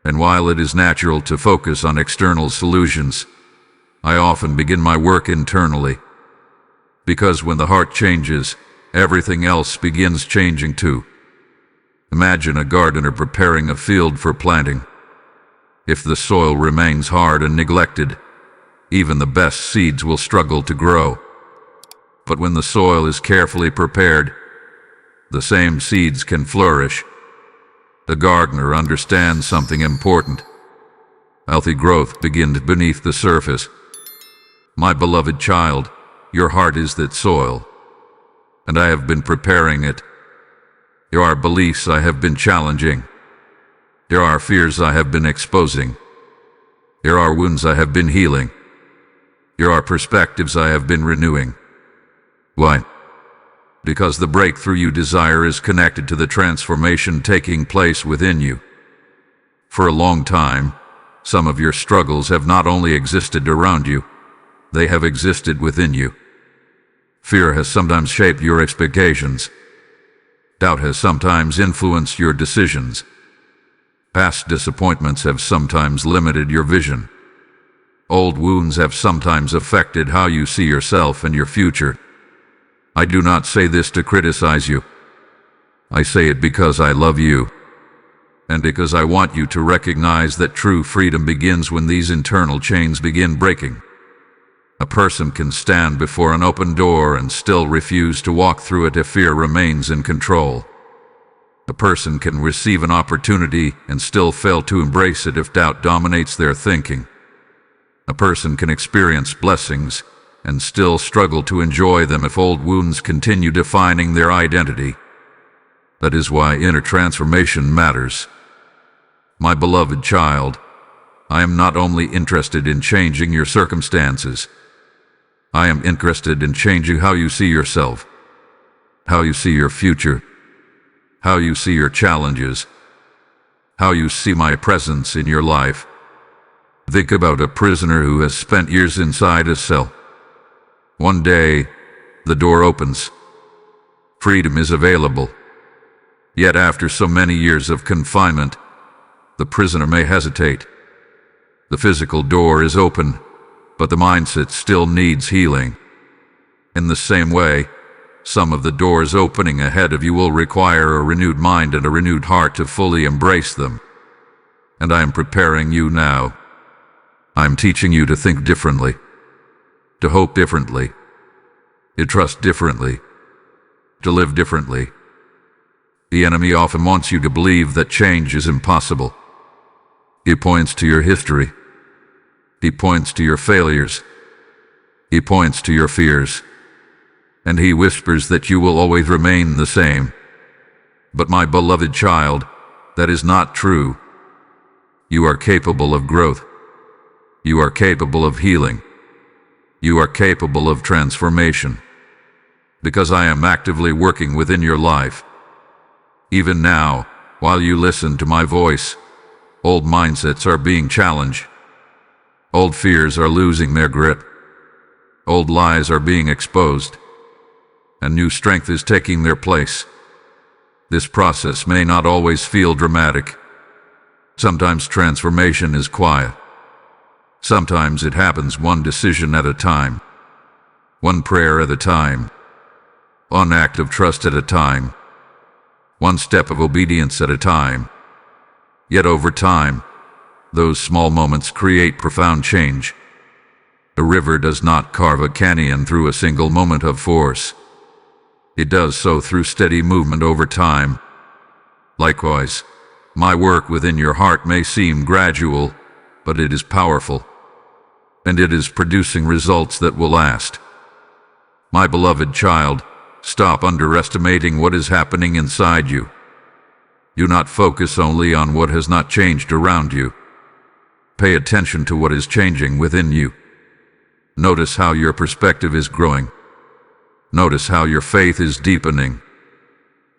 And while it is natural to focus on external solutions, I often begin my work internally. Because when the heart changes, everything else begins changing too. Imagine a gardener preparing a field for planting. If the soil remains hard and neglected, even the best seeds will struggle to grow. But when the soil is carefully prepared, the same seeds can flourish. The gardener understands something important. Healthy growth begins beneath the surface. My beloved child, your heart is that soil, and I have been preparing it. There are beliefs I have been challenging. There are fears I have been exposing. There are wounds I have been healing. There are perspectives I have been renewing. Why? Because the breakthrough you desire is connected to the transformation taking place within you. For a long time, some of your struggles have not only existed around you, they have existed within you. Fear has sometimes shaped your expectations. Doubt has sometimes influenced your decisions. Past disappointments have sometimes limited your vision. Old wounds have sometimes affected how you see yourself and your future. I do not say this to criticize you. I say it because I love you, and because I want you to recognize that true freedom begins when these internal chains begin breaking. A person can stand before an open door and still refuse to walk through it if fear remains in control. A person can receive an opportunity and still fail to embrace it if doubt dominates their thinking. A person can experience blessings and still struggle to enjoy them if old wounds continue defining their identity. That is why inner transformation matters. My beloved child, I am not only interested in changing your circumstances, I am interested in changing how you see yourself, how you see your future, how you see your challenges, how you see my presence in your life. Think about a prisoner who has spent years inside a cell. One day, the door opens. Freedom is available. Yet after so many years of confinement, the prisoner may hesitate. The physical door is open, but the mindset still needs healing. In the same way, some of the doors opening ahead of you will require a renewed mind and a renewed heart to fully embrace them. And I am preparing you now. I am teaching you to think differently, to hope differently, to trust differently, to live differently. The enemy often wants you to believe that change is impossible. He points to your history. He points to your failures. He points to your fears. And he whispers that you will always remain the same. But my beloved child, that is not true. You are capable of growth. You are capable of healing. You are capable of transformation. Because I am actively working within your life. Even now, while you listen to my voice, old mindsets are being challenged. Old fears are losing their grip. Old lies are being exposed. And new strength is taking their place. This process may not always feel dramatic. Sometimes transformation is quiet. Sometimes it happens one decision at a time, one prayer at a time, one act of trust at a time, one step of obedience at a time. Yet over time, those small moments create profound change. A river does not carve a canyon through a single moment of force. It does so through steady movement over time. Likewise, my work within your heart may seem gradual, but it is powerful. And it is producing results that will last. My beloved child, stop underestimating what is happening inside you. Do not focus only on what has not changed around you. Pay attention to what is changing within you. Notice how your perspective is growing. Notice how your faith is deepening.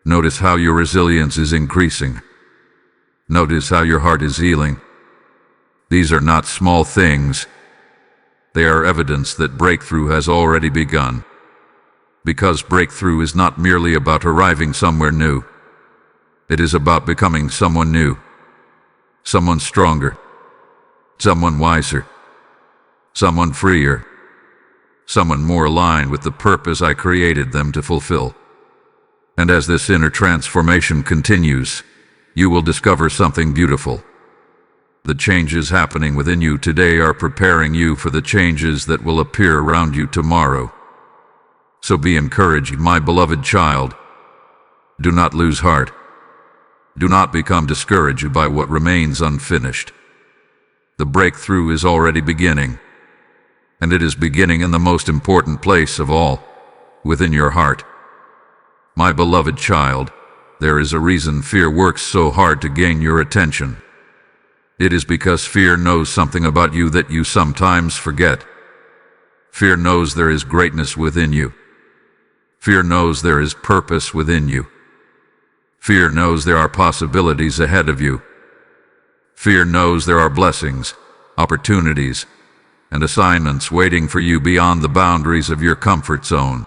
Notice how your resilience is increasing. Notice how your heart is healing. These are not small things. They are evidence that breakthrough has already begun. Because breakthrough is not merely about arriving somewhere new. It is about becoming someone new. Someone stronger. Someone wiser. someone freer, someone more aligned with the purpose I created them to fulfill. And as this inner transformation continues, you will discover something beautiful. The changes happening within you today are preparing you for the changes that will appear around you tomorrow. So be encouraged, my beloved child. Do not lose heart. Do not become discouraged by what remains unfinished. The breakthrough is already beginning, and it is beginning in the most important place of all, within your heart. My beloved child, there is a reason fear works so hard to gain your attention. It is because fear knows something about you that you sometimes forget. Fear knows there is greatness within you. Fear knows there is purpose within you. Fear knows there are possibilities ahead of you. Fear knows there are blessings, opportunities, and assignments waiting for you beyond the boundaries of your comfort zone.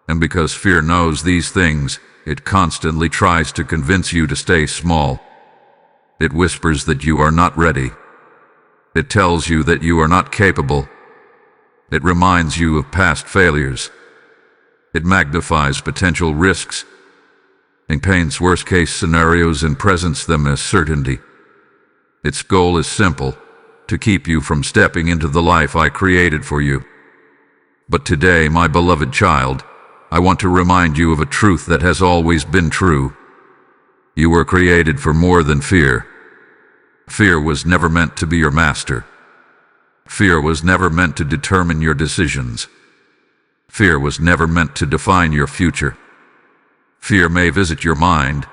And because fear knows these things, it constantly tries to convince you to stay small. It whispers that you are not ready. It tells you that you are not capable. It reminds you of past failures. It magnifies potential risks and paints worst-case scenarios and presents them as certainty. Its goal is simple: to keep you from stepping into the life I created for you. But today, my beloved child, I want to remind you of a truth that has always been true. You were created for more than fear. Fear was never meant to be your master. Fear was never meant to determine your decisions. Fear was never meant to define your future. Fear may visit your mind,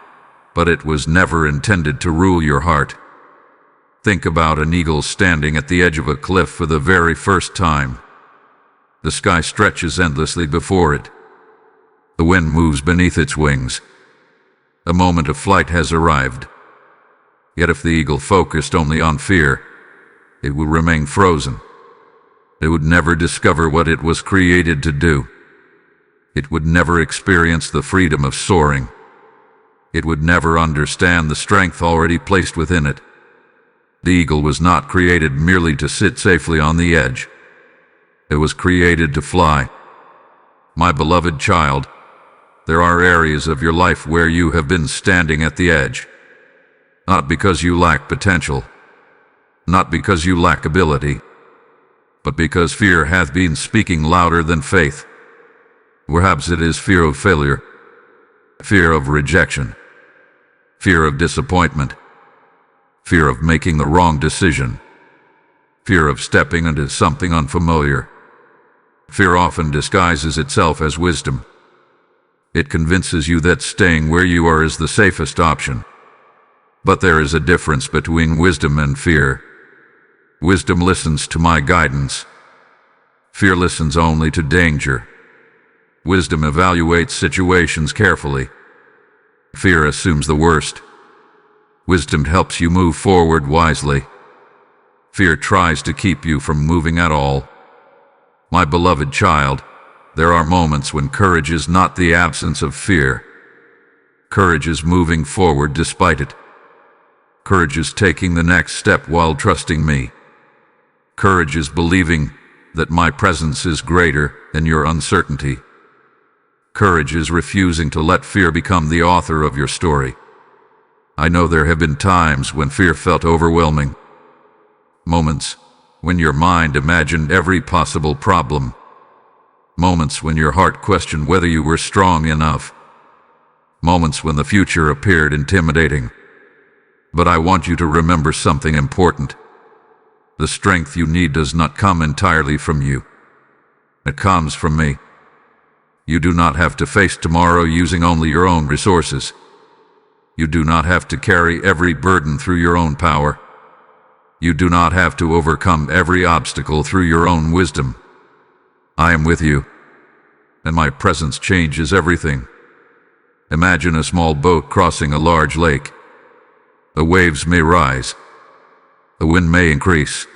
but it was never intended to rule your heart. Think about an eagle standing at the edge of a cliff for the very first time. The sky stretches endlessly before it. The wind moves beneath its wings. A moment of flight has arrived. Yet if the eagle focused only on fear, it would remain frozen. It would never discover what it was created to do. It would never experience the freedom of soaring. It would never understand the strength already placed within it. The eagle was not created merely to sit safely on the edge. It was created to fly. My beloved child, there are areas of your life where you have been standing at the edge. Not because you lack potential, not because you lack ability, but because fear hath been speaking louder than faith. Perhaps it is fear of failure, fear of rejection, fear of disappointment, fear of making the wrong decision, fear of stepping into something unfamiliar. Fear often disguises itself as wisdom. It convinces you that staying where you are is the safest option. But there is a difference between wisdom and fear. Wisdom listens to my guidance. Fear listens only to danger. Wisdom evaluates situations carefully. Fear assumes the worst. Wisdom helps you move forward wisely. Fear tries to keep you from moving at all. My beloved child, there are moments when courage is not the absence of fear. Courage is moving forward despite it. Courage is taking the next step while trusting me. Courage is believing that my presence is greater than your uncertainty. Courage is refusing to let fear become the author of your story. I know there have been times when fear felt overwhelming. Moments when your mind imagined every possible problem. Moments when your heart questioned whether you were strong enough. Moments when the future appeared intimidating. But I want you to remember something important. The strength you need does not come entirely from you. It comes from me. You do not have to face tomorrow using only your own resources. You do not have to carry every burden through your own power. You do not have to overcome every obstacle through your own wisdom. I am with you, and my presence changes everything. Imagine a small boat crossing a large lake. The waves may rise. The wind may increase.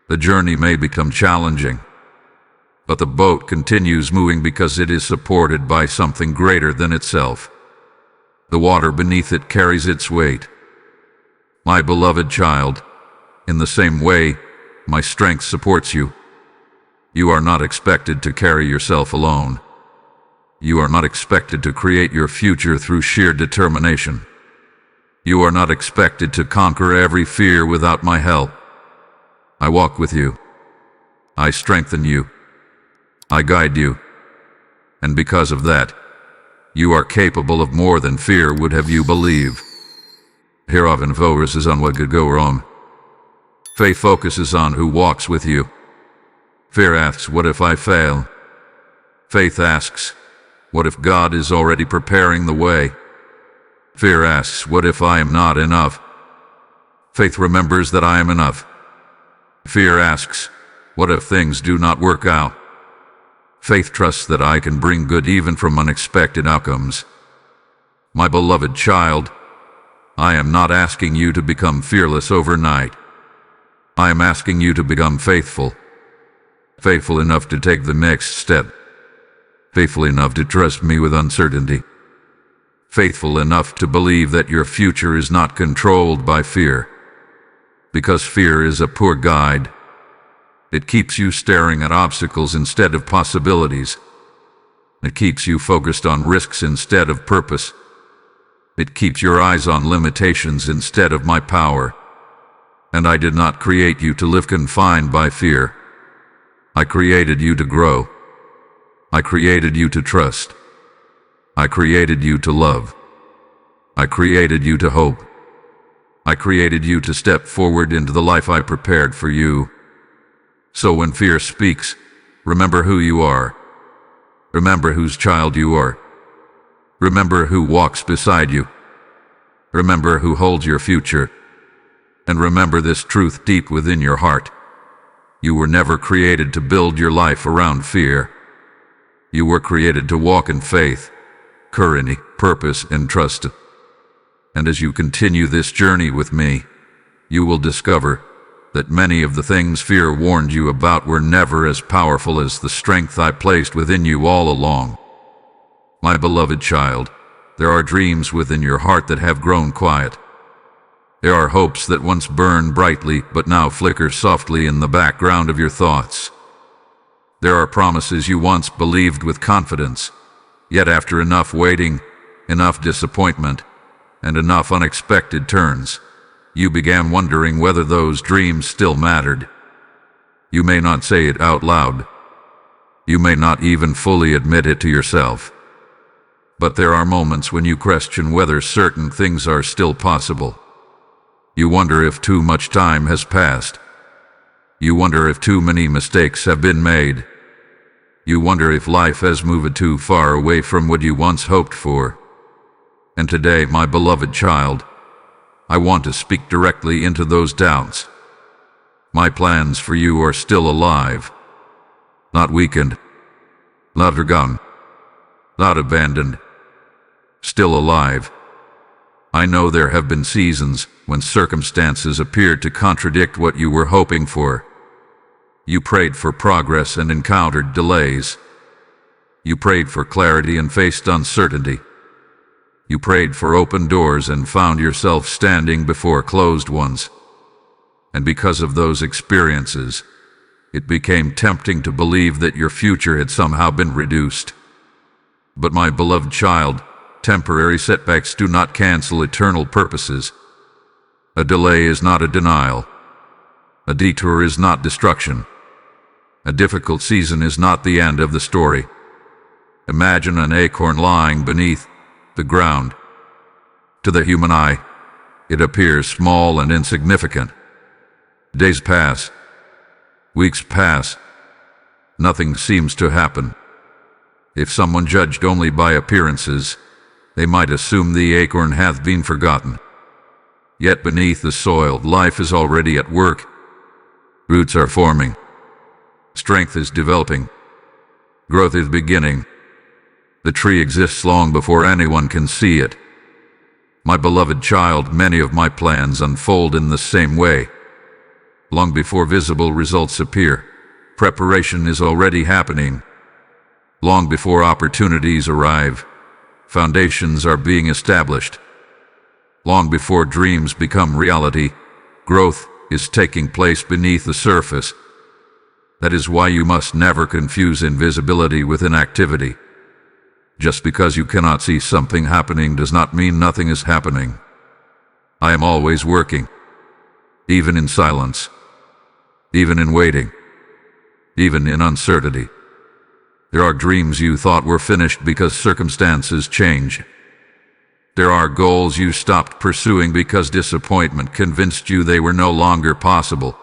The journey may become challenging. But the boat continues moving because it is supported by something greater than itself. The water beneath it carries its weight. My beloved child, in the same way, My strength supports you. You are not expected to carry yourself alone. You are not expected to create your future through sheer determination. You are not expected to conquer every fear without my help. I walk with you. I strengthen you. I guide you. And because of that, you are capable of more than fear would have you believe. Here often focuses on what could go wrong. Faith focuses on who walks with you. Fear asks, what if I fail? Faith asks, what if God is already preparing the way? Fear asks, what if I am not enough? Faith remembers that I am enough. Fear asks, what if things do not work out? Faith trusts that I can bring good even from unexpected outcomes. My beloved child, I am not asking you to become fearless overnight. I am asking you to become faithful. Faithful enough to take the next step. Faithful enough to trust me with uncertainty. Faithful enough to believe that your future is not controlled by fear. Because fear is a poor guide. It keeps you staring at obstacles instead of possibilities. It keeps you focused on risks instead of purpose. It keeps your eyes on limitations instead of my power. And I did not create you to live confined by fear. I created you to grow. I created you to trust. I created you to love. I created you to hope. I created you to step forward into the life I prepared for you. So when fear speaks, remember who you are. Remember whose child you are. Remember who walks beside you. Remember who holds your future. And remember this truth deep within your heart. You were never created to build your life around fear. You were created to walk in faith, courage, purpose, and trust. And as you continue this journey with me, you will discover that many of the things fear warned you about were never as powerful as the strength I placed within you all along. My beloved child, there are dreams within your heart that have grown quiet. There are hopes that once burned brightly but now flicker softly in the background of your thoughts. There are promises you once believed with confidence, yet after enough waiting, enough disappointment, and enough unexpected turns, you began wondering whether those dreams still mattered. You may not say it out loud. You may not even fully admit it to yourself. But there are moments when you question whether certain things are still possible. You wonder if too much time has passed. You wonder if too many mistakes have been made. You wonder if life has moved too far away from what you once hoped for. And today, my beloved child, I want to speak directly into those doubts. My plans for you are still alive, not weakened, not forgotten, not abandoned, still alive. I know there have been seasons when circumstances appeared to contradict what you were hoping for. You prayed for progress and encountered delays. You prayed for clarity and faced uncertainty. You prayed for open doors and found yourself standing before closed ones. And because of those experiences, it became tempting to believe that your future had somehow been reduced. But my beloved child, temporary setbacks do not cancel eternal purposes. A delay is not a denial. A detour is not destruction. A difficult season is not the end of the story. Imagine an acorn lying beneath the ground. To the human eye, it appears small and insignificant. Days pass. Weeks pass. Nothing seems to happen. If someone judged only by appearances, they might assume the acorn hath been forgotten. Yet beneath the soil, life is already at work. Roots are forming. Strength is developing. Growth is beginning. The tree exists long before anyone can see it. My beloved child, many of my plans unfold in the same way. Long before visible results appear, preparation is already happening. Long before opportunities arrive, foundations are being established. Long before dreams become reality, growth is taking place beneath the surface. That is why you must never confuse invisibility with inactivity. Just because you cannot see something happening does not mean nothing is happening. I am always working, even in silence, even in waiting, even in uncertainty. There are dreams you thought were finished because circumstances change. There are goals you stopped pursuing because disappointment convinced you they were no longer possible.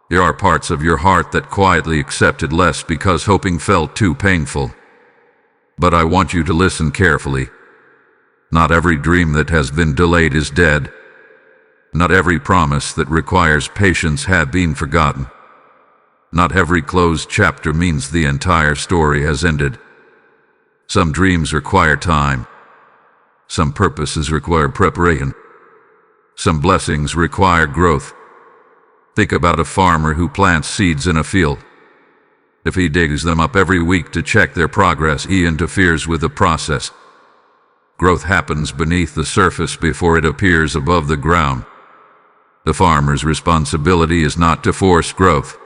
There are parts of your heart that quietly accepted less because hoping felt too painful. But I want you to listen carefully. Not every dream that has been delayed is dead. Not every promise that requires patience had been forgotten. Not every closed chapter means the entire story has ended. Some dreams require time. Some purposes require preparation. Some blessings require growth. Think about a farmer who plants seeds in a field. If he digs them up every week to check their progress, he interferes with the process. Growth happens beneath the surface before it appears above the ground. The farmer's responsibility is not to force growth.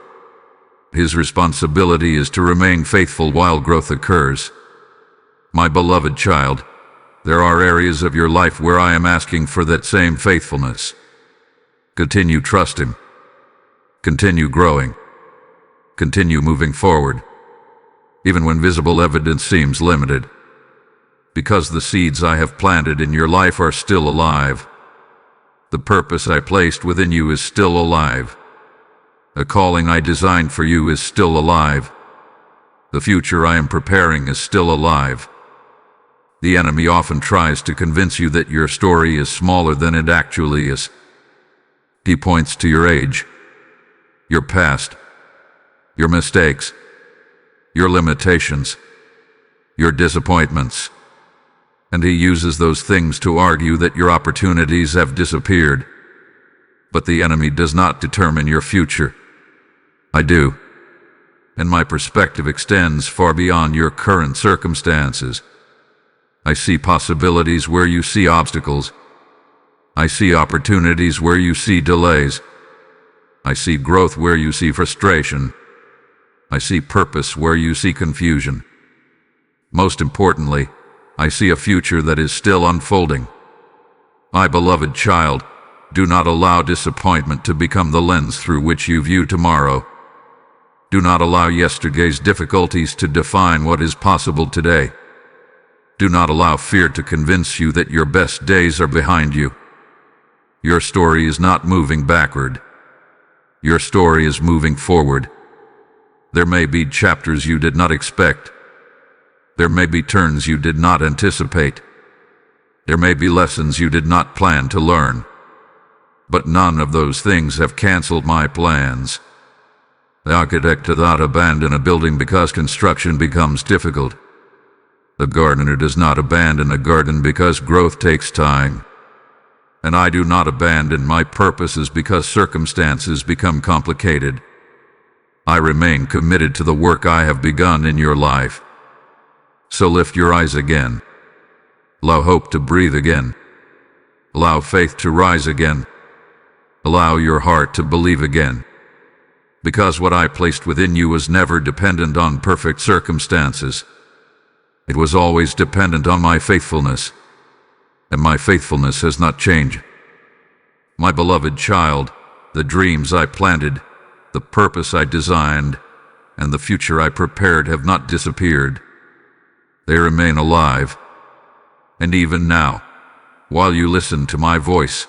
His responsibility is to remain faithful while growth occurs. My beloved child, there are areas of your life where I am asking for that same faithfulness. Continue trusting. Continue growing. Continue moving forward, even when visible evidence seems limited. Because the seeds I have planted in your life are still alive. The purpose I placed within you is still alive. The calling I designed for you is still alive. The future I am preparing is still alive. The enemy often tries to convince you that your story is smaller than it actually is. He points to your age, your past, your mistakes, your limitations, your disappointments, and he uses those things to argue that your opportunities have disappeared. But the enemy does not determine your future. I do. And my perspective extends far beyond your current circumstances. I see possibilities where you see obstacles. I see opportunities where you see delays. I see growth where you see frustration. I see purpose where you see confusion. Most importantly, I see a future that is still unfolding. My beloved child, do not allow disappointment to become the lens through which you view tomorrow. Do not allow yesterday's difficulties to define what is possible today. Do not allow fear to convince you that your best days are behind you. Your story is not moving backward. Your story is moving forward. There may be chapters you did not expect. There may be turns you did not anticipate. There may be lessons you did not plan to learn. But none of those things have canceled my plans. The architect does not abandon a building because construction becomes difficult. The gardener does not abandon a garden because growth takes time. And I do not abandon my purposes because circumstances become complicated. I remain committed to the work I have begun in your life. So lift your eyes again. Allow hope to breathe again. Allow faith to rise again. Allow your heart to believe again. Because what I placed within you was never dependent on perfect circumstances. It was always dependent on my faithfulness, and my faithfulness has not changed. My beloved child, the dreams I planted, the purpose I designed, and the future I prepared have not disappeared. They remain alive. And even now, while you listen to my voice,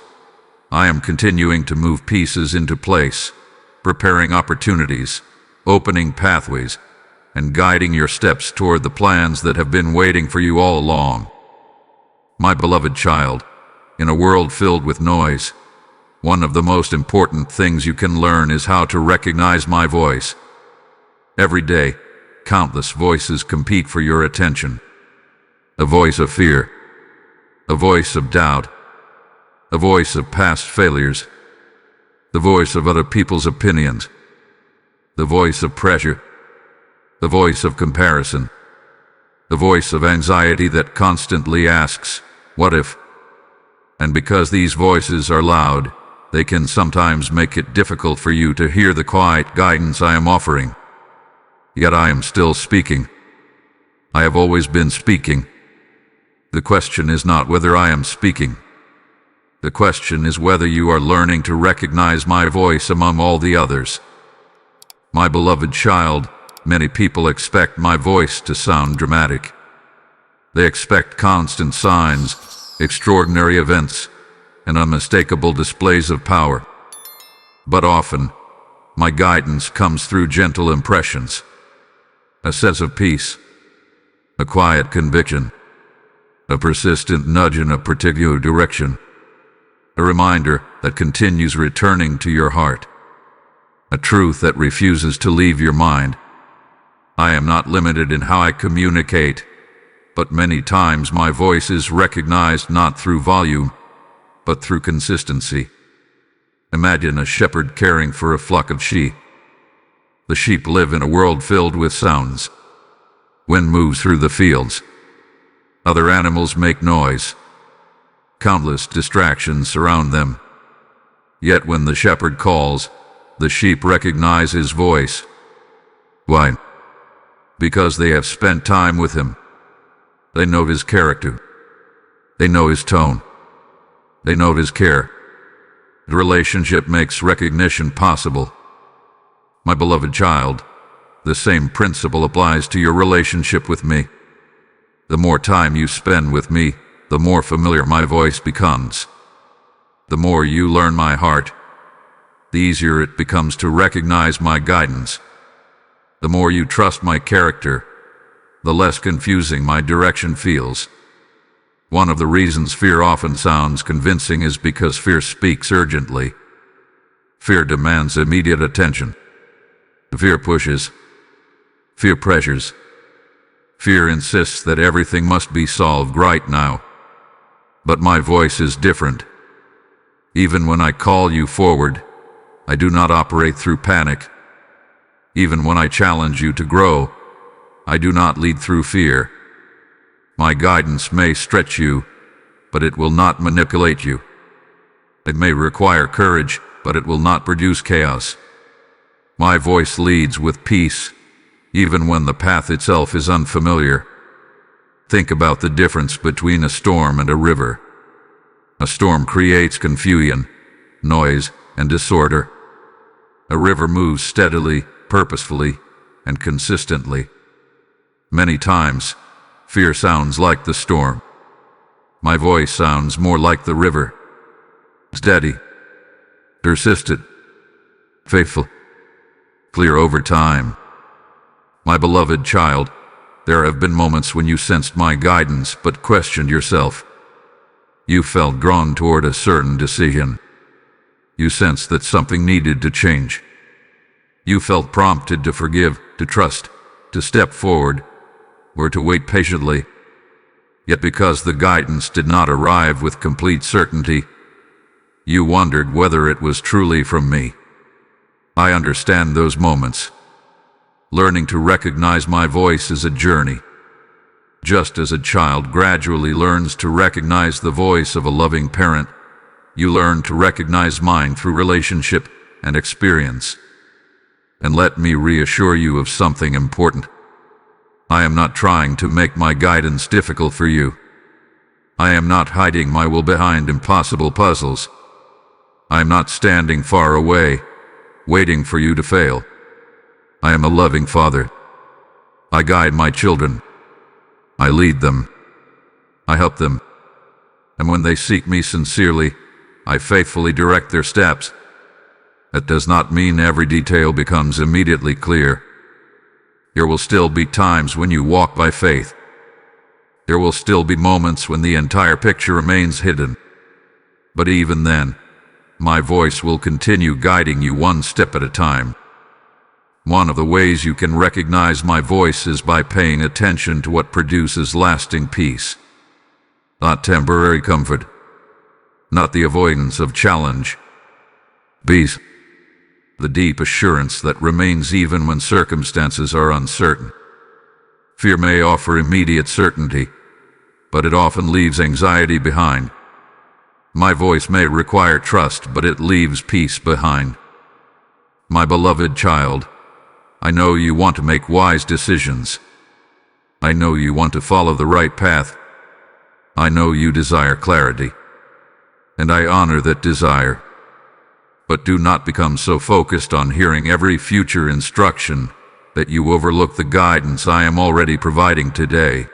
I am continuing to move pieces into place, preparing opportunities, opening pathways, and guiding your steps toward the plans that have been waiting for you all along. My beloved child, in a world filled with noise, one of the most important things you can learn is how to recognize my voice. Every day, countless voices compete for your attention. A voice of fear, a voice of doubt, a voice of past failures, the voice of other people's opinions, the voice of pressure, the voice of comparison, the voice of anxiety that constantly asks, "What if?" And because these voices are loud, they can sometimes make it difficult for you to hear the quiet guidance I am offering. Yet I am still speaking. I have always been speaking. The question is not whether I am speaking. The question is whether you are learning to recognize my voice among all the others. My beloved child, many people expect my voice to sound dramatic. They expect constant signs, extraordinary events, and unmistakable displays of power. But often, my guidance comes through gentle impressions, a sense of peace, a quiet conviction, a persistent nudge in a particular direction, a reminder that continues returning to your heart, a truth that refuses to leave your mind. I am not limited in how I communicate, but many times my voice is recognized not through volume, but through consistency. Imagine a shepherd caring for a flock of sheep. The sheep live in a world filled with sounds. Wind moves through the fields. Other animals make noise. Countless distractions surround them. Yet when the shepherd calls, the sheep recognize his voice. Why? Because they have spent time with him. They know his character. They know his tone. They know his care. The relationship makes recognition possible. My beloved child, the same principle applies to your relationship with me. The more time you spend with me, the more familiar my voice becomes. The more you learn my heart, the easier it becomes to recognize my guidance. The more you trust my character, the less confusing my direction feels. One of the reasons fear often sounds convincing is because fear speaks urgently. Fear demands immediate attention. Fear pushes. Fear pressures. Fear insists that everything must be solved right now. But my voice is different. Even when I call you forward, I do not operate through panic. Even when I challenge you to grow, I do not lead through fear. My guidance may stretch you, but it will not manipulate you. It may require courage, but it will not produce chaos. My voice leads with peace, even when the path itself is unfamiliar. Think about the difference between a storm and a river. A storm creates confusion, noise, and disorder. A river moves steadily, purposefully, and consistently. Many times, fear sounds like the storm. My voice sounds more like the river. Steady, persistent, faithful, clear over time. My beloved child, there have been moments when you sensed my guidance but questioned yourself. You felt drawn toward a certain decision. You sensed that something needed to change. You felt prompted to forgive, to trust, to step forward, or to wait patiently. Yet because the guidance did not arrive with complete certainty, you wondered whether it was truly from me. I understand those moments. Learning to recognize my voice is a journey. Just as a child gradually learns to recognize the voice of a loving parent, you learn to recognize mine through relationship and experience. And let me reassure you of something important. I am not trying to make my guidance difficult for you. I am not hiding my will behind impossible puzzles. I am not standing far away, waiting for you to fail. I am a loving father. I guide my children. I lead them. I help them. And when they seek me sincerely, I faithfully direct their steps. That does not mean every detail becomes immediately clear. There will still be times when you walk by faith. There will still be moments when the entire picture remains hidden. But even then, my voice will continue guiding you one step at a time. One of the ways you can recognize my voice is by paying attention to what produces lasting peace. Not temporary comfort. Not the avoidance of challenge. Peace. The deep assurance that remains even when circumstances are uncertain. Fear may offer immediate certainty, but it often leaves anxiety behind. My voice may require trust, but it leaves peace behind. My beloved child, I know you want to make wise decisions. I know you want to follow the right path. I know you desire clarity, and I honor that desire. But do not become so focused on hearing every future instruction that you overlook the guidance I am already providing today.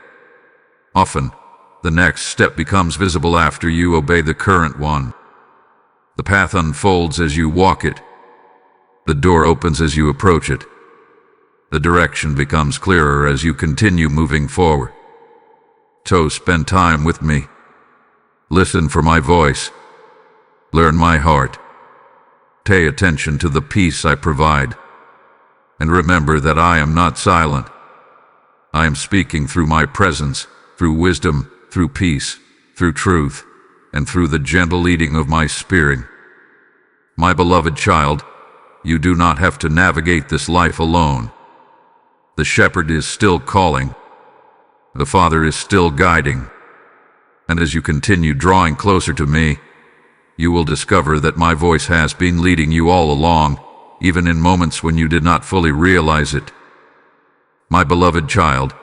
Often, the next step becomes visible after you obey the current one. The path unfolds as you walk it. The door opens as you approach it. The direction becomes clearer as you continue moving forward. So spend time with me. Listen for my voice. Learn my heart. Pay attention to the peace I provide. And remember that I am not silent. I am speaking through my presence, through wisdom, through peace, through truth, and through the gentle leading of my spirit. My beloved child, you do not have to navigate this life alone. The shepherd is still calling. The Father is still guiding. And as you continue drawing closer to me, you will discover that my voice has been leading you all along, even in moments when you did not fully realize it. My beloved child,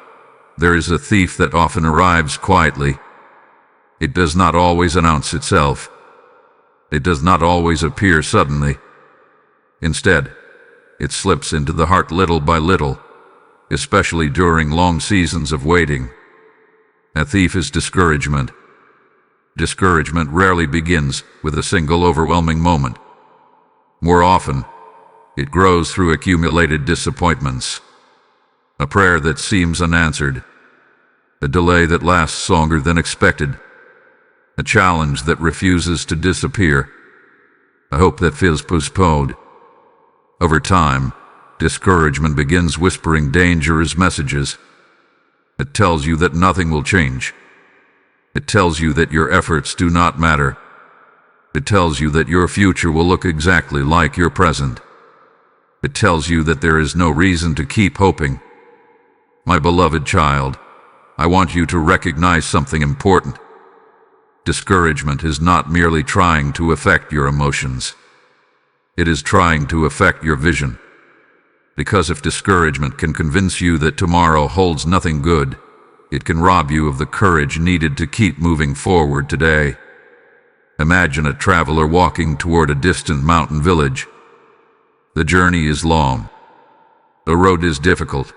there is a thief that often arrives quietly. It does not always announce itself. It does not always appear suddenly. Instead, it slips into the heart little by little, especially during long seasons of waiting. A thief is discouragement. Discouragement rarely begins with a single overwhelming moment. More often, it grows through accumulated disappointments. A prayer that seems unanswered. A delay that lasts longer than expected. A challenge that refuses to disappear. A hope that feels postponed. Over time, discouragement begins whispering dangerous messages. It tells you that nothing will change. It tells you that your efforts do not matter. It tells you that your future will look exactly like your present. It tells you that there is no reason to keep hoping. My beloved child, I want you to recognize something important. Discouragement is not merely trying to affect your emotions. It is trying to affect your vision. Because if discouragement can convince you that tomorrow holds nothing good, it can rob you of the courage needed to keep moving forward today. Imagine a traveler walking toward a distant mountain village. The journey is long. The road is difficult.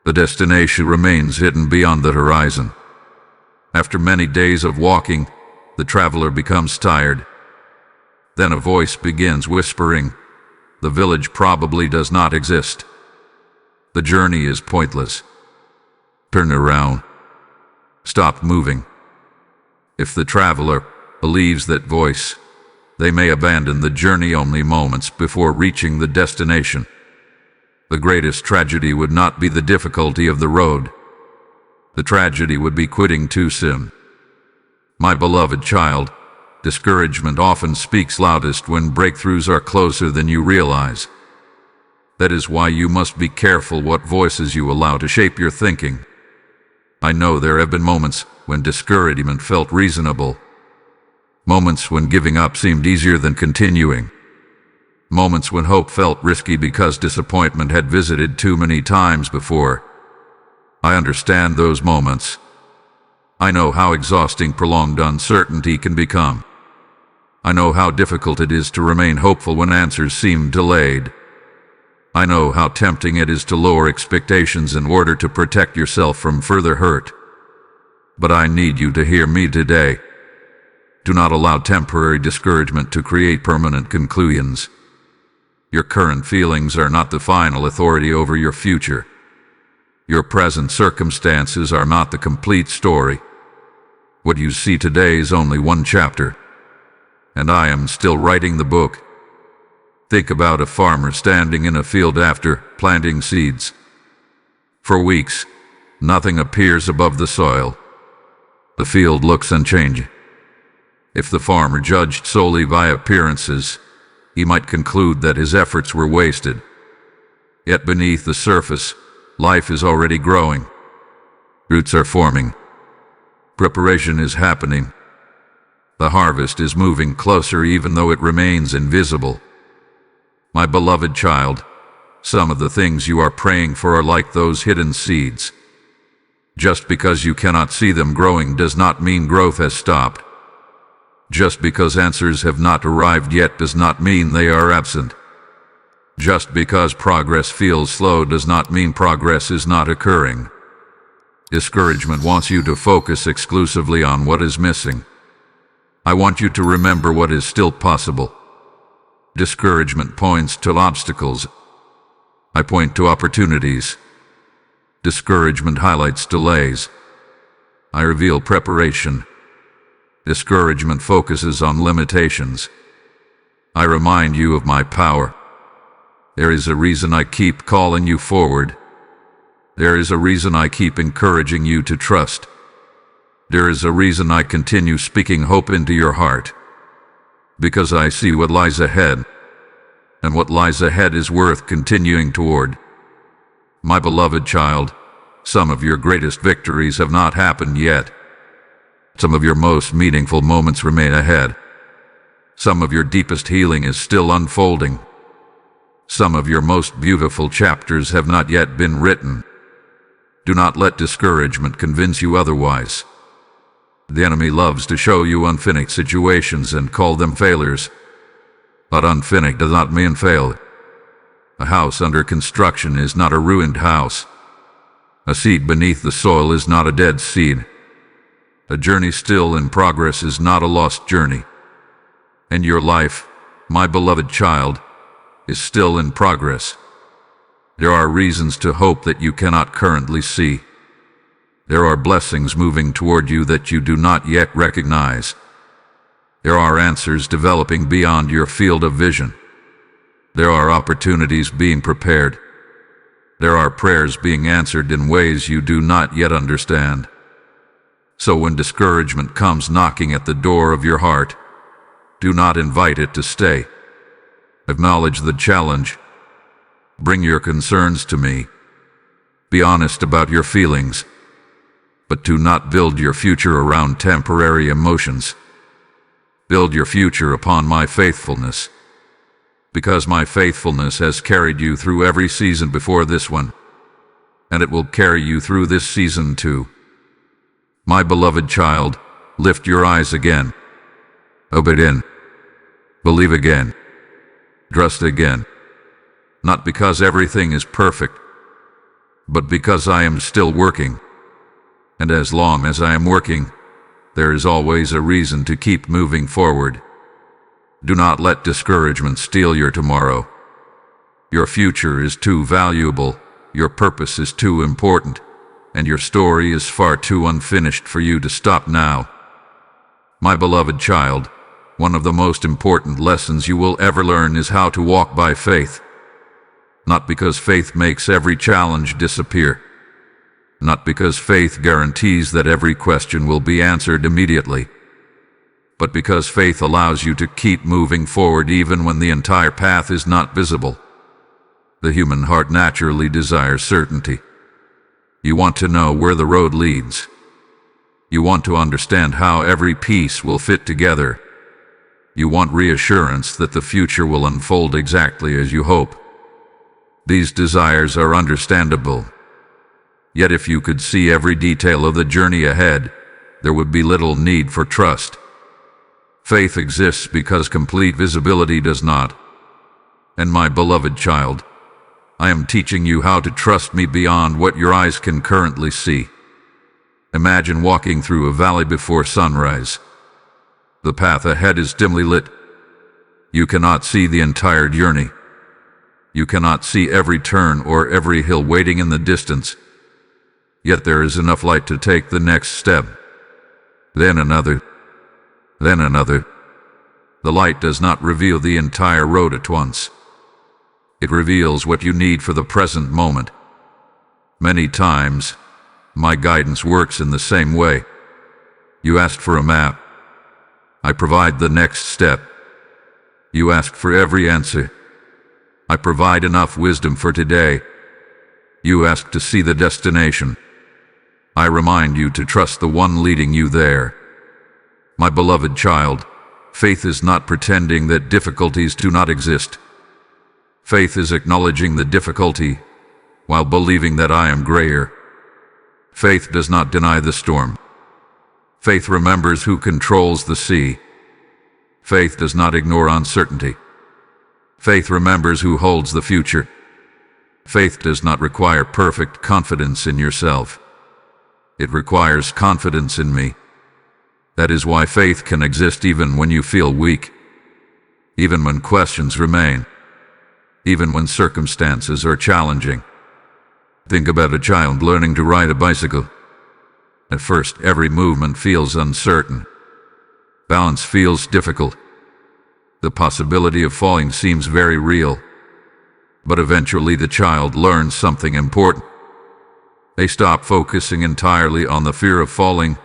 The destination remains hidden beyond the horizon. After many days of walking, the traveler becomes tired. Then a voice begins whispering, "The village probably does not exist. The journey is pointless. Turn around. Stop moving." If the traveler believes that voice, they may abandon the journey only moments before reaching the destination. The greatest tragedy would not be the difficulty of the road. The tragedy would be quitting too soon. My beloved child, discouragement often speaks loudest when breakthroughs are closer than you realize. That is why you must be careful what voices you allow to shape your thinking. I know there have been moments when discouragement felt reasonable. Moments when giving up seemed easier than continuing. Moments when hope felt risky because disappointment had visited too many times before. I understand those moments. I know how exhausting prolonged uncertainty can become. I know how difficult it is to remain hopeful when answers seem delayed. I know how tempting it is to lower expectations in order to protect yourself from further hurt. But I need you to hear me today. Do not allow temporary discouragement to create permanent conclusions. Your current feelings are not the final authority over your future. Your present circumstances are not the complete story. What you see today is only one chapter, and I am still writing the book. Think about a farmer standing in a field after planting seeds. For weeks, nothing appears above the soil. The field looks unchanged. If the farmer judged solely by appearances, he might conclude that his efforts were wasted. Yet beneath the surface, life is already growing. Roots are forming. Preparation is happening. The harvest is moving closer even though it remains invisible. My beloved child, some of the things you are praying for are like those hidden seeds. Just because you cannot see them growing does not mean growth has stopped. Just because answers have not arrived yet does not mean they are absent. Just because progress feels slow does not mean progress is not occurring. Discouragement wants you to focus exclusively on what is missing. I want you to remember what is still possible. Discouragement points to obstacles. I point to opportunities. Discouragement highlights delays. I reveal preparation. Discouragement focuses on limitations. I remind you of my power. There is a reason I keep calling you forward. There is a reason I keep encouraging you to trust. There is a reason I continue speaking hope into your heart. Because I see what lies ahead. And what lies ahead is worth continuing toward. My beloved child, some of your greatest victories have not happened yet. Some of your most meaningful moments remain ahead. Some of your deepest healing is still unfolding. Some of your most beautiful chapters have not yet been written. Do not let discouragement convince you otherwise. The enemy loves to show you unfinished situations and call them failures. But unfinished does not mean failed. A house under construction is not a ruined house. A seed beneath the soil is not a dead seed. A journey still in progress is not a lost journey. And your life, my beloved child, is still in progress. There are reasons to hope that you cannot currently see. There are blessings moving toward you that you do not yet recognize. There are answers developing beyond your field of vision. There are opportunities being prepared. There are prayers being answered in ways you do not yet understand. So when discouragement comes knocking at the door of your heart, do not invite it to stay. Acknowledge the challenge. Bring your concerns to me. Be honest about your feelings. But do not build your future around temporary emotions. Build your future upon my faithfulness. Because my faithfulness has carried you through every season before this one, and it will carry you through this season too. My beloved child, lift your eyes again. Hope again. Believe again. Trust again. Not because everything is perfect, but because I am still working. And as long as I am working, there is always a reason to keep moving forward. Do not let discouragement steal your tomorrow. Your future is too valuable, your purpose is too important, and your story is far too unfinished for you to stop now. My beloved child, one of the most important lessons you will ever learn is how to walk by faith. Not because faith makes every challenge disappear. Not because faith guarantees that every question will be answered immediately. But because faith allows you to keep moving forward even when the entire path is not visible. The human heart naturally desires certainty. You want to know where the road leads. You want to understand how every piece will fit together. You want reassurance that the future will unfold exactly as you hope. These desires are understandable. Yet if you could see every detail of the journey ahead, there would be little need for trust. Faith exists because complete visibility does not. And my beloved child, I am teaching you how to trust me beyond what your eyes can currently see. Imagine walking through a valley before sunrise. The path ahead is dimly lit. You cannot see the entire journey. You cannot see every turn or every hill waiting in the distance. Yet there is enough light to take the next step. Then another. Then another. The light does not reveal the entire road at once. It reveals what you need for the present moment. Many times, my guidance works in the same way. You asked for a map. I provide the next step. You asked for every answer. I provide enough wisdom for today. You asked to see the destination. I remind you to trust the one leading you there. My beloved child, faith is not pretending that difficulties do not exist. Faith is acknowledging the difficulty while believing that I am greater. Faith does not deny the storm. Faith remembers who controls the sea. Faith does not ignore uncertainty. Faith remembers who holds the future. Faith does not require perfect confidence in yourself. It requires confidence in me. That is why faith can exist even when you feel weak, even when questions remain, even when circumstances are challenging. Think about a child learning to ride a bicycle. At first, every movement feels uncertain. Balance feels difficult. The possibility of falling seems very real. But eventually the child learns something important. They stop focusing entirely on the fear of falling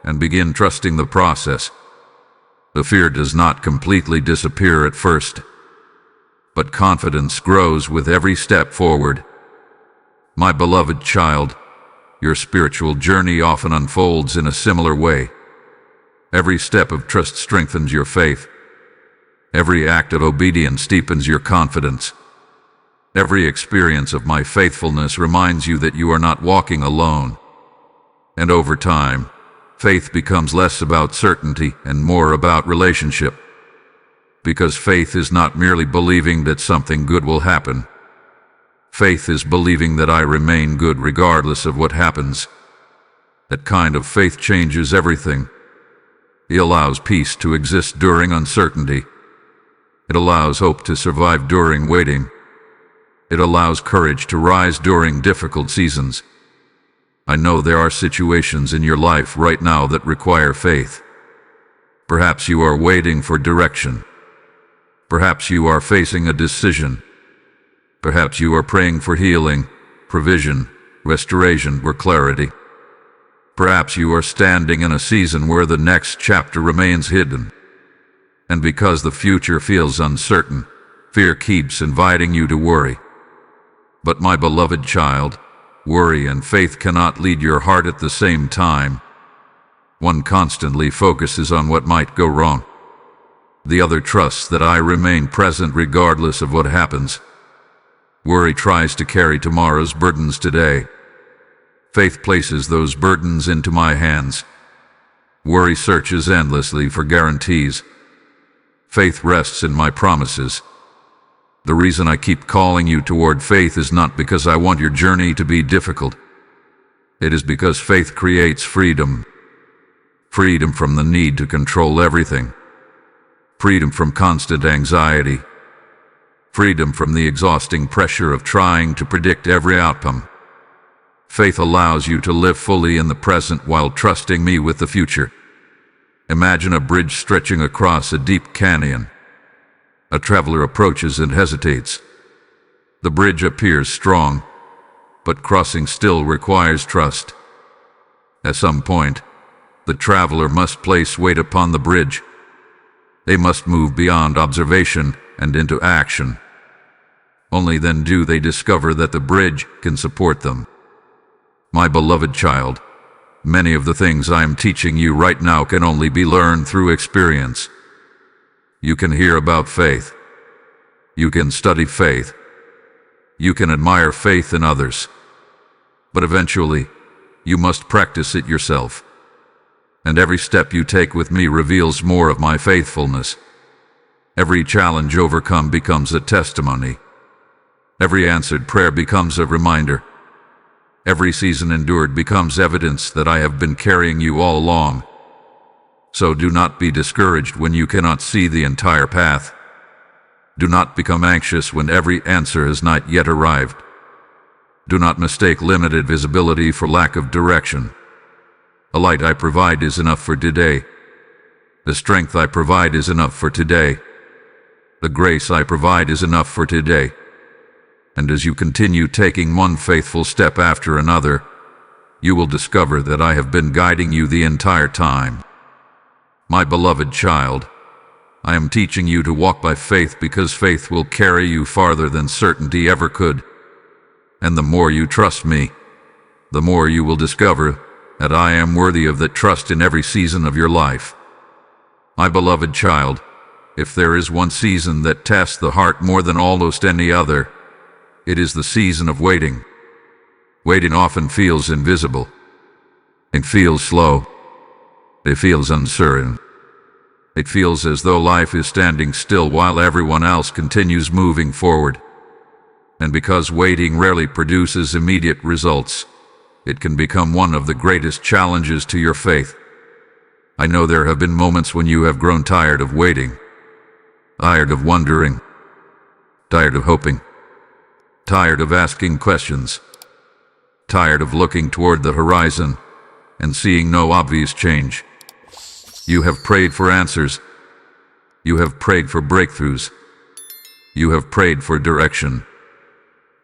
and begin trusting the process. The fear does not completely disappear at first, but confidence grows with every step forward. My beloved child, your spiritual journey often unfolds in a similar way. Every step of trust strengthens your faith. Every act of obedience deepens your confidence. Every experience of my faithfulness reminds you that you are not walking alone. And over time, faith becomes less about certainty and more about relationship. Because faith is not merely believing that something good will happen. Faith is believing that I remain good regardless of what happens. That kind of faith changes everything. It allows peace to exist during uncertainty. It allows hope to survive during waiting. It allows courage to rise during difficult seasons. I know there are situations in your life right now that require faith. Perhaps you are waiting for direction. Perhaps you are facing a decision. Perhaps you are praying for healing, provision, restoration, or clarity. Perhaps you are standing in a season where the next chapter remains hidden. And because the future feels uncertain, fear keeps inviting you to worry. But my beloved child, worry and faith cannot lead your heart at the same time. One constantly focuses on what might go wrong. The other trusts that I remain present regardless of what happens. Worry tries to carry tomorrow's burdens today. Faith places those burdens into my hands. Worry searches endlessly for guarantees. Faith rests in my promises. The reason I keep calling you toward faith is not because I want your journey to be difficult. It is because faith creates freedom. Freedom from the need to control everything. Freedom from constant anxiety. Freedom from the exhausting pressure of trying to predict every outcome. Faith allows you to live fully in the present while trusting me with the future. Imagine a bridge stretching across a deep canyon. A traveler approaches and hesitates. The bridge appears strong, but crossing still requires trust. At some point, the traveler must place weight upon the bridge. They must move beyond observation and into action. Only then do they discover that the bridge can support them. My beloved child, many of the things I am teaching you right now can only be learned through experience. You can hear about faith. You can study faith. You can admire faith in others. But eventually, you must practice it yourself. And every step you take with me reveals more of my faithfulness. Every challenge overcome becomes a testimony. Every answered prayer becomes a reminder. Every season endured becomes evidence that I have been carrying you all along. So do not be discouraged when you cannot see the entire path. Do not become anxious when every answer has not yet arrived. Do not mistake limited visibility for lack of direction. The light I provide is enough for today. The strength I provide is enough for today. The grace I provide is enough for today. And as you continue taking one faithful step after another, you will discover that I have been guiding you the entire time. My beloved child, I am teaching you to walk by faith because faith will carry you farther than certainty ever could. And the more you trust me, the more you will discover that I am worthy of that trust in every season of your life. My beloved child, if there is one season that tests the heart more than almost any other, it is the season of waiting. Waiting often feels invisible. It feels slow. It feels uncertain. It feels as though life is standing still while everyone else continues moving forward. And because waiting rarely produces immediate results, it can become one of the greatest challenges to your faith. I know there have been moments when you have grown tired of waiting, tired of wondering, tired of hoping, tired of asking questions, tired of looking toward the horizon and seeing no obvious change. You have prayed for answers. You have prayed for breakthroughs. You have prayed for direction.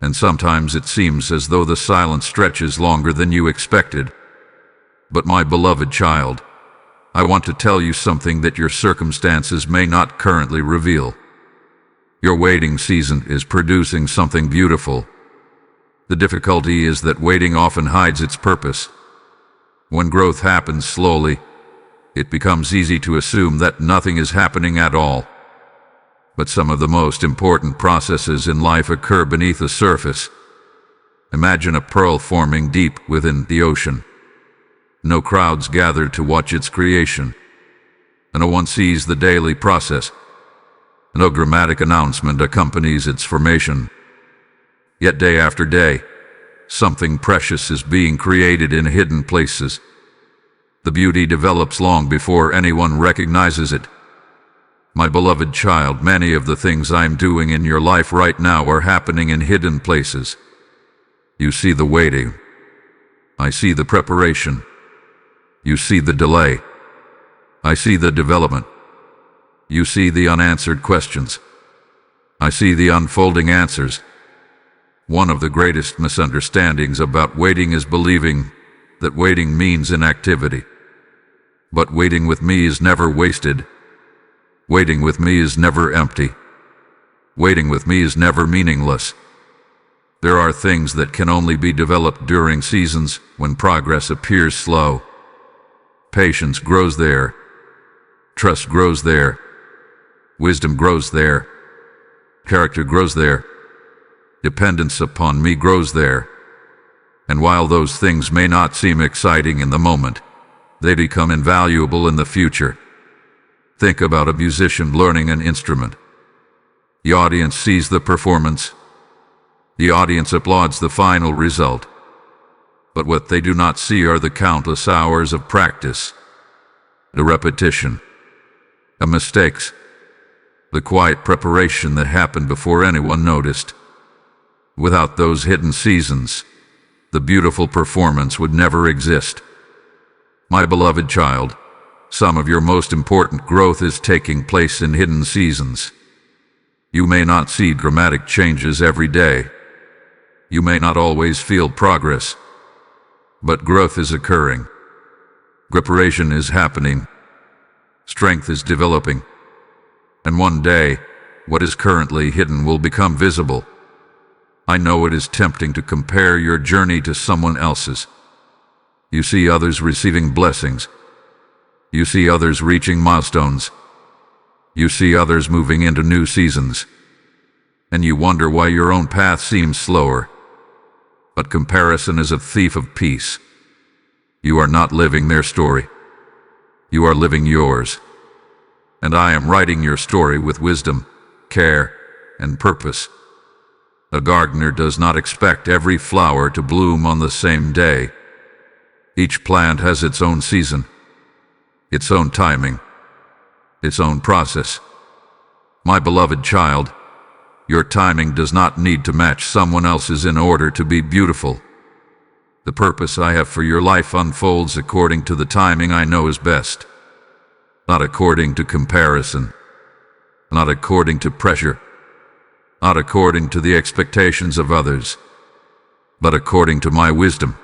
And sometimes it seems as though the silence stretches longer than you expected. But my beloved child, I want to tell you something that your circumstances may not currently reveal. Your waiting season is producing something beautiful. The difficulty is that waiting often hides its purpose. When growth happens slowly, it becomes easy to assume that nothing is happening at all. But some of the most important processes in life occur beneath the surface. Imagine a pearl forming deep within the ocean. No crowds gather to watch its creation. No one sees the daily process. No dramatic announcement accompanies its formation. Yet day after day, something precious is being created in hidden places. The beauty develops long before anyone recognizes it. My beloved child, many of the things I'm doing in your life right now are happening in hidden places. You see the waiting. I see the preparation. You see the delay. I see the development. You see the unanswered questions. I see the unfolding answers. One of the greatest misunderstandings about waiting is believing that waiting means inactivity. But waiting with me is never wasted. Waiting with me is never empty. Waiting with me is never meaningless. There are things that can only be developed during seasons when progress appears slow. Patience grows there. Trust grows there. Wisdom grows there. Character grows there. Dependence upon me grows there. And while those things may not seem exciting in the moment, they become invaluable in the future. Think about a musician learning an instrument. The audience sees the performance. The audience applauds the final result. But what they do not see are the countless hours of practice, the repetition, the mistakes, the quiet preparation that happened before anyone noticed. Without those hidden seasons, the beautiful performance would never exist. My beloved child, some of your most important growth is taking place in hidden seasons. You may not see dramatic changes every day. You may not always feel progress. But growth is occurring. Preparation is happening. Strength is developing. And one day, what is currently hidden will become visible. I know it is tempting to compare your journey to someone else's. You see others receiving blessings. You see others reaching milestones. You see others moving into new seasons. And you wonder why your own path seems slower. But comparison is a thief of peace. You are not living their story. You are living yours. And I am writing your story with wisdom, care, and purpose. A gardener does not expect every flower to bloom on the same day. Each plant has its own season, its own timing, its own process. My beloved child, your timing does not need to match someone else's in order to be beautiful. The purpose I have for your life unfolds according to the timing I know is best, not according to comparison, not according to pressure, not according to the expectations of others, but according to my wisdom.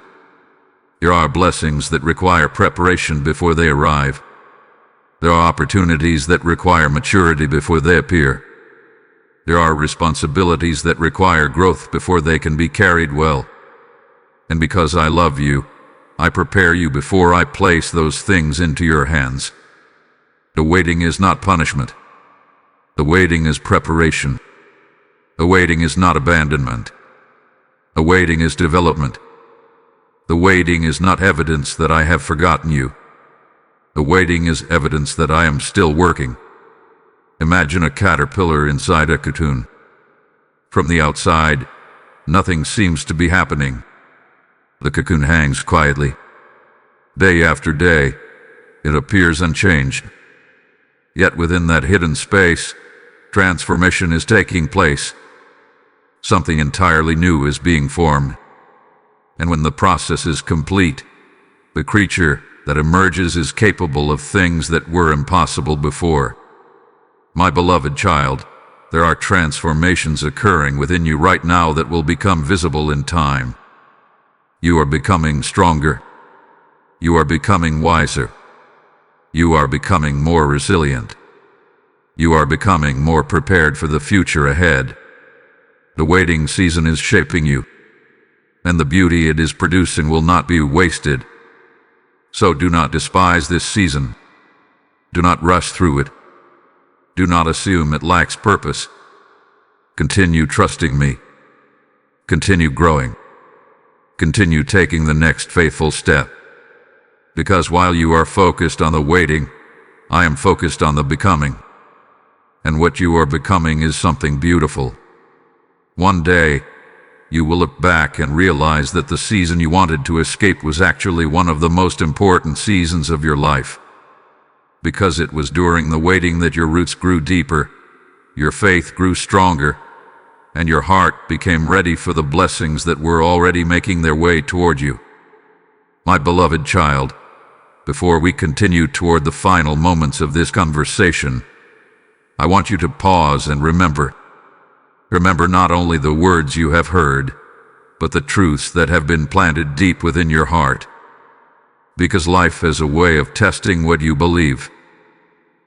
There are blessings that require preparation before they arrive. There are opportunities that require maturity before they appear. There are responsibilities that require growth before they can be carried well. And because I love you, I prepare you before I place those things into your hands. The waiting is not punishment. The waiting is preparation. The waiting is not abandonment. The waiting is development. The waiting is not evidence that I have forgotten you. The waiting is evidence that I am still working. Imagine a caterpillar inside a cocoon. From the outside, nothing seems to be happening. The cocoon hangs quietly. Day after day, it appears unchanged. Yet within that hidden space, transformation is taking place. Something entirely new is being formed. And when the process is complete, the creature that emerges is capable of things that were impossible before. My beloved child, there are transformations occurring within you right now that will become visible in time. You are becoming stronger. You are becoming wiser. You are becoming more resilient. You are becoming more prepared for the future ahead. The waiting season is shaping you, and the beauty it is producing will not be wasted. So do not despise this season. Do not rush through it. Do not assume it lacks purpose. Continue trusting me. Continue growing. Continue taking the next faithful step. Because while you are focused on the waiting, I am focused on the becoming. And what you are becoming is something beautiful. One day, you will look back and realize that the season you wanted to escape was actually one of the most important seasons of your life. Because it was during the waiting that your roots grew deeper, your faith grew stronger, and your heart became ready for the blessings that were already making their way toward you. My beloved child, before we continue toward the final moments of this conversation, I want you to pause and remember. Remember not only the words you have heard, but the truths that have been planted deep within your heart. Because life has a way of testing what you believe.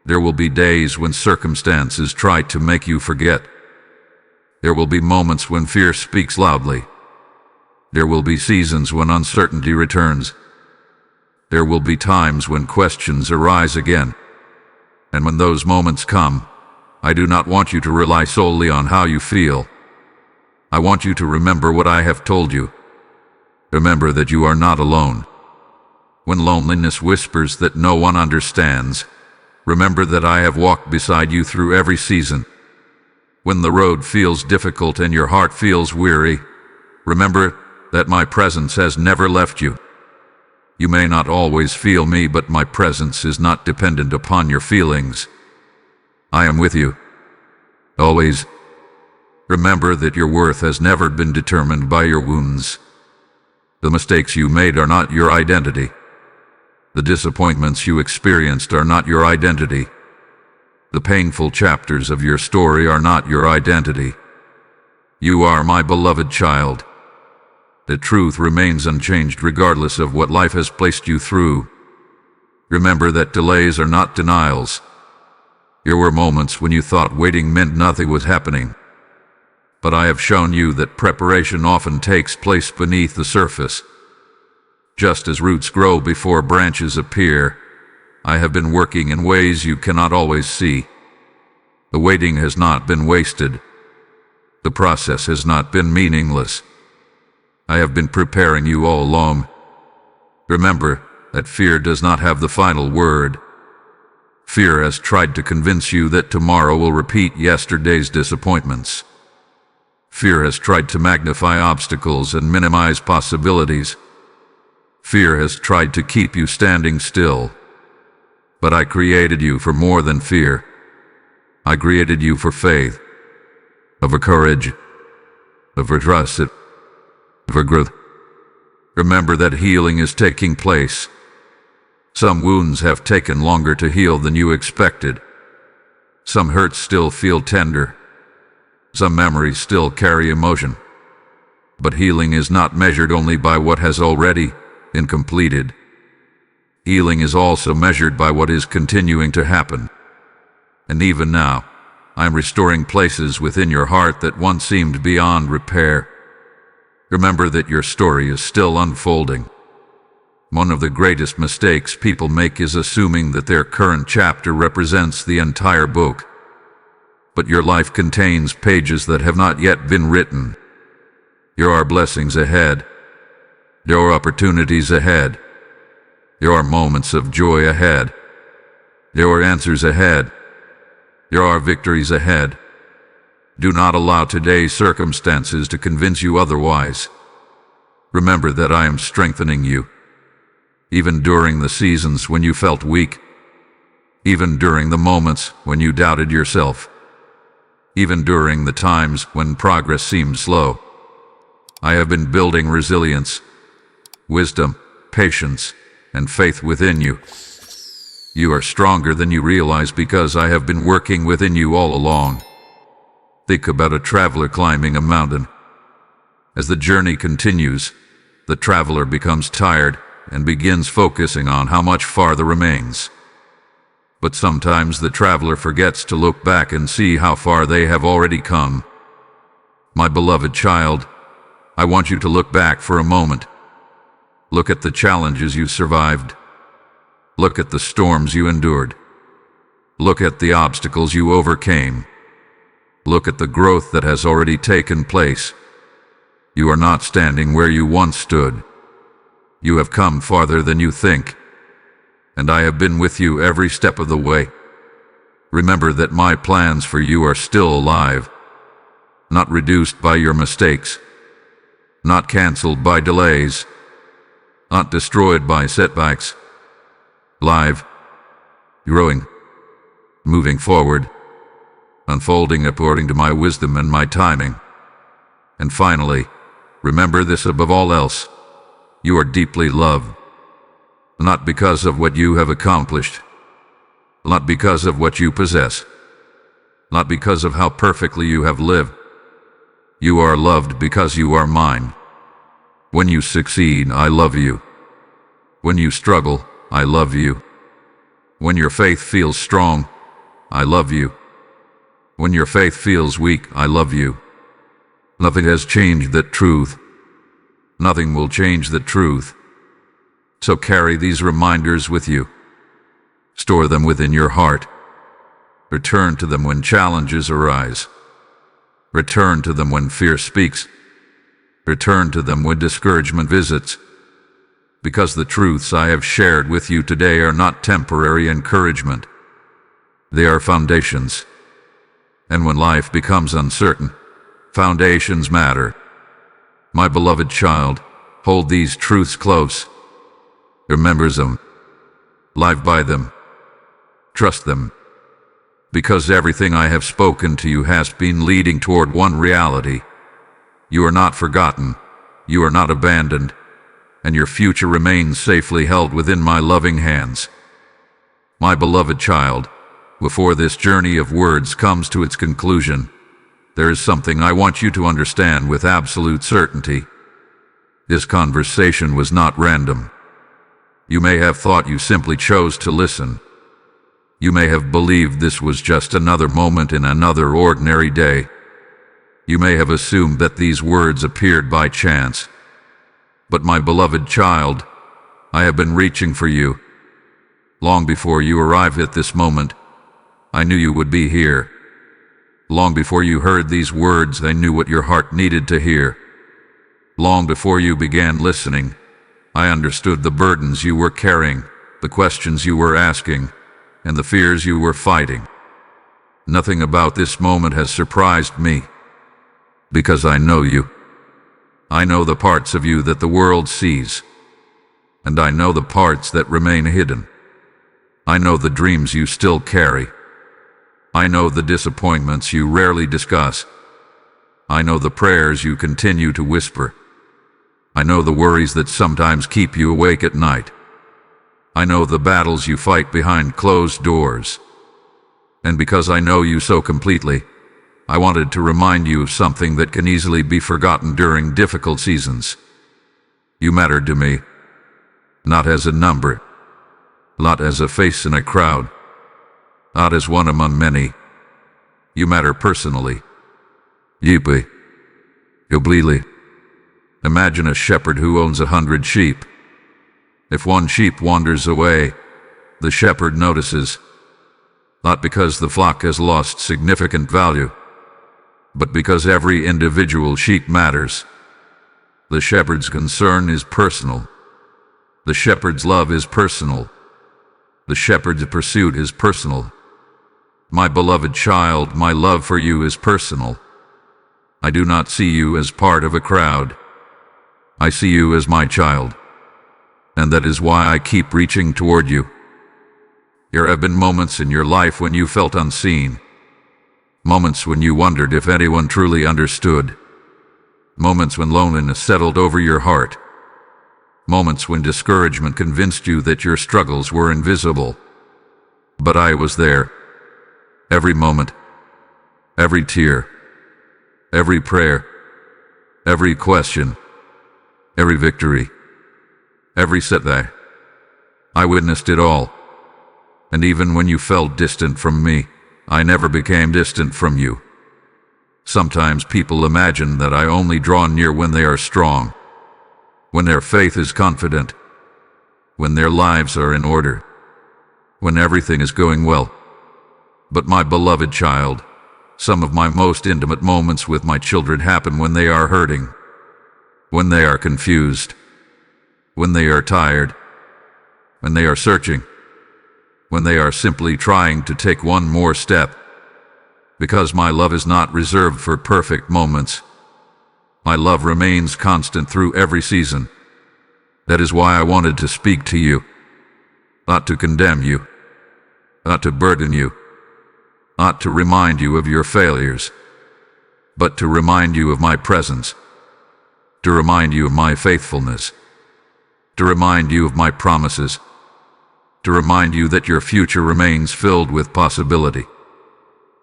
There will be days when circumstances try to make you forget. There will be moments when fear speaks loudly. There will be seasons when uncertainty returns. There will be times when questions arise again. And when those moments come, I do not want you to rely solely on how you feel. I want you to remember what I have told you. Remember that you are not alone. When loneliness whispers that no one understands, remember that I have walked beside you through every season. When the road feels difficult and your heart feels weary, remember that my presence has never left you. You may not always feel me, but my presence is not dependent upon your feelings. I am with you. Always. Remember that your worth has never been determined by your wounds. The mistakes you made are not your identity. The disappointments you experienced are not your identity. The painful chapters of your story are not your identity. You are my beloved child. The truth remains unchanged regardless of what life has placed you through. Remember that delays are not denials. There were moments when you thought waiting meant nothing was happening. But I have shown you that preparation often takes place beneath the surface. Just as roots grow before branches appear, I have been working in ways you cannot always see. The waiting has not been wasted. The process has not been meaningless. I have been preparing you all along. Remember that fear does not have the final word. Fear has tried to convince you that tomorrow will repeat yesterday's disappointments. Fear has tried to magnify obstacles and minimize possibilities. Fear has tried to keep you standing still. But I created you for more than fear. I created you for faith, of a courage, of a trust, of a growth. Remember that healing is taking place. Some wounds have taken longer to heal than you expected. Some hurts still feel tender. Some memories still carry emotion. But healing is not measured only by what has already been completed. Healing is also measured by what is continuing to happen. And even now, I am restoring places within your heart that once seemed beyond repair. Remember that your story is still unfolding. One of the greatest mistakes people make is assuming that their current chapter represents the entire book. But your life contains pages that have not yet been written. There are blessings ahead. There are opportunities ahead. There are moments of joy ahead. There are answers ahead. There are victories ahead. Do not allow today's circumstances to convince you otherwise. Remember that I am strengthening you. Even during the seasons when you felt weak. Even during the moments when you doubted yourself. Even during the times when progress seemed slow. I have been building resilience, wisdom, patience, and faith within you. You are stronger than you realize because I have been working within you all along. Think about a traveler climbing a mountain. As the journey continues, the traveler becomes tired and begins focusing on how much farther remains. But sometimes the traveler forgets to look back and see how far they have already come. My beloved child, I want you to look back for a moment. Look at the challenges you survived. Look at the storms you endured. Look at the obstacles you overcame. Look at the growth that has already taken place. You are not standing where you once stood. You have come farther than you think. And I have been with you every step of the way. Remember that my plans for you are still alive, not reduced by your mistakes, not canceled by delays, not destroyed by setbacks. Live, growing, moving forward, unfolding according to my wisdom and my timing. And finally, remember this above all else: you are deeply loved. Not because of what you have accomplished, not because of what you possess, not because of how perfectly you have lived. You are loved because you are mine. When you succeed, I love you. When you struggle, I love you. When your faith feels strong, I love you. When your faith feels weak, I love you. Nothing has changed that truth. Nothing will change that truth. So carry these reminders with you. Store them within your heart. Return to them when challenges arise. Return to them when fear speaks. Return to them when discouragement visits. Because the truths I have shared with you today are not temporary encouragement. They are foundations. And when life becomes uncertain, foundations matter. My beloved child, hold these truths close. Remember them. Live by them. Trust them. Because everything I have spoken to you has been leading toward one reality. You are not forgotten. You are not abandoned. And your future remains safely held within my loving hands. My beloved child, before this journey of words comes to its conclusion, there is something I want you to understand with absolute certainty. This conversation was not random. You may have thought you simply chose to listen. You may have believed this was just another moment in another ordinary day. You may have assumed that these words appeared by chance. But my beloved child, I have been reaching for you. Long before you arrived at this moment, I knew you would be here. Long before you heard these words, I knew what your heart needed to hear. Long before you began listening, I understood the burdens you were carrying, the questions you were asking, and the fears you were fighting. Nothing about this moment has surprised me, because I know you. I know the parts of you that the world sees, and I know the parts that remain hidden. I know the dreams you still carry. I know the disappointments you rarely discuss. I know the prayers you continue to whisper. I know the worries that sometimes keep you awake at night. I know the battles you fight behind closed doors. And because I know you so completely, I wanted to remind you of something that can easily be forgotten during difficult seasons. You mattered to me, not as a number, not as a face in a crowd, not as one among many. You matter personally. Deeply. Completely. Imagine a shepherd who owns 100 sheep. If one sheep wanders away, the shepherd notices, not because the flock has lost significant value, but because every individual sheep matters. The shepherd's concern is personal. The shepherd's love is personal. The shepherd's pursuit is personal. My beloved child, my love for you is personal. I do not see you as part of a crowd. I see you as my child. And that is why I keep reaching toward you. There have been moments in your life when you felt unseen. Moments when you wondered if anyone truly understood. Moments when loneliness settled over your heart. Moments when discouragement convinced you that your struggles were invisible. But I was there. Every moment, every tear, every prayer, every question, every victory, every setback. I witnessed it all. And even when you felt distant from me, I never became distant from you. Sometimes people imagine that I only draw near when they are strong, when their faith is confident, when their lives are in order, when everything is going well. But my beloved child, some of my most intimate moments with my children happen when they are hurting, when they are confused, when they are tired, when they are searching, when they are simply trying to take one more step. Because my love is not reserved for perfect moments. My love remains constant through every season. That is why I wanted to speak to you, not to condemn you, not to burden you, not to remind you of your failures, but to remind you of my presence, to remind you of my faithfulness, to remind you of my promises, to remind you that your future remains filled with possibility.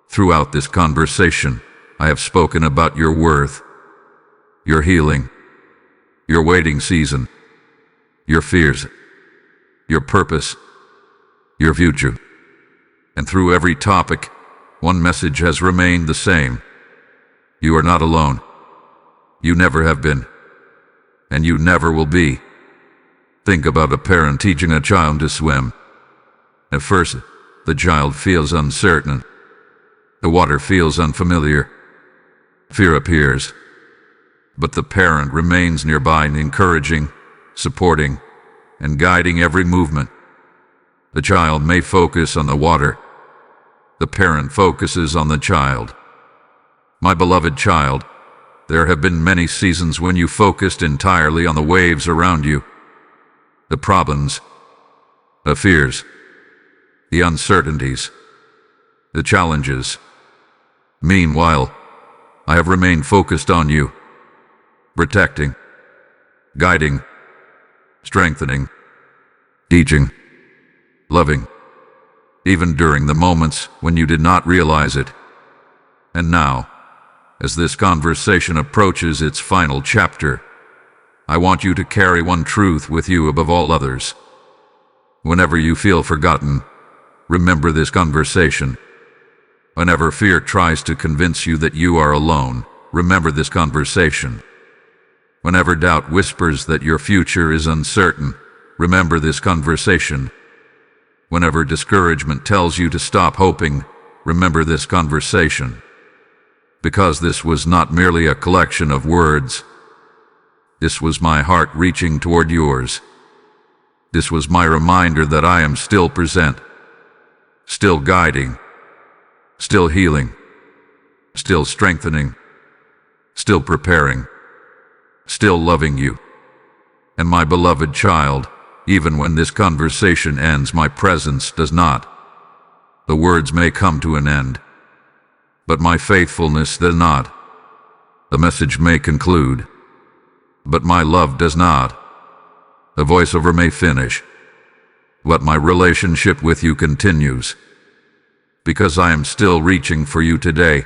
Throughout this conversation, I have spoken about your worth, your healing, your waiting season, your fears, your purpose, your future. And through every topic, one message has remained the same. You are not alone. You never have been. And you never will be. Think about a parent teaching a child to swim. At first, the child feels uncertain. The water feels unfamiliar. Fear appears. But the parent remains nearby, encouraging, supporting, and guiding every movement. The child may focus on the water. The parent focuses on the child. My beloved child, there have been many seasons when you focused entirely on the waves around you, the problems, the fears, the uncertainties, the challenges. Meanwhile, I have remained focused on you, protecting, guiding, strengthening, teaching, loving, even during the moments when you did not realize it. And now, as this conversation approaches its final chapter, I want you to carry one truth with you above all others. Whenever you feel forgotten, remember this conversation. Whenever fear tries to convince you that you are alone, remember this conversation. Whenever doubt whispers that your future is uncertain, remember this conversation. Whenever discouragement tells you to stop hoping, remember this conversation. Because this was not merely a collection of words. This was my heart reaching toward yours. This was my reminder that I am still present, still guiding, still healing, still strengthening, still preparing, still loving you. And my beloved child, even when this conversation ends, my presence does not. The words may come to an end, but my faithfulness does not. The message may conclude, but my love does not. The voiceover may finish, but my relationship with you continues. Because I am still reaching for you today,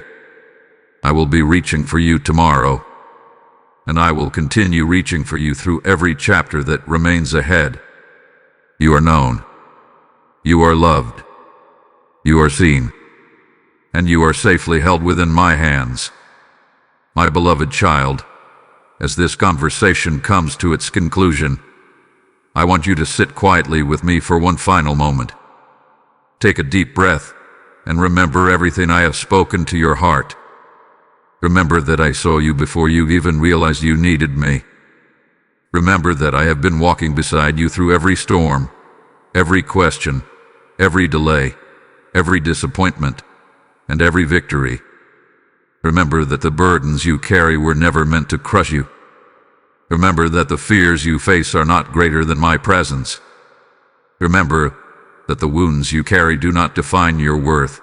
I will be reaching for you tomorrow, and I will continue reaching for you through every chapter that remains ahead. You are known, you are loved, you are seen, and you are safely held within my hands. My beloved child, as this conversation comes to its conclusion, I want you to sit quietly with me for one final moment. Take a deep breath and remember everything I have spoken to your heart. Remember that I saw you before you even realized you needed me. Remember that I have been walking beside you through every storm, every question, every delay, every disappointment, and every victory. Remember that the burdens you carry were never meant to crush you. Remember that the fears you face are not greater than my presence. Remember that the wounds you carry do not define your worth.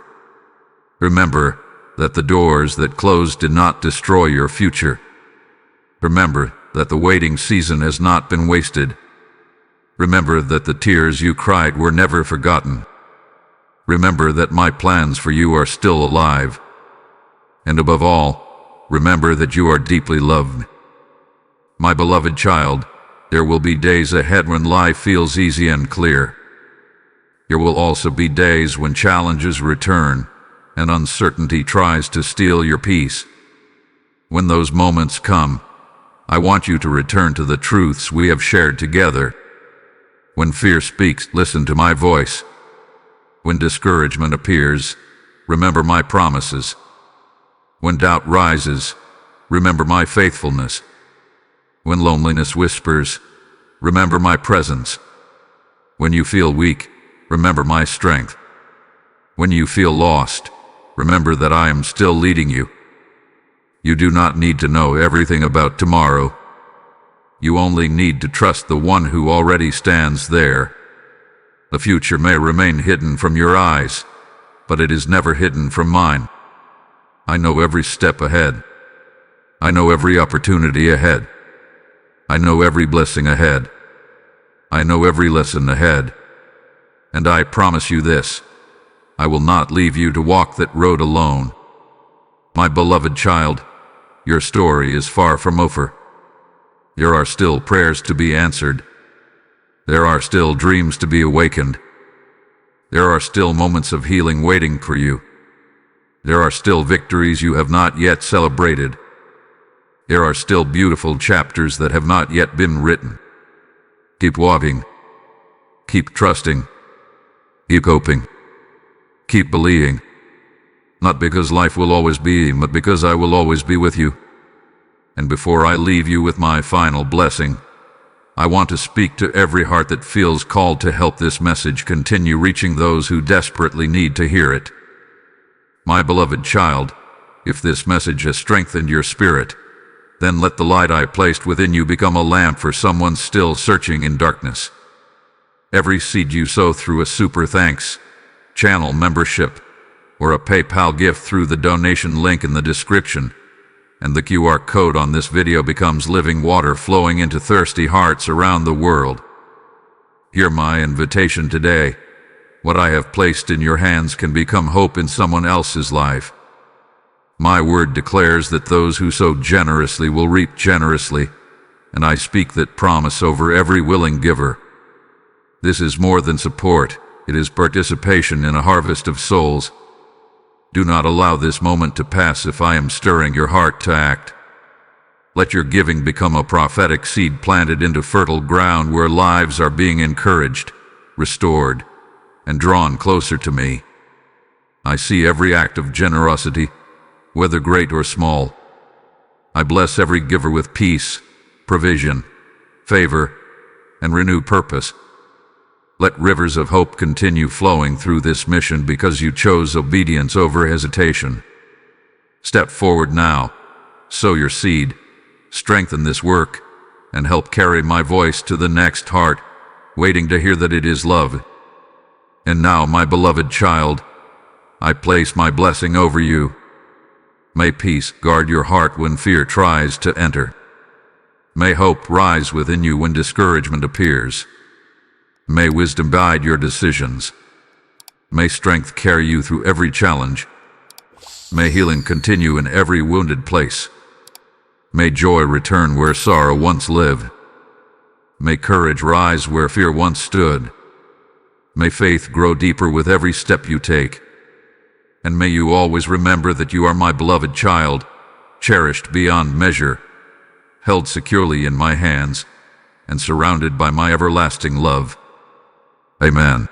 Remember that the doors that closed did not destroy your future. Remember that the waiting season has not been wasted. Remember that the tears you cried were never forgotten. Remember that my plans for you are still alive. And above all, remember that you are deeply loved. My beloved child, there will be days ahead when life feels easy and clear. There will also be days when challenges return and uncertainty tries to steal your peace. When those moments come, I want you to return to the truths we have shared together. When fear speaks, listen to my voice. When discouragement appears, remember my promises. When doubt rises, remember my faithfulness. When loneliness whispers, remember my presence. When you feel weak, remember my strength. When you feel lost, remember that I am still leading you. You do not need to know everything about tomorrow. You only need to trust the one who already stands there. The future may remain hidden from your eyes, but it is never hidden from mine. I know every step ahead. I know every opportunity ahead. I know every blessing ahead. I know every lesson ahead. And I promise you this, I will not leave you to walk that road alone. My beloved child, your story is far from over. There are still prayers to be answered. There are still dreams to be awakened. There are still moments of healing waiting for you. There are still victories you have not yet celebrated. There are still beautiful chapters that have not yet been written. Keep walking. Keep trusting. Keep hoping. Keep believing. Not because life will always be, but because I will always be with you. And before I leave you with my final blessing, I want to speak to every heart that feels called to help this message continue reaching those who desperately need to hear it. My beloved child, if this message has strengthened your spirit, then let the light I placed within you become a lamp for someone still searching in darkness. Every seed you sow through a super thanks, channel membership, or a PayPal gift through the donation link in the description, and the QR code on this video becomes living water flowing into thirsty hearts around the world. Hear my invitation today. What I have placed in your hands can become hope in someone else's life. My word declares that those who sow generously will reap generously, and I speak that promise over every willing giver. This is more than support, it is participation in a harvest of souls. Do not allow this moment to pass if I am stirring your heart to act. Let your giving become a prophetic seed planted into fertile ground where lives are being encouraged, restored, and drawn closer to me. I see every act of generosity, whether great or small. I bless every giver with peace, provision, favor, and renewed purpose. Let rivers of hope continue flowing through this mission because you chose obedience over hesitation. Step forward now, sow your seed, strengthen this work, and help carry my voice to the next heart, waiting to hear that it is love. And now, my beloved child, I place my blessing over you. May peace guard your heart when fear tries to enter. May hope rise within you when discouragement appears. May wisdom guide your decisions. May strength carry you through every challenge. May healing continue in every wounded place. May joy return where sorrow once lived. May courage rise where fear once stood. May faith grow deeper with every step you take. And may you always remember that you are my beloved child, cherished beyond measure, held securely in my hands, and surrounded by my everlasting love. Amen.